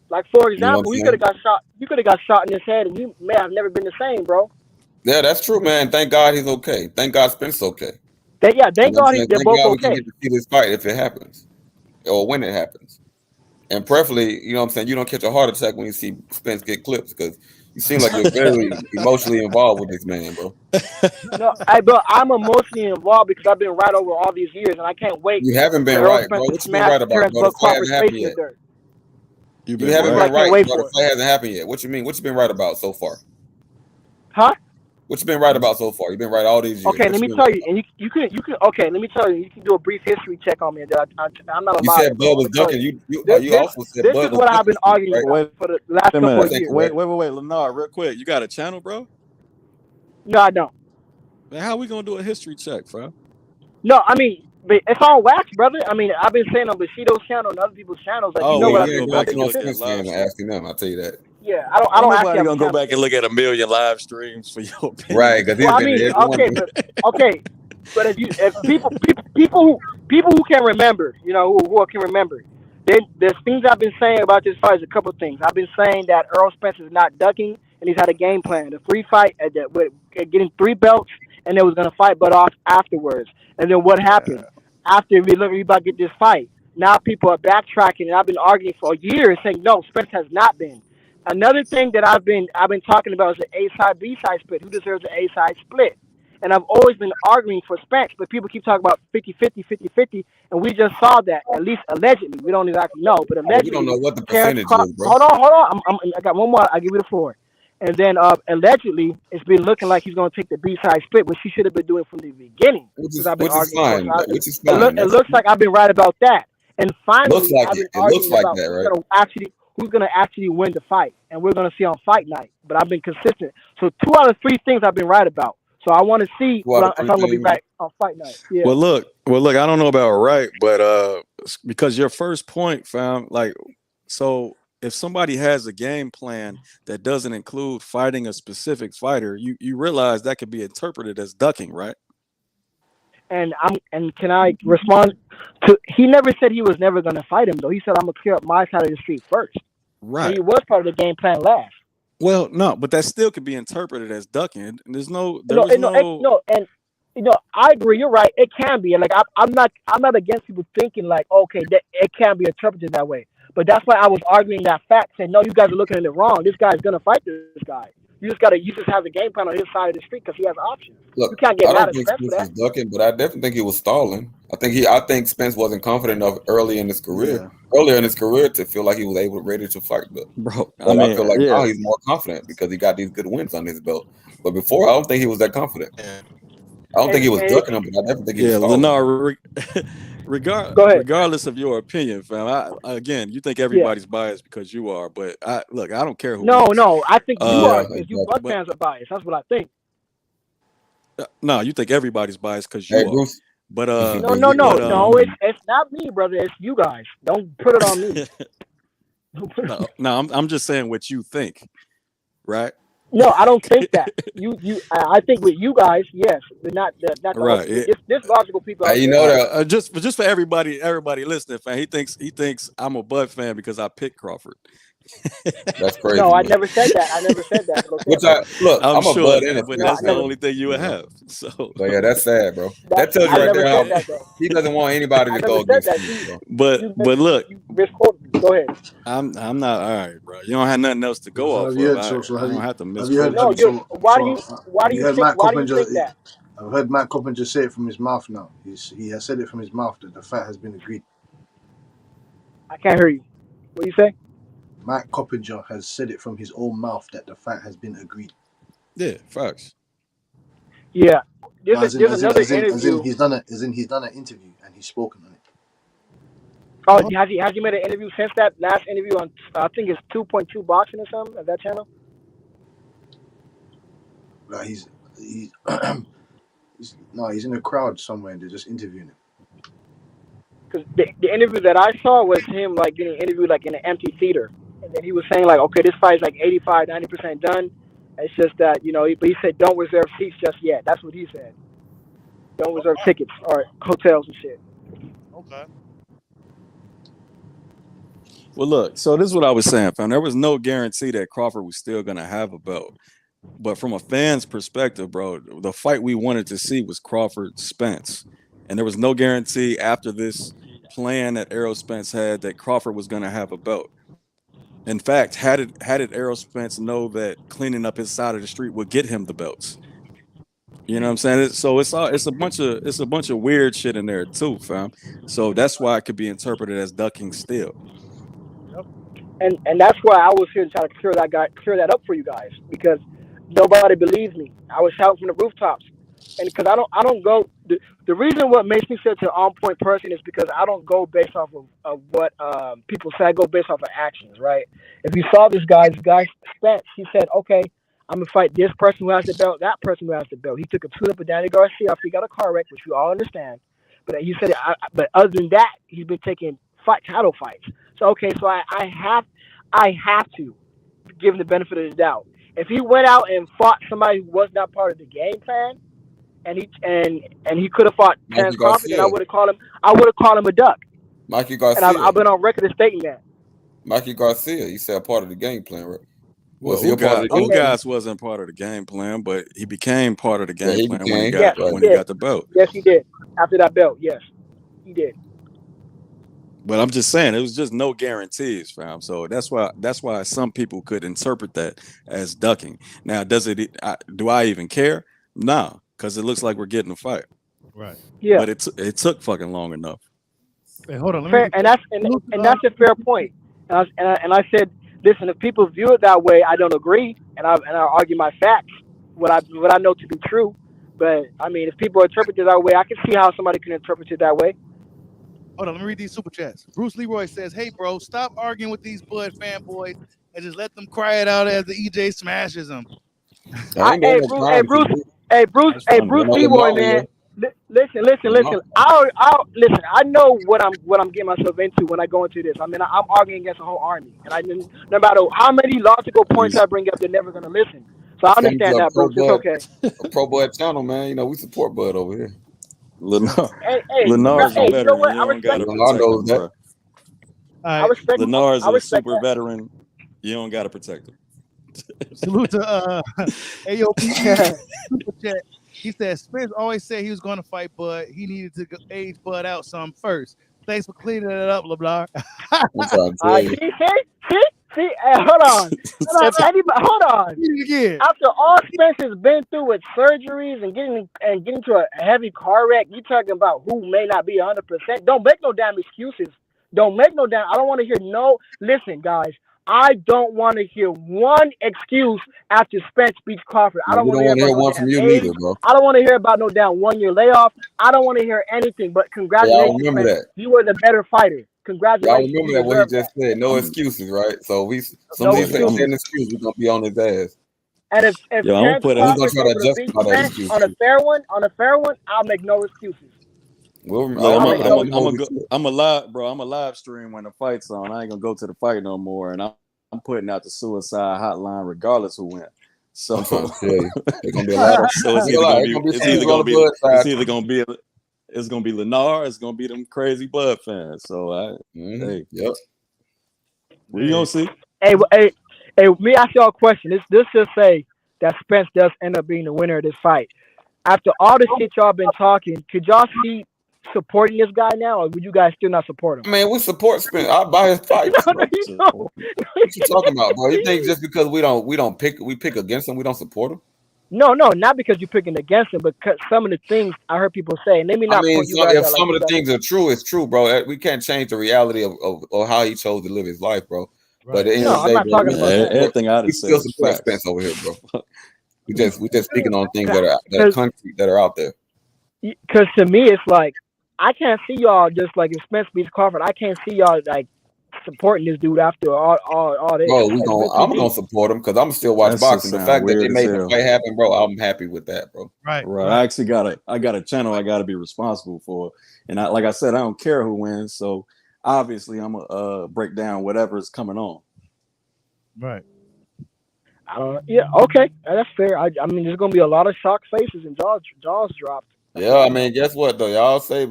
S11: Like for
S6: You know what I'm
S11: example, he could have
S6: saying?
S11: got shot. You could have got shot in his head, and you may have never been the same, bro.
S6: Yeah, that's true, man. Thank God he's okay. Thank God Spence okay. You
S11: Thank
S6: know what I'm
S11: God
S6: saying?
S11: they're
S6: Thank
S11: both
S6: God we can
S11: okay.
S6: get to see this fight if it happens or when it happens. And preferably, you know what I'm saying, you don't catch a heart attack when you see Spence get clips because you seem like you're very emotionally involved with this man, bro.
S11: No, bro, I'm emotionally involved because I've been right over all these years, and I can't wait
S6: You haven't
S11: for
S6: been
S11: Errol
S6: right, bro.
S11: Spence to
S6: What you been
S11: smash
S6: right about,
S11: Terence
S6: bro? The fight hasn't
S11: Crawford's face
S6: happened
S11: in the
S6: yet.
S11: dirt.
S12: You've
S6: You
S12: been
S6: haven't
S11: That's what I
S6: been
S12: right.
S11: can't
S6: right,
S11: wait
S6: bro. The
S11: for.
S6: fight hasn't happened yet. What you mean? What you been right about so far?
S11: Huh?
S6: What you been right about so far? You've been right all these years.
S11: Okay,
S6: What
S11: let
S6: you
S11: me
S6: been
S11: tell
S6: right
S11: you,
S6: about?
S11: and you can okay, let me tell you, you can do a brief history check on me. I'm not a
S6: You
S11: liar,
S6: said
S11: bro.
S6: Bud
S11: I'm
S6: was
S11: gonna tell
S6: ducking.
S11: you.
S6: You also said
S11: This
S6: Bud
S11: is
S6: was
S11: what I've
S6: ducking
S11: been
S6: shit,
S11: arguing
S6: right?
S11: about
S12: Wait
S11: for the last
S12: a
S11: couple
S6: That's
S11: of
S12: minute.
S11: years.
S6: incorrect.
S12: Wait, Lenard, real quick. You got a channel, bro?
S11: No, I don't.
S12: Man, how we gonna do a history check, bro?
S11: No, I mean, but it's on wax, brother. I mean, I've been saying on Bushido's channel and other people's channels, like you
S12: Oh,
S11: know
S12: we
S6: Yeah,
S11: what
S12: got
S11: I've
S12: to
S6: you
S11: been.
S12: go
S6: ain't
S11: I've
S6: going
S12: back
S6: to
S11: been
S12: and
S6: no
S12: look
S11: consistent.
S12: at a
S6: Spence
S12: live
S6: game and
S12: stream.
S6: asking them. I'll tell you that.
S11: Yeah, I
S12: Ain't
S11: don't actually
S12: nobody
S11: have a
S12: gonna go
S11: channel.
S12: back and look at a million live streams for your opinion.
S6: Right, because
S11: Well,
S6: he's
S11: I
S6: been in
S11: mean,
S6: every one of
S11: okay,
S6: them.
S11: but if people who can remember, you know, who can remember, then there's things I've been saying about this fight is a couple of things. I've been saying that Errol Spence is not ducking, and he's had a game plan. The free fight with getting 3 belts, and then was gonna fight but off afterwards. And then what happened after we about to get this fight? now people are backtracking, and I've been arguing for years, saying no, Spence has not been. Another thing that I've been talking about is the A side B side split. Who deserves the A side split? And I've always been arguing for Spence, but people keep talking about 50-50, 50-50, and we just saw that, at least allegedly. We don't exactly know, but
S6: We don't
S11: allegedly,
S6: know what the
S11: Terence
S6: percentage
S11: Crawford.
S6: is, bro.
S11: Hold on. I got one more. I'll give you the floor. And then allegedly, it's been looking like he's going to take the B side split, which he should have been doing from the beginning, because I've been
S6: Which is
S11: arguing for.
S6: fine.
S11: So
S6: Which is fine.
S11: it looks like I've been right about that. And
S6: Looks
S11: finally,
S6: like
S11: I've
S6: it.
S11: been
S6: It looks
S11: arguing
S6: like
S11: about
S6: that, right?
S11: who's gonna actually win the fight, and we're gonna see on fight night. But I've been consistent. So 2 out of 3 things I've been right about. So I want to see
S6: Two out of
S11: if
S6: three
S11: I'm gonna be
S6: things.
S11: right on fight night. Yeah.
S12: Well, look. I don't know about right, but because your first point, fam, like, so if somebody has a game plan that doesn't include fighting a specific fighter, you realize that could be interpreted as ducking, right?
S11: And can I respond to? He never said he was never gonna fight him though. He said I'm gonna clear up my side of the street first. So
S12: Right.
S11: he was part of the game plan last.
S12: Well, no, but that still could be interpreted as ducking. There was
S11: No, and I agree. You're right. It can be, and like I'm not against people thinking like, okay, that it can be interpreted that way. But that's why I was arguing that fact, saying, no, you guys are looking at it wrong. This guy's gonna fight this guy. You just have a game plan on his side of the street because he has options.
S6: Look,
S11: You can't get
S6: I
S11: mad
S6: don't
S11: at
S6: think
S11: Spence for
S6: Spence was
S11: that.
S6: ducking, but I definitely think he was stalling. I think Spence wasn't confident enough earlier in his career to feel like he was ready to fight. But
S12: bro,
S6: I feel like now he's more confident because he got these good wins on his belt. But before, I don't think he was that confident. I don't think he was ducking him, but I definitely think he was stalling.
S12: Lennar,
S11: Go ahead.
S12: regardless of your opinion, fam. Again, you think everybody's biased because you are, but I don't care who.
S11: No, I think you are
S6: Yeah,
S11: because you Buck fans are biased. That's what I think.
S12: No, you think everybody's biased because you are.
S6: Bruce.
S12: But
S11: No, it's not me, brother. It's you guys. Don't put it on me.
S12: No, I'm just saying what you think, right?
S11: No, I don't think that. I think with you guys, yes, but not the
S12: right.
S11: This logical people.
S6: You know that
S12: just for everybody listening, fan. He thinks I'm a Bud fan because I picked Crawford.
S6: That's crazy.
S11: No, I never said that.
S6: Look, I'm
S12: sure,
S6: a Bud and a
S12: but that's the only thing you would have. So,
S6: but yeah, that's sad, bro. That tells you right there how he doesn't want anybody to go against you.
S12: But look,
S11: go ahead.
S12: I'm not all right, bro. You don't have nothing else to go off of. I don't have to miss.
S11: Why do you think that?
S7: I've heard Matt Coppinger say it from his mouth now. He has said it from his mouth that the fight has been agreed.
S11: I can't hear you. What do you say?
S7: Matt Coppinger has said it from his own mouth that the fight has been agreed.
S12: Yeah, facts.
S11: Yeah, there's another interview.
S7: He's done an interview and he's spoken on it.
S11: Oh, has he made an interview since that last interview on? I think it's 2.2 Boxing or something at that channel.
S7: Like he's in a crowd somewhere and they're just interviewing him.
S11: Because the interview that I saw was him like getting interviewed like in an empty theater, and then he was saying like, okay, this fight's like 85-90% done. It's just that but he said don't reserve seats just yet. That's what he said. Don't reserve tickets or hotels and shit.
S1: Okay.
S12: Well, look. So this is what I was saying, fam. There was no guarantee that Crawford was still gonna have a belt. But from a fan's perspective, bro, the fight we wanted to see was Crawford Spence. And there was no guarantee after this plan that Errol Spence had that Crawford was going to have a belt. In fact, had it Errol Spence know that cleaning up his side of the street would get him the belts. You know what I'm saying? So it's a bunch of weird shit in there too, fam. So that's why it could be interpreted as ducking still.
S11: And that's why I was here to try to clear that up for you guys, because nobody believes me. I was shouting from the rooftops, and because I don't go. The reason what makes me such an on point person is because I don't go based off of what people say. I go based off of actions, right? If you saw this guy Spence, he said, okay, I'm gonna fight this person who has the belt, that person who has the belt. He took a tune-up with Danny Garcia after he got a car wreck, which we all understand. But he said, but other than that, he's been taking title fights. So okay, so I have to give him the benefit of the doubt. If he went out and fought somebody who was not part of the game plan, and he could have fought Terence Crawford, then I would have called him a duck.
S6: Mikey Garcia.
S11: And I've been on record as stating that.
S6: Mikey Garcia, you said part of the game plan, right?
S12: Well, Ugas wasn't part of the game plan, but he became part of the game plan when he got the belt.
S11: Yes, he did. After that belt, yes, he did.
S12: But I'm just saying it was just no guarantees, fam. So that's why some people could interpret that as ducking. Now, do I even care? No, because it looks like we're getting a fight.
S1: Right.
S11: Yeah.
S12: But it took fucking long enough.
S1: Hey, hold on. Let me
S11: Fair,
S1: read
S11: and
S1: the
S11: that's a fair point. And I said, listen, if people view it that way, I don't agree, and I argue my facts, what I know to be true. But I mean, if people interpret it that way, I can see how somebody can interpret it that way.
S1: Hold on, let me read these super chats. Bruce Leroy says, "Hey, bro, stop arguing with these Bud fanboys and just let them cry it out as the EJ smashes them."
S6: I ain't doing no crying to you. That's
S11: Hey,
S6: fine.
S11: Bruce
S6: Run out
S11: Leroy,
S6: Lamar
S11: man.
S6: here.
S11: Listen.
S6: Lamar.
S11: I'll listen. I know what I'm getting myself into when I go into this. I mean, I'm arguing against a whole army, and no matter how many logical points I bring up, they're never gonna listen. So I
S6: Famous
S11: understand that, Bruce. It's okay.
S6: Pro Bud channel, man. You know, we support Bud over here.
S12: Lenar's a
S11: Hey, you know
S12: veteran.
S11: what?
S12: You don't gotta
S6: Lamar
S12: protect
S6: knows
S12: him,
S6: that.
S12: bro.
S11: I respect.
S12: Lenar's
S11: I
S12: a
S11: respect
S12: super
S11: that.
S12: veteran. You don't gotta protect him.
S1: Salute to AOPE super chat. He said Spence always said he was going to fight Bud. He needed to age Bud out some first. Thanks for cleaning it up, blah blah.
S6: I'm trying to tell you.
S11: See. Hey, hold on. If anybody, hold on.
S1: Again.
S11: After all Spence has been through with surgeries and getting to a heavy car wreck, you talking about who may not be 100%. Don't make no damn excuses. Don't make no damn. I don't want to hear no. Listen, guys. I don't want to hear one excuse after Spence beats Crawford. I
S6: Man,
S11: don't
S6: we
S11: want
S6: don't
S11: to hear
S6: want to
S11: about
S6: hear
S11: no
S6: one
S11: damn
S6: from you neither,
S11: age.
S6: bro.
S11: I don't want to hear about no damn 1 year layoff. I don't want to hear anything but
S6: Y'all
S11: congratulations,
S6: remember
S11: Spence.
S6: that.
S11: You were the better fighter.
S6: Y'all
S11: Congratulations.
S6: remember
S11: You
S6: that what he
S11: deserve that.
S6: just said. No excuses, right? So as soon
S11: No
S6: as he say
S11: excuses.
S6: an excuse, we're gonna be on his ass.
S11: And if
S12: Yo, I'm gonna
S11: Terence
S12: put
S6: And we're
S12: out.
S6: gonna
S11: Crawford is
S6: try to
S11: able to beat
S6: justify that
S11: Spence
S6: excuse.
S11: on a fair one, I'll make no excuses.
S12: Look,
S11: I'll make no excuses.
S12: I'm a live, bro. I'm a live stream when the fight's on. I ain't gonna go to the fight no more, and I'm putting out the suicide hotline regardless who wins. So
S6: I'm trying to tell you, there's gonna be a lot of.
S12: so it's
S6: It's
S12: either gonna
S6: gonna be
S12: be
S6: some people on the Bud
S12: it's
S6: side.
S12: either gonna be it's gonna be Lennar, it's gonna be them crazy Bud fans. So hey,
S6: Yep.
S12: we gonna see.
S11: Hey, let me ask y'all a question. This just say that Spence does end up being the winner of this fight. After all the shit y'all been talking, could y'all see supporting this guy now, or would you guys still not support him?
S6: I mean, we support Spence. I buy his fights.
S11: No, you know.
S6: What you talking about, bro? You think just because we pick against him, we don't support him?
S11: No, not because you're picking against him, but some of the things I heard people say, and let me
S6: I
S11: not
S6: mean,
S11: point you guys
S6: if
S11: out like
S6: some
S11: you
S6: of the
S11: guys.
S6: things are true, it's true, bro. We can't change the reality of how he chose to live his life, bro. But at the end
S11: No,
S6: of the
S11: I'm
S6: day,
S11: not
S6: bro,
S11: talking about that.
S12: Everything I
S6: we
S12: just
S6: still
S12: said was
S6: support
S12: facts.
S6: Spence over here, bro. We just speaking on things that are concrete that are out there.
S11: Because to me, it's like I can't see y'all just like if Spence beats Crawford, I can't see y'all like supporting this dude after all this.
S6: Bro,
S11: It's been too
S6: I'm gonna
S11: deep.
S6: support him because I'm still watch
S12: That shit
S6: boxing. The
S12: sound
S6: fact that they
S12: weird as
S6: made the
S12: hell.
S6: fight happen, bro, I'm happy with that, bro.
S1: Right.
S12: I actually got a channel I got to be responsible for, and like I said, I don't care who wins. So obviously, I'm gonna break down whatever's coming on.
S1: Right.
S11: I don't know. Yeah, okay, that's fair. I mean, there's gonna be a lot of shocked faces and jaws dropped. That's
S6: Yeah,
S11: all
S6: I
S11: I know.
S6: mean, guess what though? Y'all say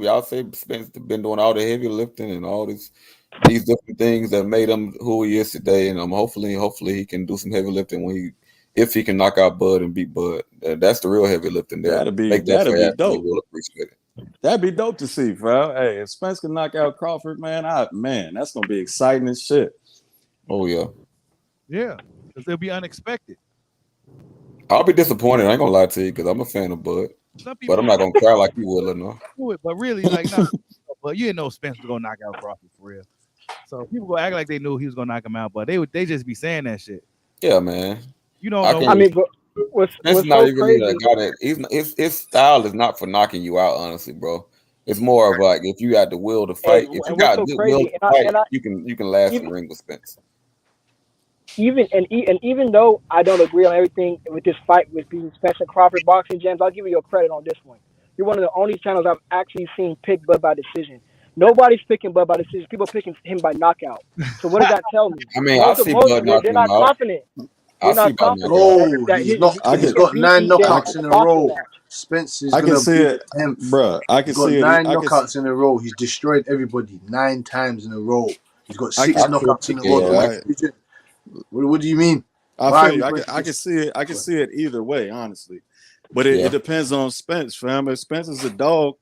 S6: Spence been doing all the heavy lifting and all these different things that made him who he is today, and hopefully he can do some heavy lifting if he can knock out Bud and beat Bud. That's the real heavy lifting there.
S12: That'd be
S6: Make that fight happen.
S12: dope.
S6: We'll appreciate it.
S12: That'd be dope to see, bro. Hey, if Spence can knock out Crawford, man, that's gonna be exciting as shit.
S6: Oh yeah.
S1: Yeah, because it'll be unexpected.
S6: I'll be disappointed. I ain't gonna lie to you because I'm a fan of Bud, but I'm not gonna cry like you would, no.
S1: But really, like, no, but you didn't know Spence was gonna knock out Crawford for real. So people go act like they knew he was gonna knock him out, but they just be saying that shit.
S6: Yeah, man.
S1: You don't know.
S11: I mean, but what's
S6: not
S11: so
S6: even
S11: crazy?
S6: that guy that his style is not for knocking you out, honestly, bro. It's more of like if you got the will to fight, if you
S11: and what's
S6: got
S11: so
S6: good will
S11: crazy?
S6: to fight,
S11: And I
S6: you can last in
S11: even
S6: the ring with Spence.
S11: even though I don't agree on everything with this fight with being Spence and Crawford boxing gems, I'll give you your credit on this one. You're one of the only channels I've actually seen pick Bud by decision. Nobody's picking Bud by decision. People picking him by knockout. So what does that tell me?
S6: I mean, I see Bud
S11: They're
S6: knocking him
S11: not
S6: out.
S11: confident.
S6: I
S11: They're
S6: see
S11: not
S6: Bud knocking
S11: confident
S6: him out.
S7: Bro,
S11: that he
S7: he's
S11: can
S7: got
S11: beat
S7: 9
S11: EJ in
S7: knockouts
S11: a
S7: in a
S11: boxing
S7: row.
S11: match.
S7: Spence is
S12: I can
S7: gonna
S12: see
S7: be
S12: it,
S7: the 10th.
S12: bro. I can
S7: He's got
S12: see it.
S7: 9 knockouts in a row. He's destroyed everybody 9 times in a row. He's got 6
S6: I can't
S7: knockouts in
S6: pick
S7: a
S6: it,
S7: row. The
S6: yeah.
S7: white division. What do you mean?
S12: I
S7: Why are
S12: feel
S7: we
S12: you.
S7: going to
S12: I can
S7: this?
S12: see it. I can see it either way, honestly. But
S6: Yeah.
S12: it depends on Spence, fam. If Spence is the dog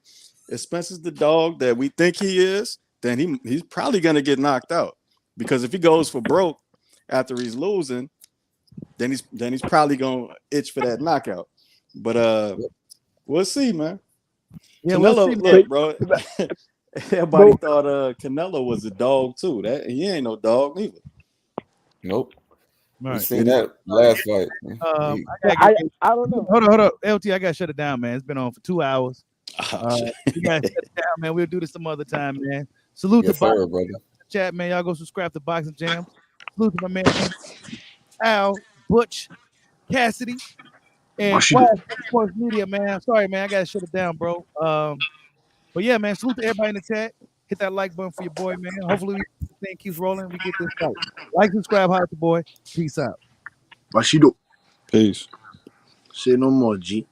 S12: that we think he is, then he's probably gonna get knocked out. Because if he goes for broke after he's losing, then he's probably gonna itch for that knockout. But we'll see, man.
S1: Yeah,
S12: Canelo,
S1: we'll see,
S12: look, bro.
S3: But
S12: Everybody thought Canelo was a dog too. That he ain't no dog neither.
S6: Nope. We
S1: right.
S6: seen that last fight.
S1: I
S11: Yeah,
S1: gotta get,
S11: I don't know.
S1: hold on. LT, I gotta shut it down, man. It's been on for 2 hours.
S12: Oh, shit.
S1: We gotta shut it down, man. We'll do this some other time, man. Salute
S6: Yes,
S1: to Boxing
S6: sir, brother.
S1: Chat, man. Y'all go subscribe to Boxing Jam. Salute to my man Al, Butch, Cassidy, and
S7: Bushido.
S1: Flash Sports Media, man. Sorry, man. I gotta shut it down, bro. But yeah, man. Salute to everybody in the chat. Hit that like button for your boy, man. Hopefully this thing keeps rolling. We get this fight. Like, subscribe, holla at the boy. Peace out.
S7: Bushido.
S12: Peace.
S7: Say no more, G.